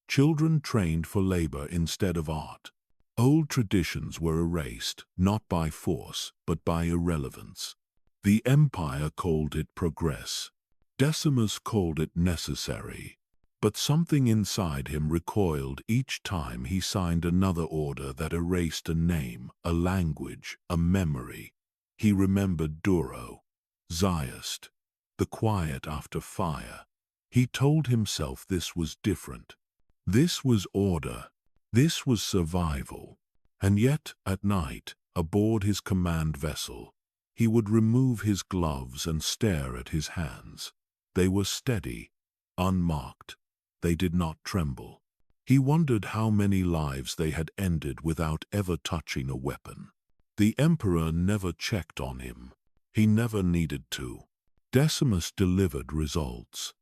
Children trained for labor instead of art. Old traditions were erased, not by force, but by irrelevance. The Empire called it progress. Decimus called it necessary. But something inside him recoiled each time he signed another order that erased a name, a language, a memory. He remembered Duro, Zayast, the quiet after fire. He told himself this was different. This was order. This was survival. And yet, at night, aboard his command vessel, he would remove his gloves and stare at his hands. They were steady, unmarked. They did not tremble. He wondered how many lives they had ended without ever touching a weapon. The Emperor never checked on him. He never needed to. Decimus delivered results.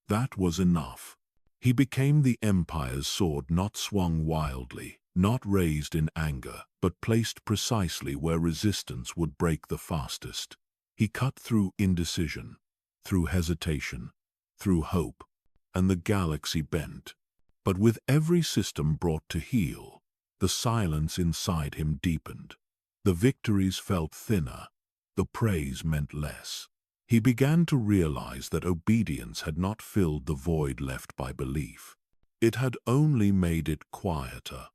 That was enough. He became the Empire's sword, not swung wildly, not raised in anger, but placed precisely where resistance would break the fastest. He cut through indecision, through hesitation, through hope, and the galaxy bent. But with every system brought to heel, the silence inside him deepened. The victories felt thinner. The praise meant less. He began to realize that obedience had not filled the void left by belief. It had only made it quieter.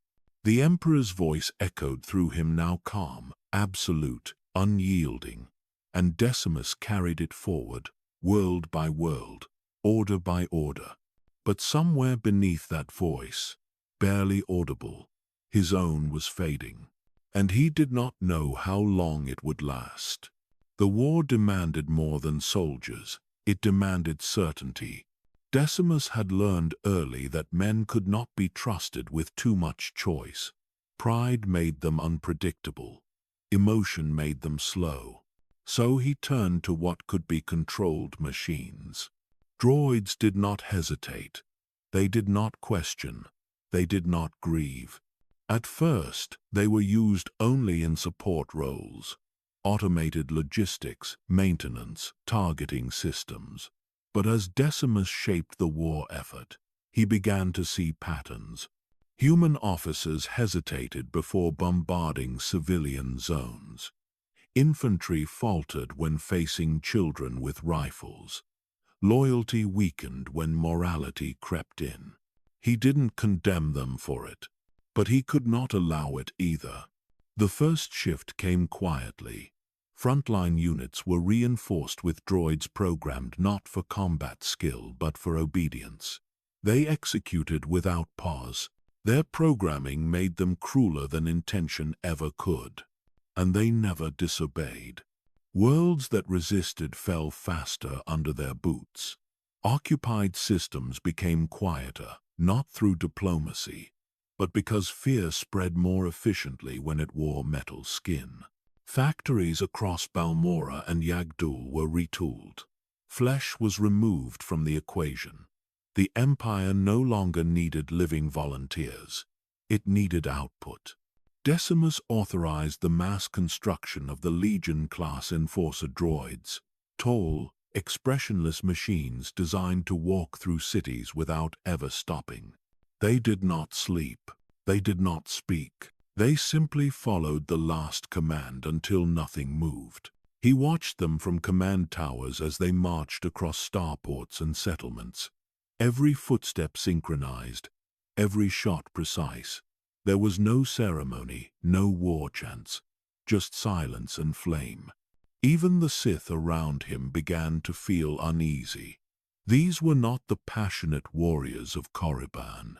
The Emperor's voice echoed through him, now calm, absolute, unyielding, and Decimus carried it forward, world by world, order by order. But somewhere beneath that voice, barely audible, his own was fading. And he did not know how long it would last. The war demanded more than soldiers. It demanded certainty. Decimus had learned early that men could not be trusted with too much choice. Pride made them unpredictable. Emotion made them slow. So he turned to what could be controlled machines. Droids did not hesitate. They did not question. They did not grieve. At first, they were used only in support roles. Automated logistics, maintenance, targeting systems. But as Decimus shaped the war effort, he began to see patterns. Human officers hesitated before bombarding civilian zones. Infantry faltered when facing children with rifles. Loyalty weakened when morality crept in. He didn't condemn them for it, but he could not allow it either. The first shift came quietly. Frontline units were reinforced with droids programmed not for combat skill but for obedience. They executed without pause. Their programming made them crueler than intention ever could. And they never disobeyed. Worlds that resisted fell faster under their boots. Occupied systems became quieter, not through diplomacy, but because fear spread more efficiently when it wore metal skin. Factories across Balmora and Yagdul were retooled. Flesh was removed from the equation. The Empire no longer needed living volunteers. It needed output. Decimus authorized the mass construction of the Legion-class enforcer droids, tall, expressionless machines designed to walk through cities without ever stopping. They did not sleep. They did not speak. They simply followed the last command until nothing moved. He watched them from command towers as they marched across starports and settlements. Every footstep synchronized, every shot precise. There was no ceremony, no war chants, just silence and flame. Even the Sith around him began to feel uneasy. These were not the passionate warriors of Korriban.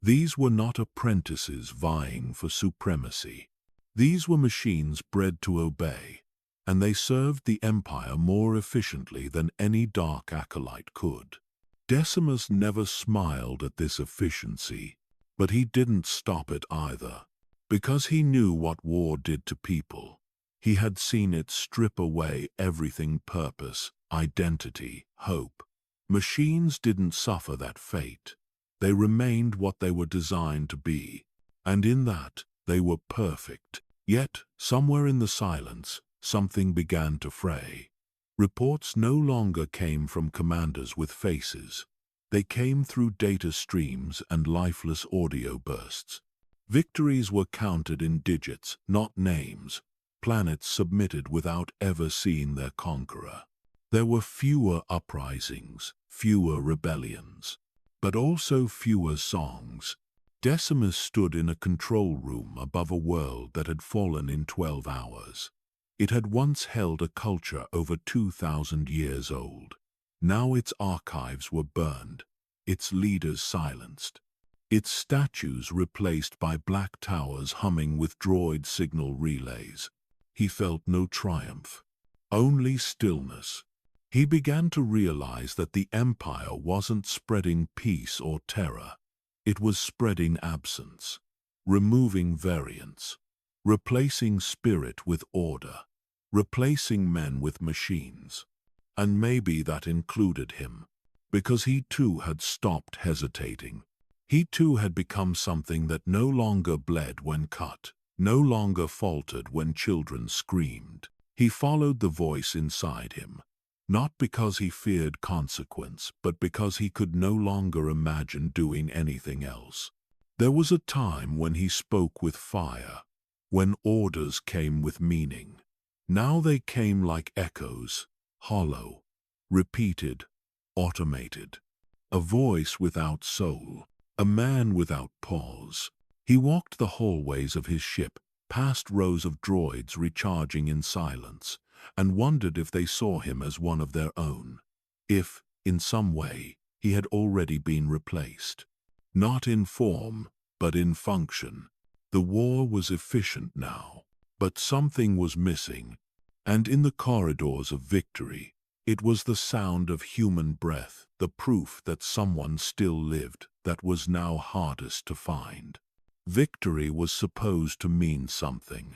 These were not apprentices vying for supremacy. These were machines bred to obey, and they served the Empire more efficiently than any dark acolyte could. Decimus never smiled at this efficiency, but he didn't stop it either, because he knew what war did to people. He had seen it strip away everything: purpose, identity, hope. Machines didn't suffer that fate. They remained what they were designed to be, and in that, they were perfect. Yet, somewhere in the silence, something began to fray. Reports no longer came from commanders with faces. They came through data streams and lifeless audio bursts. Victories were counted in digits, not names. Planets submitted without ever seeing their conqueror. There were fewer uprisings, fewer rebellions, but also fewer songs. Decimus stood in a control room above a world that had fallen in 12 hours. It had once held a culture over 2,000 years old. Now its archives were burned, its leaders silenced, its statues replaced by black towers humming with droid signal relays. He felt no triumph, only stillness. He began to realize that the Empire wasn't spreading peace or terror. It was spreading absence, removing variance, replacing spirit with order, replacing men with machines. And maybe that included him, because he too had stopped hesitating. He too had become something that no longer bled when cut, no longer faltered when children screamed. He followed the voice inside him, not because he feared consequence, but because he could no longer imagine doing anything else. There was a time when he spoke with fire, when orders came with meaning. Now they came like echoes, hollow, repeated, automated. A voice without soul, a man without pause. He walked the hallways of his ship, past rows of droids recharging in silence, and wondered if they saw him as one of their own. If, in some way, he had already been replaced. Not in form, but in function. The war was efficient now, but something was missing. And in the corridors of victory, it was the sound of human breath, the proof that someone still lived, that was now hardest to find. Victory was supposed to mean something.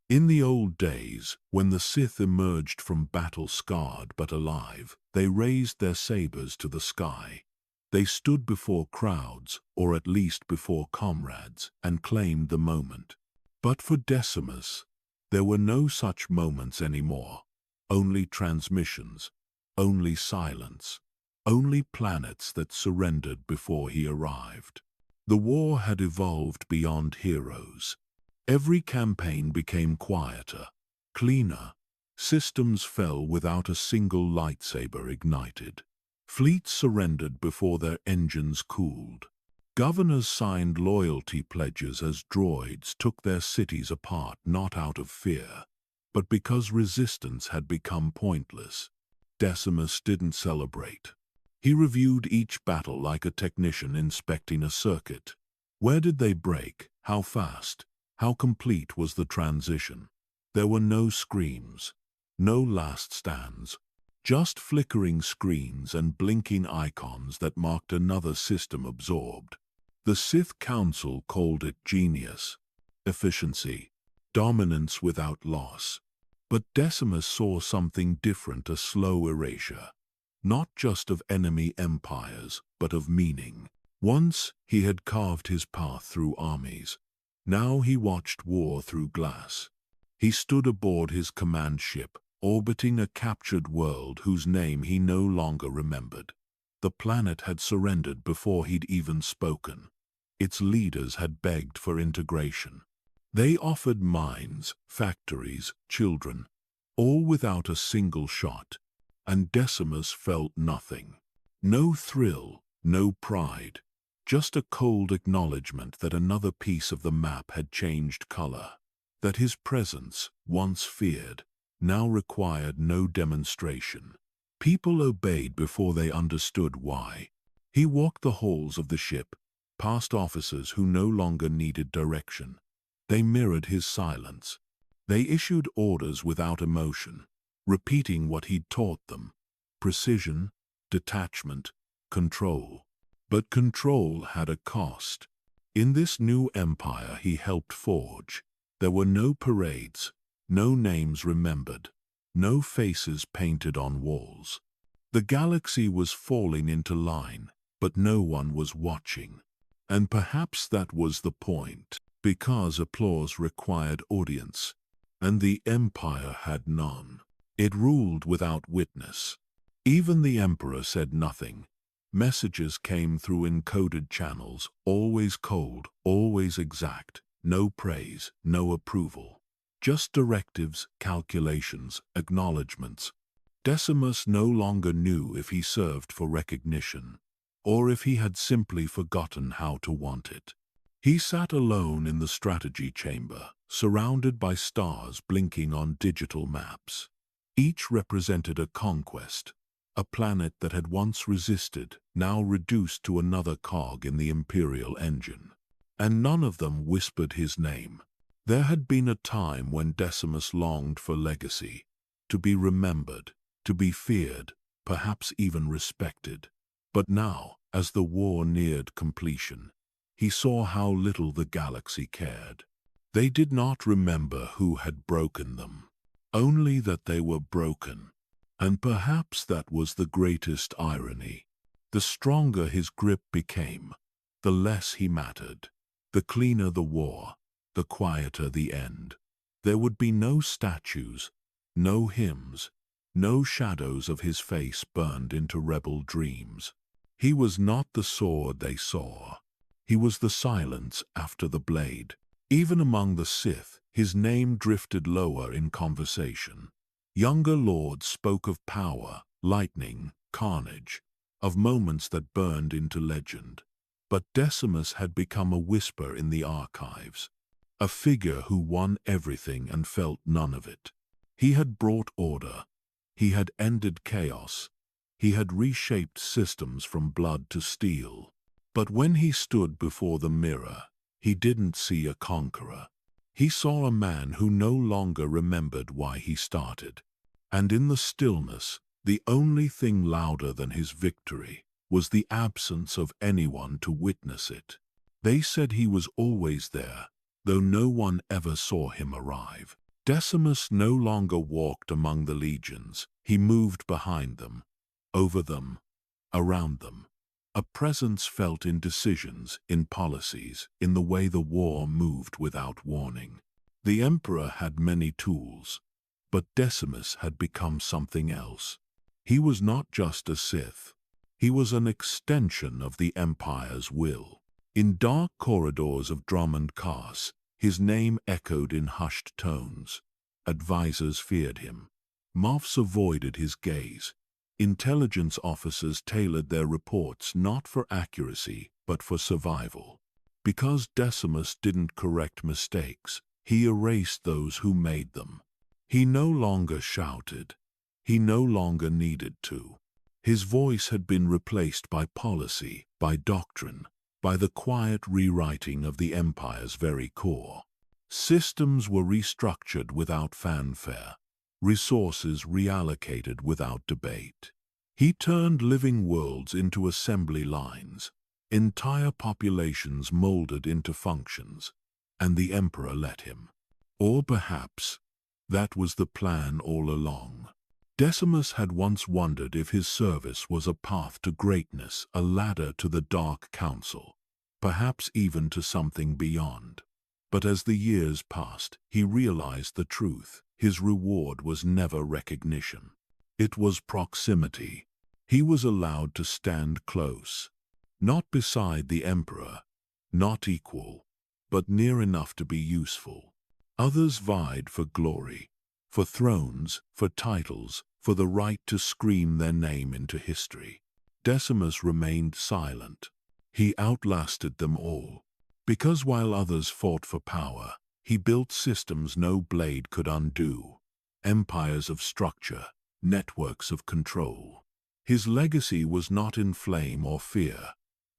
In the old days, when the Sith emerged from battle scarred but alive, they raised their sabers to the sky. They stood before crowds, or at least before comrades, and claimed the moment. But for Decimus, there were no such moments anymore. Only transmissions, only silence, only planets that surrendered before he arrived. The war had evolved beyond heroes. Every campaign became quieter, cleaner. Systems fell without a single lightsaber ignited. Fleets surrendered before their engines cooled. Governors signed loyalty pledges as droids took their cities apart not out of fear, but because resistance had become pointless. Decimus didn't celebrate. He reviewed each battle like a technician inspecting a circuit. Where did they break? How fast? How complete was the transition? There were no screams, no last stands, just flickering screens and blinking icons that marked another system absorbed. The Sith Council called it genius, efficiency, dominance without loss. But Decimus saw something different: a slow erasure, not just of enemy empires, but of meaning. Once he had carved his path through armies. Now he watched war through glass. He stood aboard his command ship, orbiting a captured world whose name he no longer remembered. The planet had surrendered before he'd even spoken. Its leaders had begged for integration. They offered mines, factories, children. all without a single shot, and Decimus felt nothing. No thrill, no pride, just a cold acknowledgement that another piece of the map had changed color, that his presence, once feared, now required no demonstration. People obeyed before they understood why. He walked the halls of the ship, past officers who no longer needed direction. They mirrored his silence. They issued orders without emotion, repeating what he'd taught them: precision, detachment, control. But control had a cost. In this new empire he helped forge, there were no parades, no names remembered, no faces painted on walls. The galaxy was falling into line, but no one was watching. And perhaps that was the point, because applause required audience, and the empire had none. It ruled without witness. Even the emperor said nothing. Messages came through encoded channels, always cold, always exact, no praise, no approval. Just directives, calculations, acknowledgments. Decimus no longer knew if he served for recognition, or if he had simply forgotten how to want it. He sat alone in the strategy chamber, surrounded by stars blinking on digital maps. Each represented a conquest, a planet that had once resisted, now reduced to another cog in the imperial engine. And none of them whispered his name. There had been a time when Decimus longed for legacy, to be remembered, to be feared, perhaps even respected. But now, as the war neared completion, he saw how little the galaxy cared. They did not remember who had broken them, only that they were broken. And perhaps that was the greatest irony. The stronger his grip became, the less he mattered. The cleaner the war, the quieter the end. There would be no statues, no hymns, no shadows of his face burned into rebel dreams. He was not the sword they saw. He was the silence after the blade. Even among the Sith, his name drifted lower in conversation. Younger lords spoke of power, lightning, carnage, of moments that burned into legend. But Decimus had become a whisper in the archives, a figure who won everything and felt none of it. He had brought order. He had ended chaos. He had reshaped systems from blood to steel. But when he stood before the mirror, he didn't see a conqueror. He saw a man who no longer remembered why he started. And in the stillness, the only thing louder than his victory was the absence of anyone to witness it. They said he was always there, though no one ever saw him arrive. Decimus no longer walked among the legions. He moved behind them, over them, around them. A presence felt in decisions, in policies, in the way the war moved without warning. The emperor had many tools, but Decimus had become something else. He was not just a Sith. He was an extension of the Empire's will. In dark corridors of Drummond Cars, his name echoed in hushed tones. Advisors feared him. Moffs avoided his gaze. Intelligence officers tailored their reports not for accuracy, but for survival. Because Decimus didn't correct mistakes, he erased those who made them. He no longer shouted. He no longer needed to. His voice had been replaced by policy, by doctrine, by the quiet rewriting of the Empire's very core. Systems were restructured without fanfare. Resources reallocated without debate. He turned living worlds into assembly lines, entire populations molded into functions, and the Emperor let him. Or perhaps that was the plan all along. Decimus had once wondered if his service was a path to greatness, a ladder to the Dark Council, perhaps even to something beyond. But as the years passed, he realized the truth. His reward was never recognition. It was proximity. He was allowed to stand close, not beside the Emperor, not equal, but near enough to be useful. Others vied for glory, for thrones, for titles, for the right to scream their name into history. Decimus remained silent. He outlasted them all. Because while others fought for power, he built systems no blade could undo. Empires of structure, networks of control. His legacy was not in flame or fear.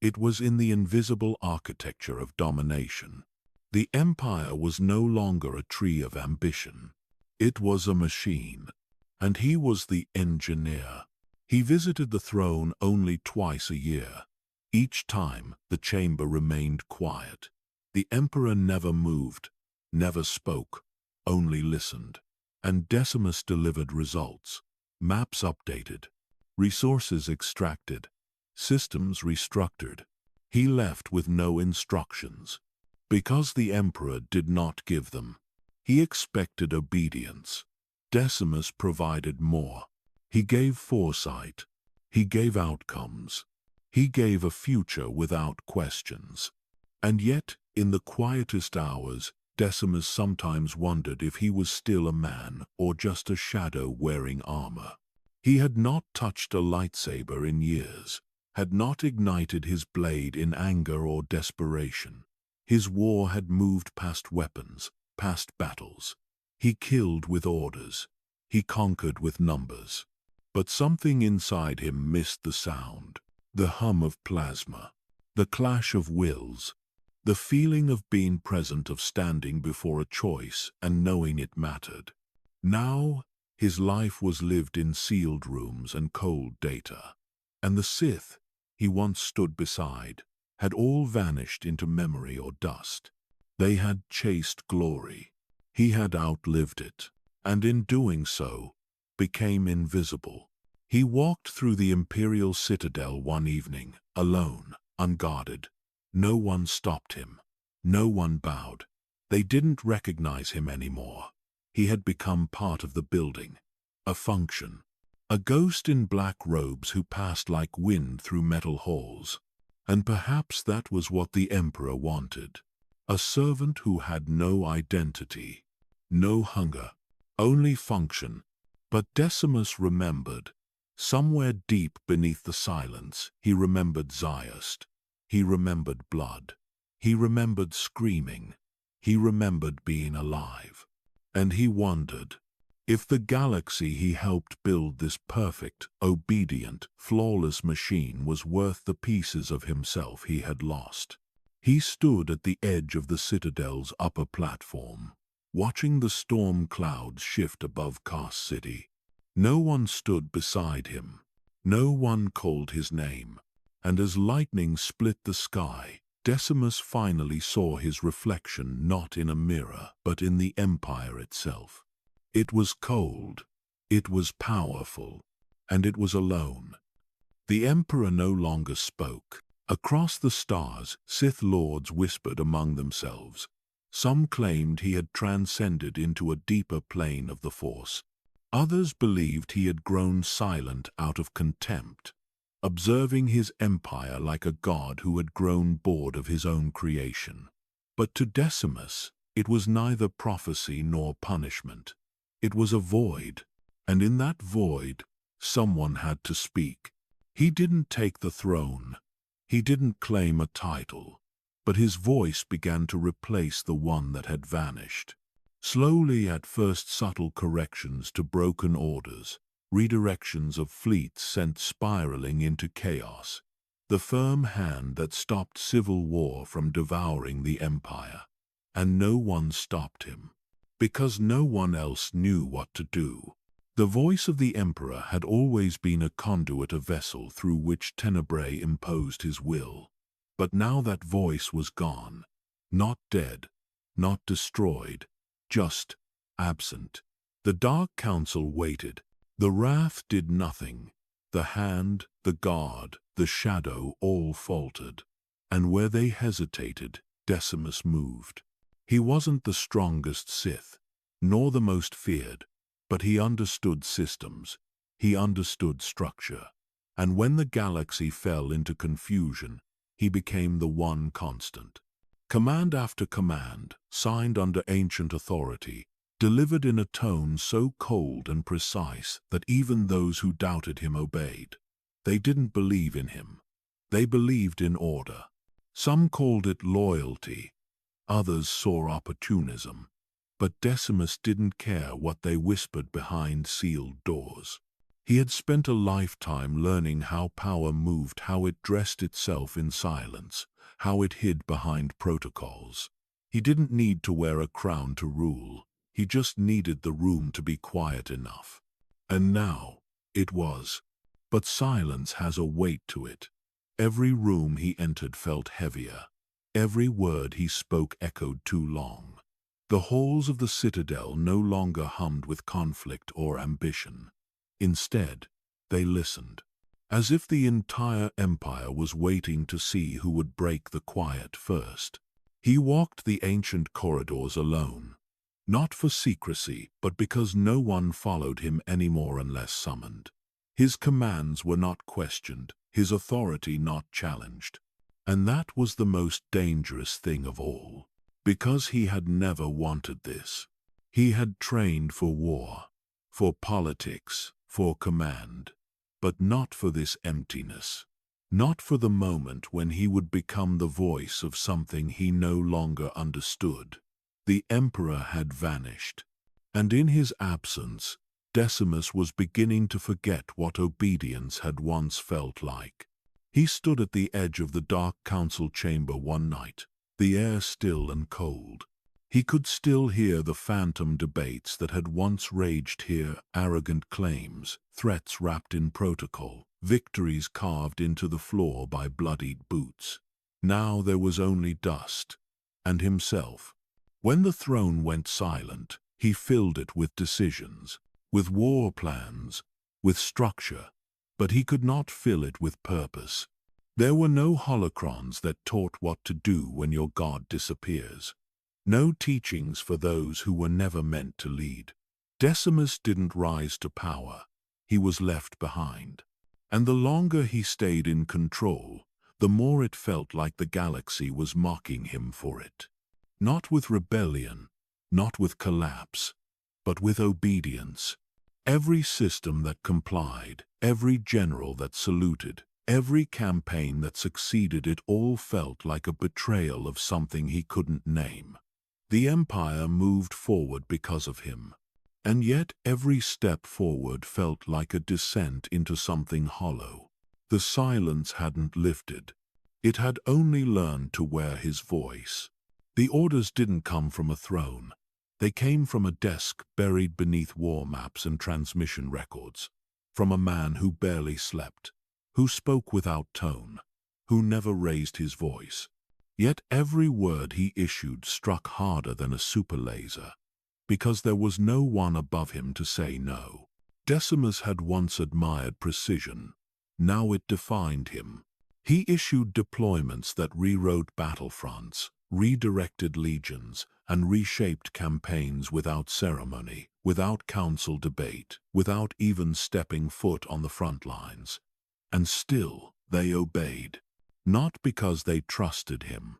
It was in the invisible architecture of domination. The empire was no longer a tree of ambition. It was a machine, and he was the engineer. He visited the throne only twice a year. Each time, the chamber remained quiet. The emperor never moved, never spoke, only listened. And Decimus delivered results. Maps updated, resources extracted, systems restructured. He left with no instructions. Because the emperor did not give them, he expected obedience. Decimus provided more. He gave foresight. He gave outcomes. He gave a future without questions. And yet, in the quietest hours, Decimus sometimes wondered if he was still a man or just a shadow wearing armor. He had not touched a lightsaber in years, had not ignited his blade in anger or desperation. His war had moved past weapons, past battles. He killed with orders. He conquered with numbers. But something inside him missed the sound, the hum of plasma, the clash of wills, the feeling of being present, of standing before a choice and knowing it mattered. Now, his life was lived in sealed rooms and cold data. And the Sith he once stood beside had all vanished into memory or dust. They had chased glory. He had outlived it, and in doing so, became invisible. He walked through the imperial citadel one evening, alone, unguarded. No one stopped him. No one bowed. They didn't recognize him anymore. He had become part of the building, a function, a ghost in black robes who passed like wind through metal halls. And perhaps that was what the emperor wanted. A servant who had no identity, no hunger, only function. But Decimus remembered. Somewhere deep beneath the silence, he remembered Zayast. He remembered blood. He remembered screaming. He remembered being alive. And he wondered if the galaxy he helped build, this perfect, obedient, flawless machine, was worth the pieces of himself he had lost. He stood at the edge of the citadel's upper platform, watching the storm clouds shift above Cast City. No one stood beside him. No one called his name. And as lightning split the sky, Decimus finally saw his reflection not in a mirror, but in the empire itself. It was cold, it was powerful, and it was alone. The emperor no longer spoke. Across the stars, Sith lords whispered among themselves. Some claimed he had transcended into a deeper plane of the Force. Others believed he had grown silent out of contempt, observing his empire like a god who had grown bored of his own creation. But to Decimus, it was neither prophecy nor punishment. It was a void, and in that void, someone had to speak. He didn't take the throne. He didn't claim a title, but his voice began to replace the one that had vanished. Slowly, at first, subtle corrections to broken orders, redirections of fleets sent spiraling into chaos, the firm hand that stopped civil war from devouring the empire. And no one stopped him, because no one else knew what to do. The voice of the emperor had always been a conduit, a vessel through which Tenebrae imposed his will. But now that voice was gone, not dead, not destroyed, just absent. The Dark Council waited. The Wrath did nothing. The Hand, the Guard, the Shadow all faltered. And where they hesitated, Decimus moved. He wasn't the strongest Sith, nor the most feared, but he understood systems. He understood structure. And when the galaxy fell into confusion, he became the one constant. Command after command, signed under ancient authority, delivered in a tone so cold and precise that even those who doubted him obeyed. They didn't believe in him. They believed in order. Some called it loyalty. Others saw opportunism. But Decimus didn't care what they whispered behind sealed doors. He had spent a lifetime learning how power moved, how it dressed itself in silence, how it hid behind protocols. He didn't need to wear a crown to rule. He just needed the room to be quiet enough. And now, it was. But silence has a weight to it. Every room he entered felt heavier. Every word he spoke echoed too long. The halls of the citadel no longer hummed with conflict or ambition. Instead, they listened, as if the entire empire was waiting to see who would break the quiet first. He walked the ancient corridors alone, not for secrecy, but because no one followed him anymore unless summoned. His commands were not questioned, his authority not challenged. And that was the most dangerous thing of all, because he had never wanted this. He had trained for war, for politics, for command, but not for this emptiness. Not for the moment when he would become the voice of something he no longer understood. The emperor had vanished, and in his absence, Decimus was beginning to forget what obedience had once felt like. He stood at the edge of the dark council chamber one night, the air still and cold. He could still hear the phantom debates that had once raged here, arrogant claims, threats wrapped in protocol, victories carved into the floor by bloodied boots. Now there was only dust, and himself. When the throne went silent, he filled it with decisions, with war plans, with structure, but he could not fill it with purpose. There were no holocrons that taught what to do when your god disappears. No teachings for those who were never meant to lead. Decimus didn't rise to power. He was left behind. And the longer he stayed in control, the more it felt like the galaxy was mocking him for it. Not with rebellion, not with collapse, but with obedience. Every system that complied, every general that saluted, every campaign that succeeded, it all felt like a betrayal of something he couldn't name. The empire moved forward because of him, and yet every step forward felt like a descent into something hollow. The silence hadn't lifted. It had only learned to wear his voice. The orders didn't come from a throne. They came from a desk buried beneath war maps and transmission records, from a man who barely slept, who spoke without tone, who never raised his voice. Yet every word he issued struck harder than a super laser, because there was no one above him to say no. Decimus had once admired precision. Now it defined him. He issued deployments that rewrote battlefronts, redirected legions, and reshaped campaigns without ceremony, without council debate, without even stepping foot on the front lines. And still they obeyed. Not because they trusted him,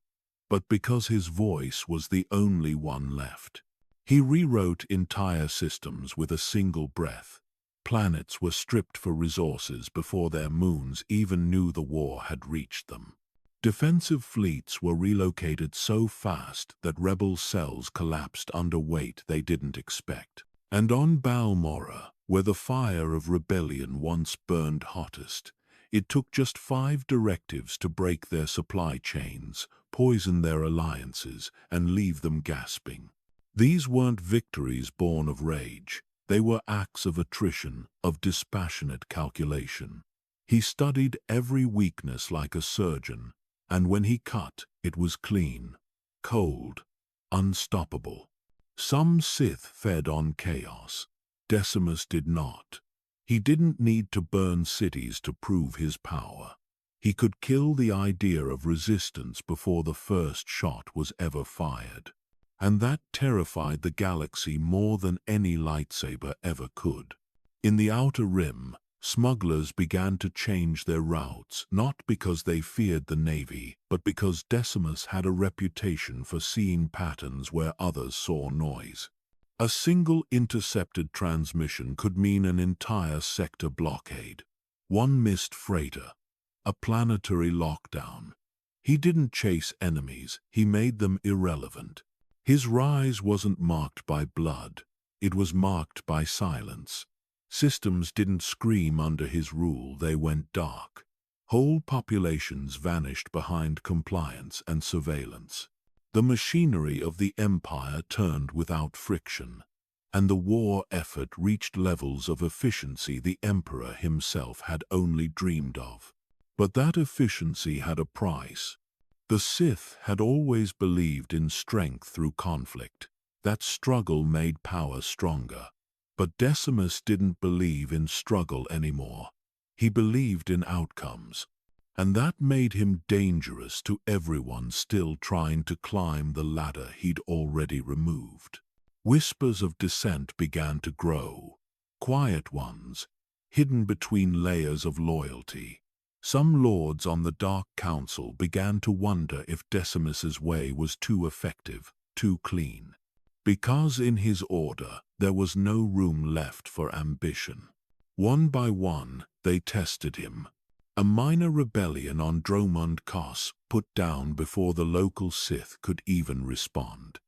but because his voice was the only one left. He rewrote entire systems with a single breath. Planets were stripped for resources before their moons even knew the war had reached them. Defensive fleets were relocated so fast that rebel cells collapsed under weight they didn't expect. And on Balmorra, where the fire of rebellion once burned hottest, it took just 5 directives to break their supply chains, poison their alliances, and leave them gasping. These weren't victories born of rage. They were acts of attrition, of dispassionate calculation. He studied every weakness like a surgeon, and when he cut, it was clean, cold, unstoppable. Some Sith fed on chaos. Decimus did not. He didn't need to burn cities to prove his power. He could kill the idea of resistance before the first shot was ever fired. And that terrified the galaxy more than any lightsaber ever could. In the Outer Rim, smugglers began to change their routes, not because they feared the Navy, but because Decimus had a reputation for seeing patterns where others saw noise. A single intercepted transmission could mean an entire sector blockade. One missed freighter, a planetary lockdown. He didn't chase enemies, he made them irrelevant. His rise wasn't marked by blood, it was marked by silence. Systems didn't scream under his rule, they went dark. Whole populations vanished behind compliance and surveillance. The machinery of the empire turned without friction, and the war effort reached levels of efficiency the emperor himself had only dreamed of. But that efficiency had a price. The Sith had always believed in strength through conflict. That struggle made power stronger. But Decimus didn't believe in struggle anymore. He believed in outcomes. And that made him dangerous to everyone still trying to climb the ladder he'd already removed. Whispers of dissent began to grow. Quiet ones, hidden between layers of loyalty. Some lords on the Dark Council began to wonder if Decimus's way was too effective, too clean. Because in his order, there was no room left for ambition. One by one, they tested him. A minor rebellion on Dromund Kos put down before the local Sith could even respond.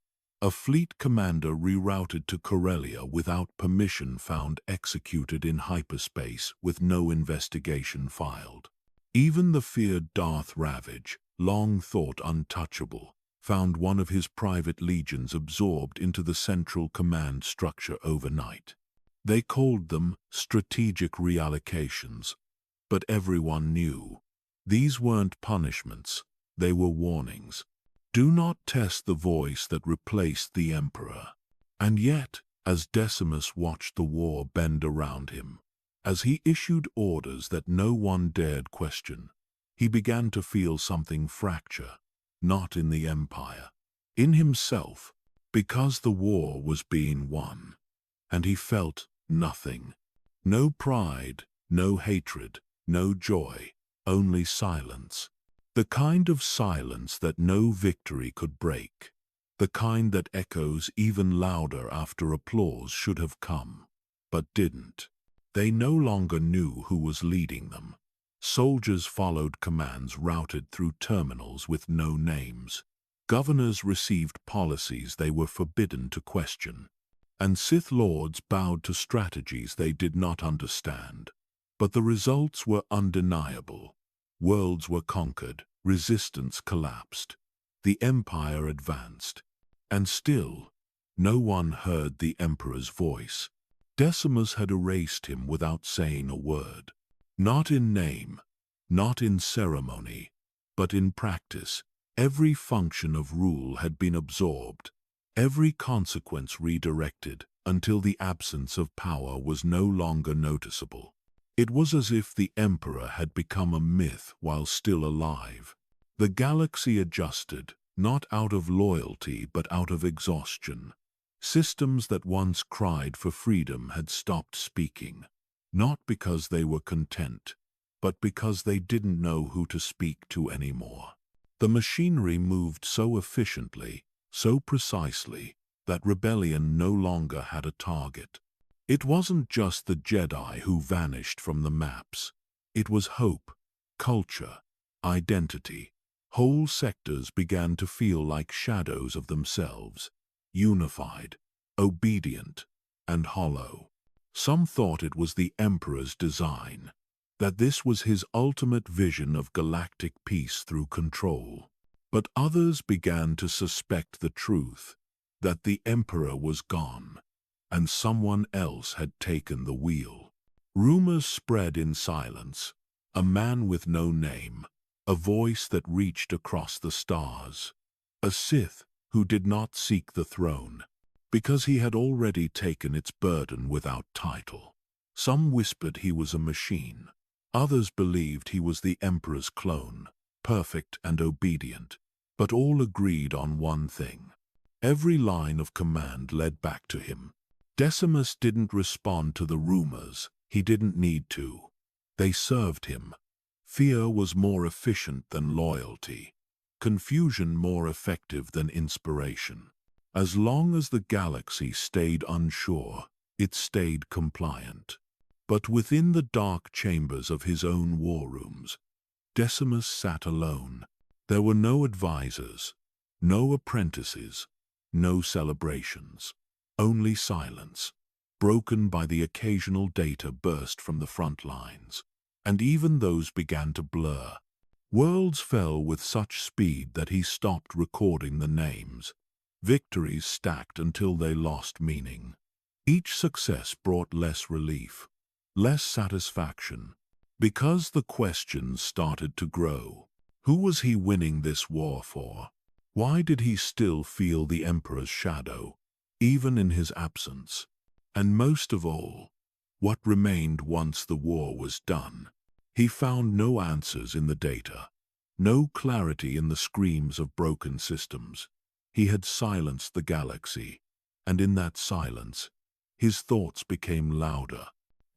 A fleet commander rerouted to Corellia without permission found executed in hyperspace with no investigation filed. Even the feared Darth Ravage, long thought untouchable, found one of his private legions absorbed into the central command structure overnight. They called them strategic reallocations, but everyone knew. These weren't punishments, they were warnings. Do not test the voice that replaced the emperor. And yet, as Decimus watched the war bend around him, as he issued orders that no one dared question, he began to feel something fracture, not in the empire, in himself, because the war was being won. And he felt nothing. No pride, no hatred, no joy, only silence. The kind of silence that no victory could break. The kind that echoes even louder after applause should have come, but didn't. They no longer knew who was leading them. Soldiers followed commands routed through terminals with no names. Governors received policies they were forbidden to question. And Sith lords bowed to strategies they did not understand. But the results were undeniable. Worlds were conquered, resistance collapsed. The empire advanced. And still, no one heard the emperor's voice. Decimus had erased him without saying a word. Not in name, not in ceremony, but in practice. Every function of rule had been absorbed, every consequence redirected, until the absence of power was no longer noticeable. It was as if the emperor had become a myth while still alive. The galaxy adjusted, not out of loyalty but out of exhaustion. Systems that once cried for freedom had stopped speaking, not because they were content, but because they didn't know who to speak to anymore. The machinery moved so efficiently, so precisely, that rebellion no longer had a target. It wasn't just the Jedi who vanished from the maps. It was hope, culture, identity. Whole sectors began to feel like shadows of themselves, unified, obedient, and hollow. Some thought it was the Emperor's design, that this was his ultimate vision of galactic peace through control. But others began to suspect the truth, that the Emperor was gone, and someone else had taken the wheel. Rumors spread in silence, a man with no name, a voice that reached across the stars, a Sith who did not seek the throne, because he had already taken its burden without title. Some whispered he was a machine. Others believed he was the Emperor's clone, perfect and obedient. But all agreed on one thing. Every line of command led back to him. Decimus didn't respond to the rumors. He didn't need to. They served him. Fear was more efficient than loyalty. Confusion more effective than inspiration. As long as the galaxy stayed unsure, it stayed compliant. But within the dark chambers of his own war rooms, Decimus sat alone. There were no advisors, no apprentices, no celebrations, only silence, broken by the occasional data burst from the front lines. And even those began to blur. Worlds fell with such speed that he stopped recording the names. Victories stacked until they lost meaning. Each success brought less relief, less satisfaction, because the questions started to grow. Who was he winning this war for? Why did he still feel the Emperor's shadow, even in his absence? And most of all, what remained once the war was done? He found no answers in the data, no clarity in the screams of broken systems. He had silenced the galaxy, and in that silence, his thoughts became louder.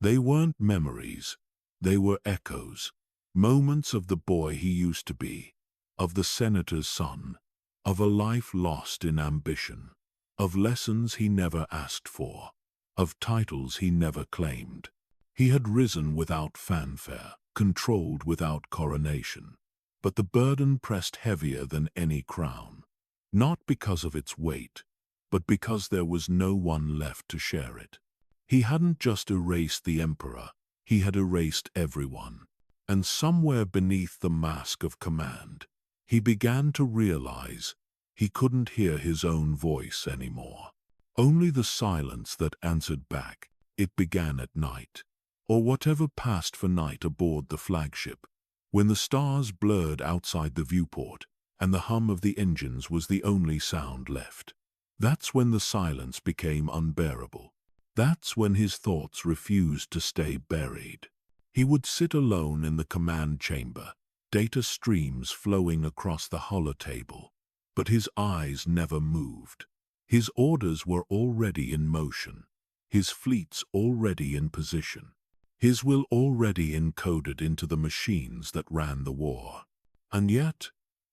They weren't memories, they were echoes, moments of the boy he used to be, of the senator's son, of a life lost in ambition, of lessons he never asked for, of titles he never claimed. He had risen without fanfare, controlled without coronation, but the burden pressed heavier than any crown, not because of its weight, but because there was no one left to share it. He hadn't just erased the Emperor, he had erased everyone. And somewhere beneath the mask of command, he began to realize he couldn't hear his own voice anymore. Only the silence that answered back. It began at night, or whatever passed for night aboard the flagship, when the stars blurred outside the viewport and the hum of the engines was the only sound left. That's when the silence became unbearable. That's when his thoughts refused to stay buried. He would sit alone in the command chamber, data streams flowing across the holotable, but his eyes never moved. His orders were already in motion, his fleets already in position, his will already encoded into the machines that ran the war. And yet,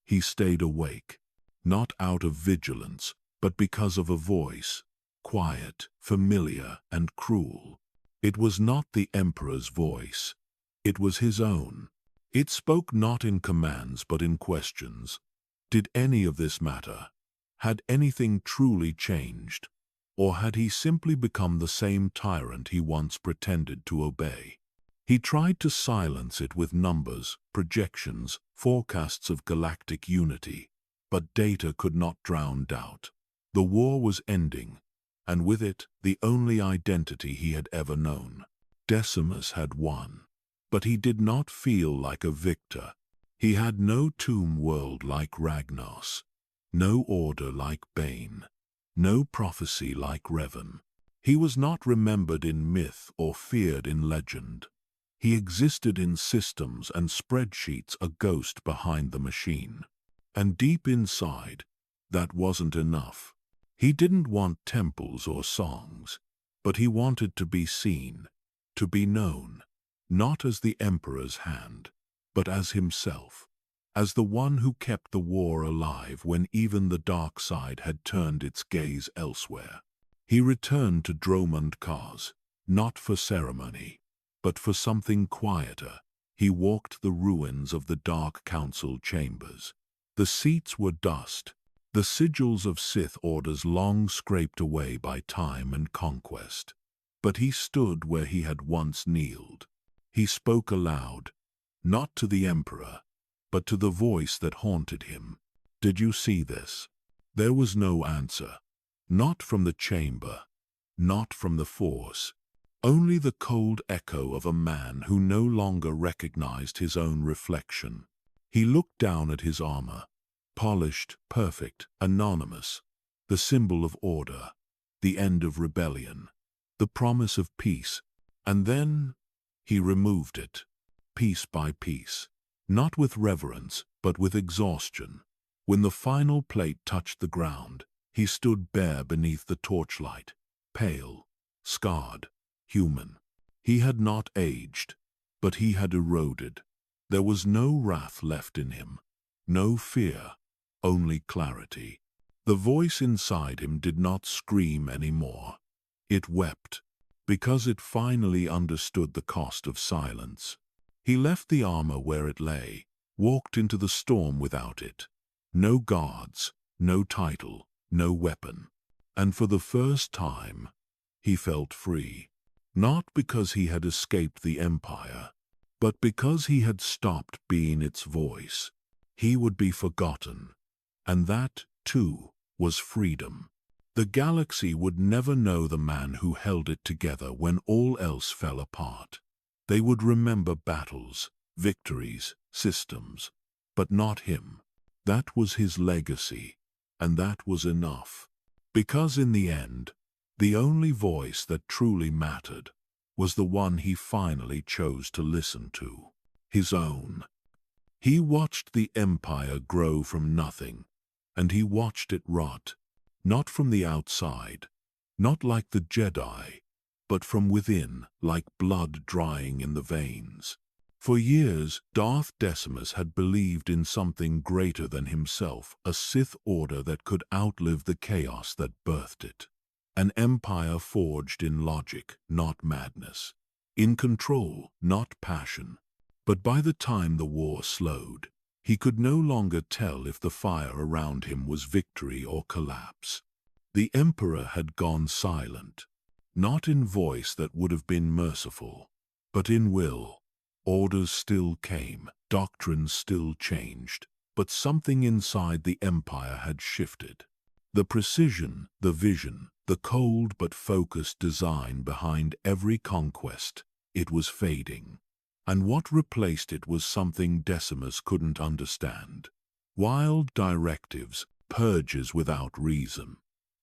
he stayed awake, not out of vigilance, but because of a voice, quiet, familiar, and cruel. It was not the Emperor's voice. It was his own. It spoke not in commands but in questions. Did any of this matter? Had anything truly changed? Or had he simply become the same tyrant he once pretended to obey? He tried to silence it with numbers, projections, forecasts of galactic unity, but data could not drown doubt. The war was ending, and with it, the only identity he had ever known. Decimus had won, but he did not feel like a victor. He had no tomb world like Ragnos, no order like Bane, no prophecy like Revan. He was not remembered in myth or feared in legend. He existed in systems and spreadsheets, a ghost behind the machine. And deep inside, that wasn't enough. He didn't want temples or songs, but he wanted to be seen, to be known, not as the Emperor's hand, but as himself, as the one who kept the war alive when even the dark side had turned its gaze elsewhere. He returned to Dromund Kaz, not for ceremony, but for something quieter. He walked the ruins of the Dark Council chambers. The seats were dust, the sigils of Sith orders long scraped away by time and conquest. But he stood where he had once kneeled. He spoke aloud, not to the Emperor, but to the voice that haunted him. Did you see this? There was no answer. Not from the chamber, not from the Force. Only the cold echo of a man who no longer recognized his own reflection. He looked down at his armor, polished, perfect, anonymous, the symbol of order, the end of rebellion, the promise of peace, and then he removed it, piece by piece, not with reverence, but with exhaustion. When the final plate touched the ground, he stood bare beneath the torchlight, pale, scarred, human. He had not aged, but he had eroded. There was no wrath left in him, no fear, only clarity. The voice inside him did not scream anymore. It wept, because it finally understood the cost of silence. He left the armor where it lay, walked into the storm without it. No guards, no title, no weapon. And for the first time, he felt free. Not because he had escaped the Empire, but because he had stopped being its voice. He would be forgotten. And that, too, was freedom. The galaxy would never know the man who held it together when all else fell apart. They would remember battles, victories, systems, but not him. That was his legacy, and that was enough. Because in the end, the only voice that truly mattered was the one he finally chose to listen to, his own. He watched the Empire grow from nothing, and he watched it rot, not from the outside, not like the Jedi, but from within, like blood drying in the veins. For years, Darth Decimus had believed in something greater than himself, a Sith order that could outlive the chaos that birthed it. An empire forged in logic, not madness. In control, not passion. But by the time the war slowed, he could no longer tell if the fire around him was victory or collapse. The Emperor had gone silent, not in voice that would have been merciful, but in will. Orders still came, doctrines still changed, but something inside the Empire had shifted. The precision, the vision, the cold but focused design behind every conquest, it was fading. And what replaced it was something Decimus couldn't understand. Wild directives, purges without reason.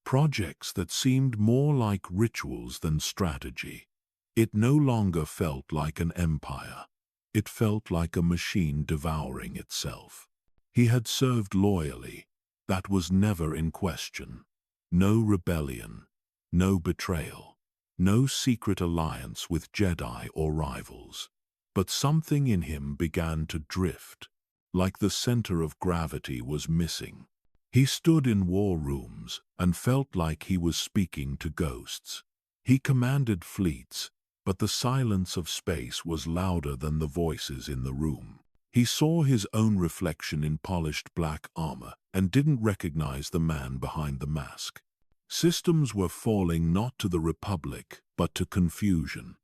Projects that seemed more like rituals than strategy. It no longer felt like an empire. It felt like a machine devouring itself. He had served loyally. That was never in question. No rebellion, no betrayal, no secret alliance with Jedi or rivals. But something in him began to drift, like the center of gravity was missing. He stood in war rooms and felt like he was speaking to ghosts. He commanded fleets, but the silence of space was louder than the voices in the room. He saw his own reflection in polished black armor and didn't recognize the man behind the mask. Systems were falling not to the Republic, but to confusion.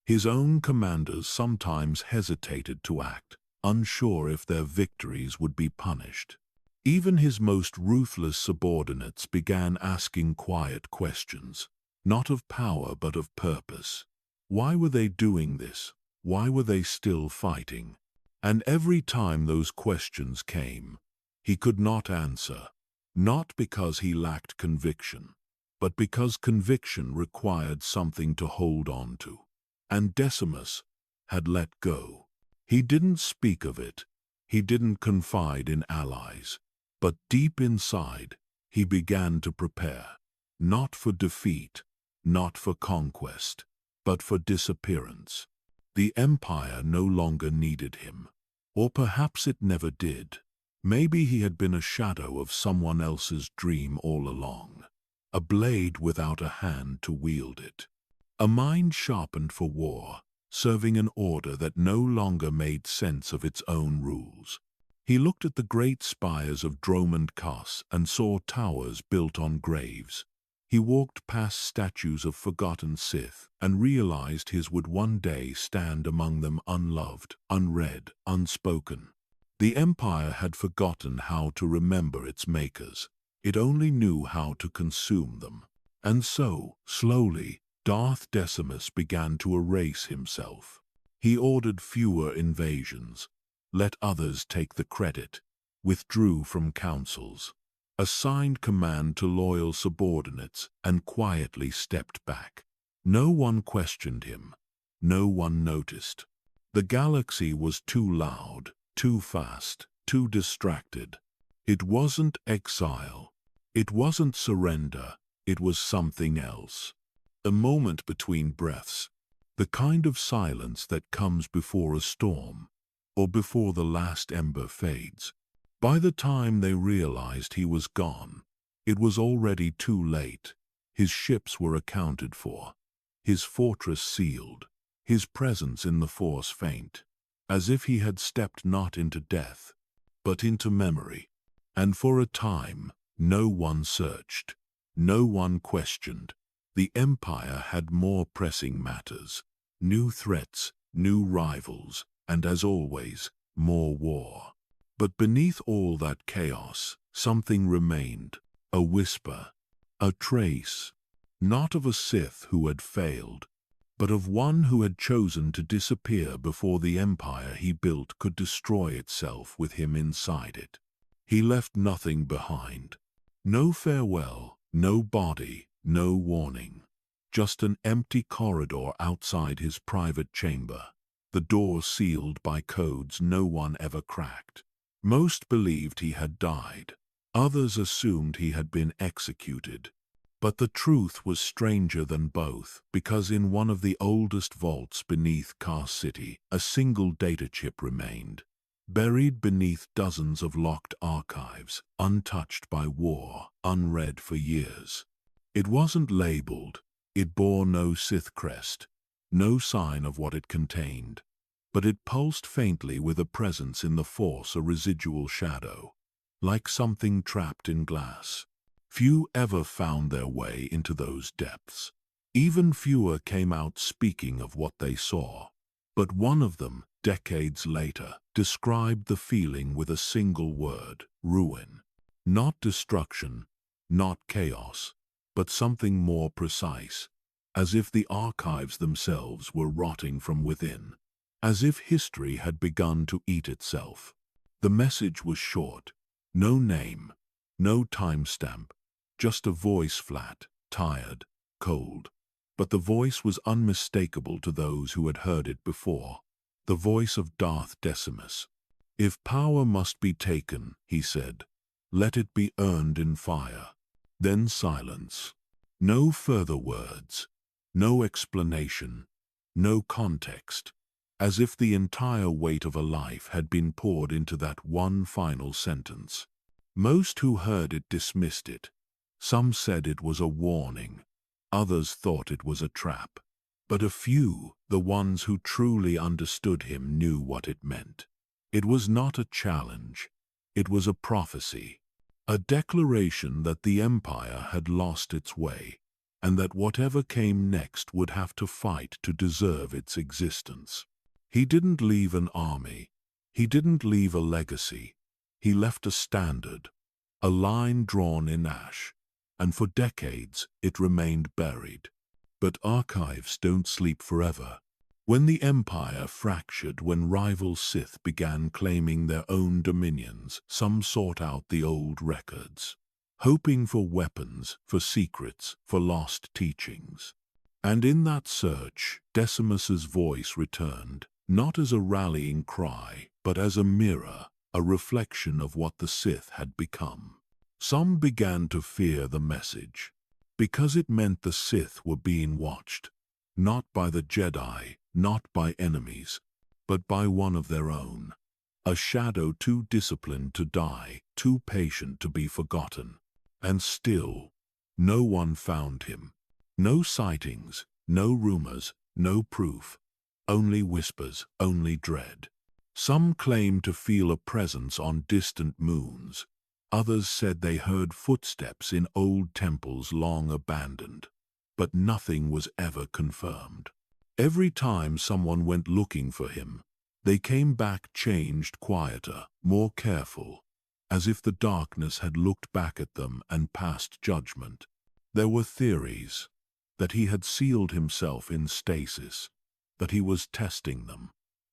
His own commanders sometimes hesitated to act, unsure if their victories would be punished. Even his most ruthless subordinates began asking quiet questions, not of power but of purpose. Why were they doing this? Why were they still fighting? And every time those questions came, he could not answer, not because he lacked conviction, but because conviction required something to hold on to. And Decimus had let go. He didn't speak of it. He didn't confide in allies. But deep inside, he began to prepare, not for defeat, not for conquest, but for disappearance. The Empire no longer needed him. Or perhaps it never did. Maybe he had been a shadow of someone else's dream all along. A blade without a hand to wield it. A mind sharpened for war, serving an order that no longer made sense of its own rules. He looked at the great spires of Dromund Kaas and saw towers built on graves. He walked past statues of forgotten Sith and realized his would one day stand among them unloved, unread, unspoken. The Empire had forgotten how to remember its makers. It only knew how to consume them. And so, slowly, Darth Decimus began to erase himself. He ordered fewer invasions, let others take the credit, withdrew from councils, assigned command to loyal subordinates, and quietly stepped back. No one questioned him. No one noticed. The galaxy was too loud, too fast, too distracted. It wasn't exile. It wasn't surrender. It was something else. A moment between breaths, the kind of silence that comes before a storm, or before the last ember fades. By the time they realized he was gone, It was already too late. His ships were accounted for, his fortress sealed, his presence in the Force faint, as if he had stepped not into death, but into memory. And for a time, no one searched, no one questioned. The Empire had more pressing matters, new threats, new rivals, and as always, more war. But beneath all that chaos, something remained, a whisper, a trace, not of a Sith who had failed, but of one who had chosen to disappear before the empire he built could destroy itself with him inside it. He left nothing behind. No farewell, no body, no warning. Just an empty corridor outside his private chamber, the door sealed by codes no one ever cracked. Most believed he had died. Others assumed he had been executed. But the truth was stranger than both, because in one of the oldest vaults beneath Car City, a single data chip remained, buried beneath dozens of locked archives, untouched by war, unread for years. It wasn't labeled, it bore no Sith crest, no sign of what it contained, but it pulsed faintly with a presence in the Force, a residual shadow, like something trapped in glass. Few ever found their way into those depths. Even fewer came out speaking of what they saw. But one of them, decades later, described the feeling with a single word: ruin. Not destruction, not chaos, but something more precise, as if the archives themselves were rotting from within, as if history had begun to eat itself. The message was short, no name, no timestamp, just a voice, flat, tired, cold. But the voice was unmistakable to those who had heard it before. The voice of Darth Decimus. "If power must be taken," he said, "let it be earned in fire." Then silence. No further words. No explanation. No context. As if the entire weight of a life had been poured into that one final sentence. Most who heard it dismissed it. Some said it was a warning. Others thought it was a trap. But a few, the ones who truly understood him, knew what it meant. It was not a challenge. It was a prophecy. A declaration that the Empire had lost its way, and that whatever came next would have to fight to deserve its existence. He didn't leave an army. He didn't leave a legacy. He left a standard, a line drawn in ash. And for decades it remained buried. But archives don't sleep forever. When the Empire fractured, when rival Sith began claiming their own dominions, some sought out the old records, hoping for weapons, for secrets, for lost teachings. And in that search, Decimus's voice returned, not as a rallying cry, but as a mirror, a reflection of what the Sith had become. Some began to fear the message, because it meant the Sith were being watched, not by the Jedi, not by enemies, but by one of their own. A shadow too disciplined to die, too patient to be forgotten. And still, no one found him. No sightings, no rumors, no proof. Only whispers, only dread. Some claimed to feel a presence on distant moons. Others said they heard footsteps in old temples long abandoned, but nothing was ever confirmed. Every time someone went looking for him, they came back changed, quieter, more careful, as if the darkness had looked back at them and passed judgment. There were theories that he had sealed himself in stasis, that he was testing them,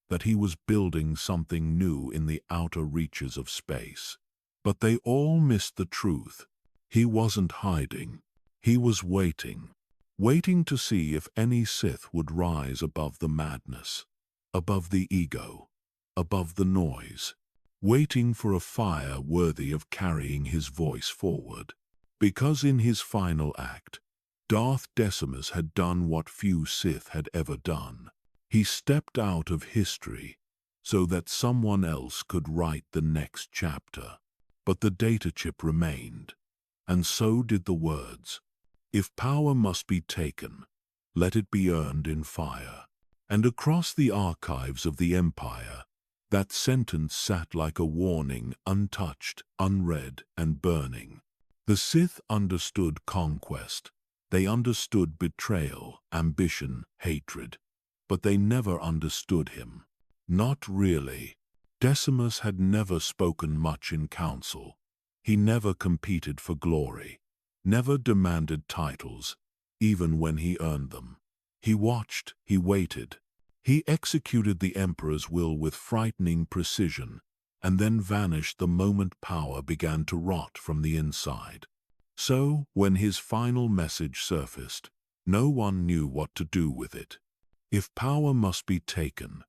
that he was building something new in the outer reaches of space. But they all missed the truth. He wasn't hiding. He was waiting. Waiting to see if any Sith would rise above the madness, above the ego, above the noise. Waiting for a fire worthy of carrying his voice forward. Because in his final act, Darth Decimus had done what few Sith had ever done. He stepped out of history so that someone else could write the next chapter. But the data chip remained. and so did the words, "If power must be taken, let it be earned in fire." And across the archives of the Empire, that sentence sat like a warning, untouched, unread, and burning. The Sith understood conquest. They understood betrayal, ambition, hatred. But they never understood him. Not really. Decimus had never spoken much in council. He never competed for glory, never demanded titles, even when he earned them. He watched, he waited. He executed the Emperor's will with frightening precision, and then vanished the moment power began to rot from the inside. So, when his final message surfaced, no one knew what to do with it. If power must be taken,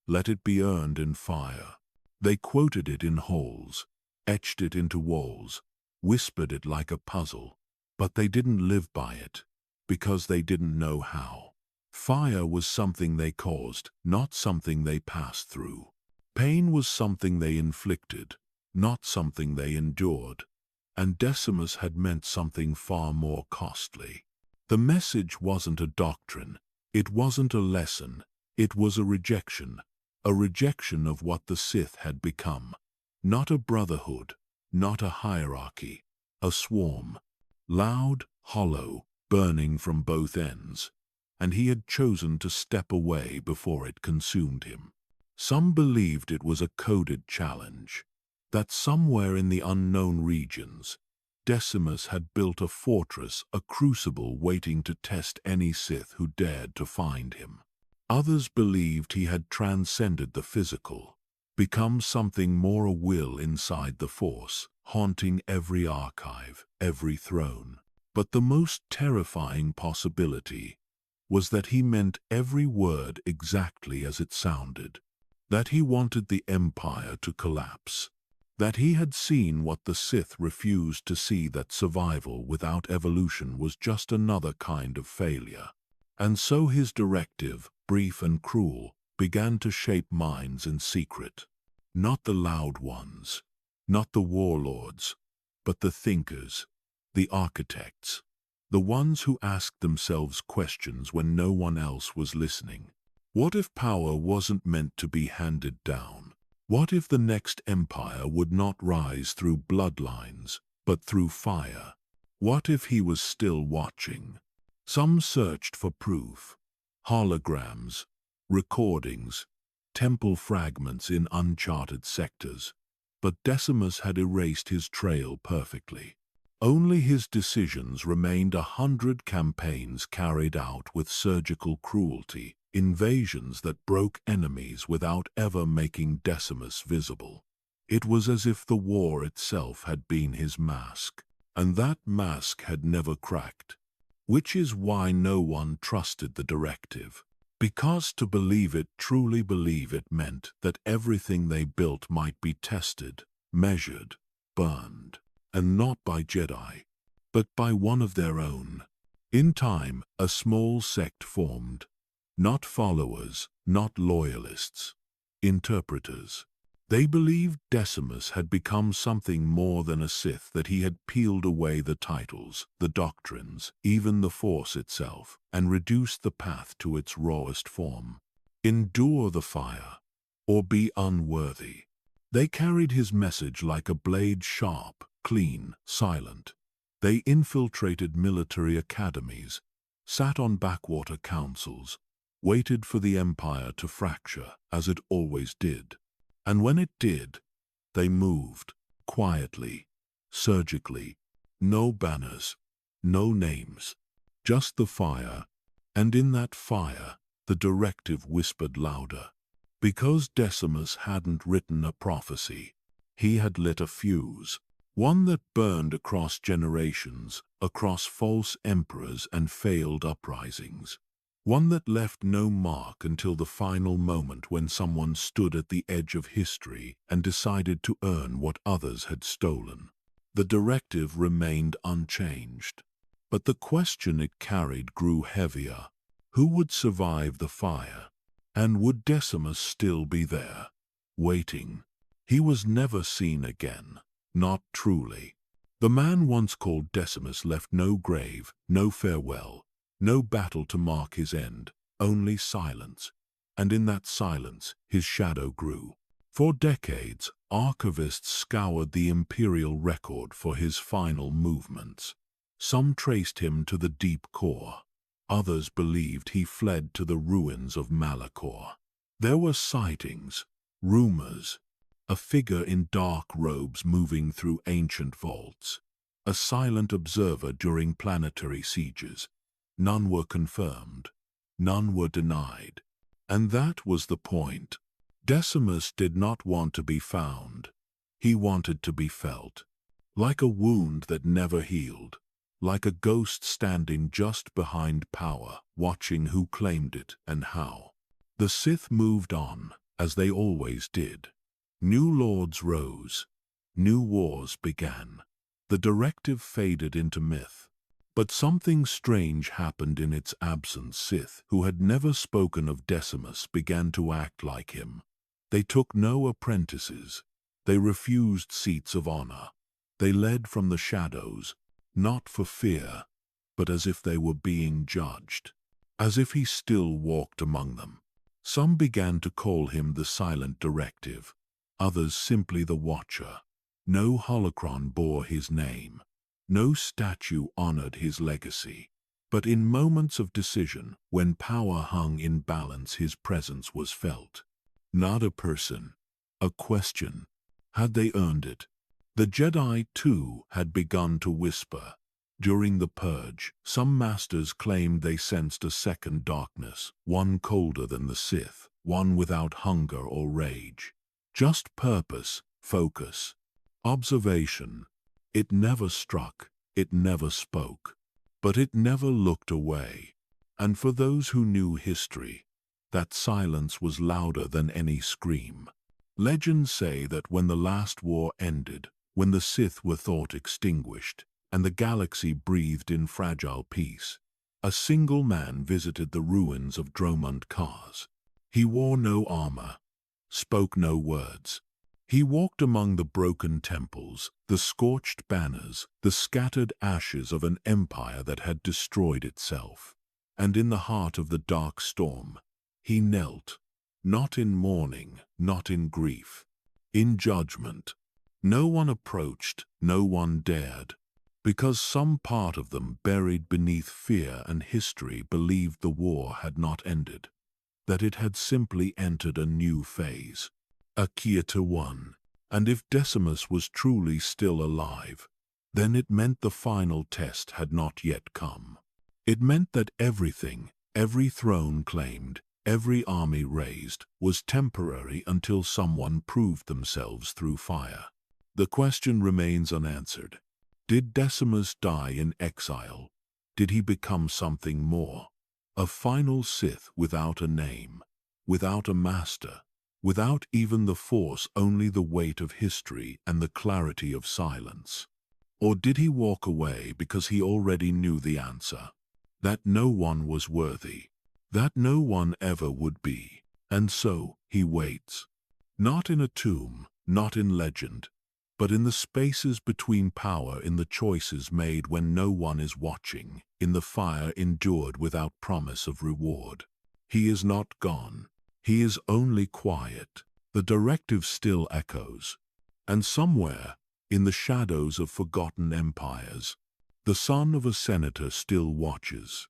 let it be earned in fire. They quoted it in halls, etched it into walls, whispered it like a puzzle, but they didn't live by it, because they didn't know how. Fire was something they caused, not something they passed through. Pain was something they inflicted, not something they endured. And Decimus had meant something far more costly. The message wasn't a doctrine, it wasn't a lesson, it was a rejection of what the Sith had become. Not a brotherhood, not a hierarchy, a swarm. Loud, hollow, burning from both ends. And he had chosen to step away before it consumed him. Some believed it was a coded challenge, that somewhere in the unknown regions, Decimus had built a fortress, a crucible waiting to test any Sith who dared to find him. Others believed he had transcended the physical, become something more, a will inside the Force, haunting every archive, every throne. But the most terrifying possibility was that he meant every word exactly as it sounded, that he wanted the Empire to collapse, that he had seen what the Sith refused to see, that survival without evolution was just another kind of failure. And so his directive, brief and cruel, began to shape minds in secret. Not the loud ones, not the warlords, but the thinkers, the architects. The ones who asked themselves questions when no one else was listening. What if power wasn't meant to be handed down? What if the next empire would not rise through bloodlines, but through fire? What if he was still watching? Some searched for proof. Holograms, recordings, temple fragments in uncharted sectors. But Decimus had erased his trail perfectly. Only his decisions remained. 100 campaigns carried out with surgical cruelty, invasions that broke enemies without ever making Decimus visible. It was as if the war itself had been his mask, and that mask had never cracked. Which is why no one trusted the directive. Because to believe it, truly believe it, meant that everything they built might be tested, measured, burned. And not by Jedi, but by one of their own. In time, a small sect formed. Not followers, not loyalists. Interpreters. They believed Decimus had become something more than a Sith, that he had peeled away the titles, the doctrines, even the Force itself, and reduced the path to its rawest form. Endure the fire, or be unworthy. They carried his message like a blade, sharp, clean, silent. They infiltrated military academies, sat on backwater councils, waited for the Empire to fracture, as it always did. And when it did, they moved, quietly, surgically. No banners, no names, just the fire. And in that fire, the directive whispered louder. Because Decimus hadn't written a prophecy, he had lit a fuse. One that burned across generations, across false emperors and failed uprisings. One that left no mark until the final moment, when someone stood at the edge of history and decided to earn what others had stolen. The directive remained unchanged, but the question it carried grew heavier. Who would survive the fire? And would Decimus still be there, waiting? He was never seen again. Not truly. The man once called Decimus left no grave, no farewell, no battle to mark his end, only silence. And in that silence, his shadow grew. For decades, archivists scoured the imperial record for his final movements. Some traced him to the deep core. Others believed he fled to the ruins of Malachor. There were sightings, rumors, a figure in dark robes moving through ancient vaults, a silent observer during planetary sieges. None were confirmed, none were denied. And that was the point. Decimus did not want to be found. He wanted to be felt. Like a wound that never healed. Like a ghost standing just behind power, watching who claimed it and how. The Sith moved on, as they always did. New lords rose. New wars began. The directive faded into myth. But something strange happened in its absence. Sith, who had never spoken of Decimus, began to act like him. They took no apprentices. They refused seats of honor. They led from the shadows, not for fear, but as if they were being judged. As if he still walked among them. Some began to call him the silent directive. Others simply the watcher. No holocron bore his name. No statue honored his legacy. But in moments of decision, when power hung in balance, his presence was felt. Not a person, a question. Had they earned it? The Jedi, too, had begun to whisper. During the Purge, some masters claimed they sensed a second darkness, one colder than the Sith, one without hunger or rage. Just purpose, focus, observation. It never struck, it never spoke, but it never looked away. And for those who knew history, that silence was louder than any scream. Legends say that when the last war ended, when the Sith were thought extinguished, and the galaxy breathed in fragile peace, a single man visited the ruins of Dromund Kaas. He wore no armor, spoke no words. He walked among the broken temples, the scorched banners, the scattered ashes of an empire that had destroyed itself. And in the heart of the dark storm, he knelt, not in mourning, not in grief, in judgment. No one approached, no one dared, because some part of them, buried beneath fear and history, believed the war had not ended, that it had simply entered a new phase. Akiata won, and if Decimus was truly still alive, then it meant the final test had not yet come. It meant that everything, every throne claimed, every army raised, was temporary until someone proved themselves through fire. The question remains unanswered. Did Decimus die in exile? Did he become something more? A final Sith without a name, without a master, without even the Force, only the weight of history and the clarity of silence? Or did he walk away because he already knew the answer? That no one was worthy, that no one ever would be, and so he waits. Not in a tomb, not in legend, but in the spaces between power, in the choices made when no one is watching, in the fire endured without promise of reward. He is not gone. He is only quiet. The directive still echoes. And somewhere, in the shadows of forgotten empires, the son of a senator still watches.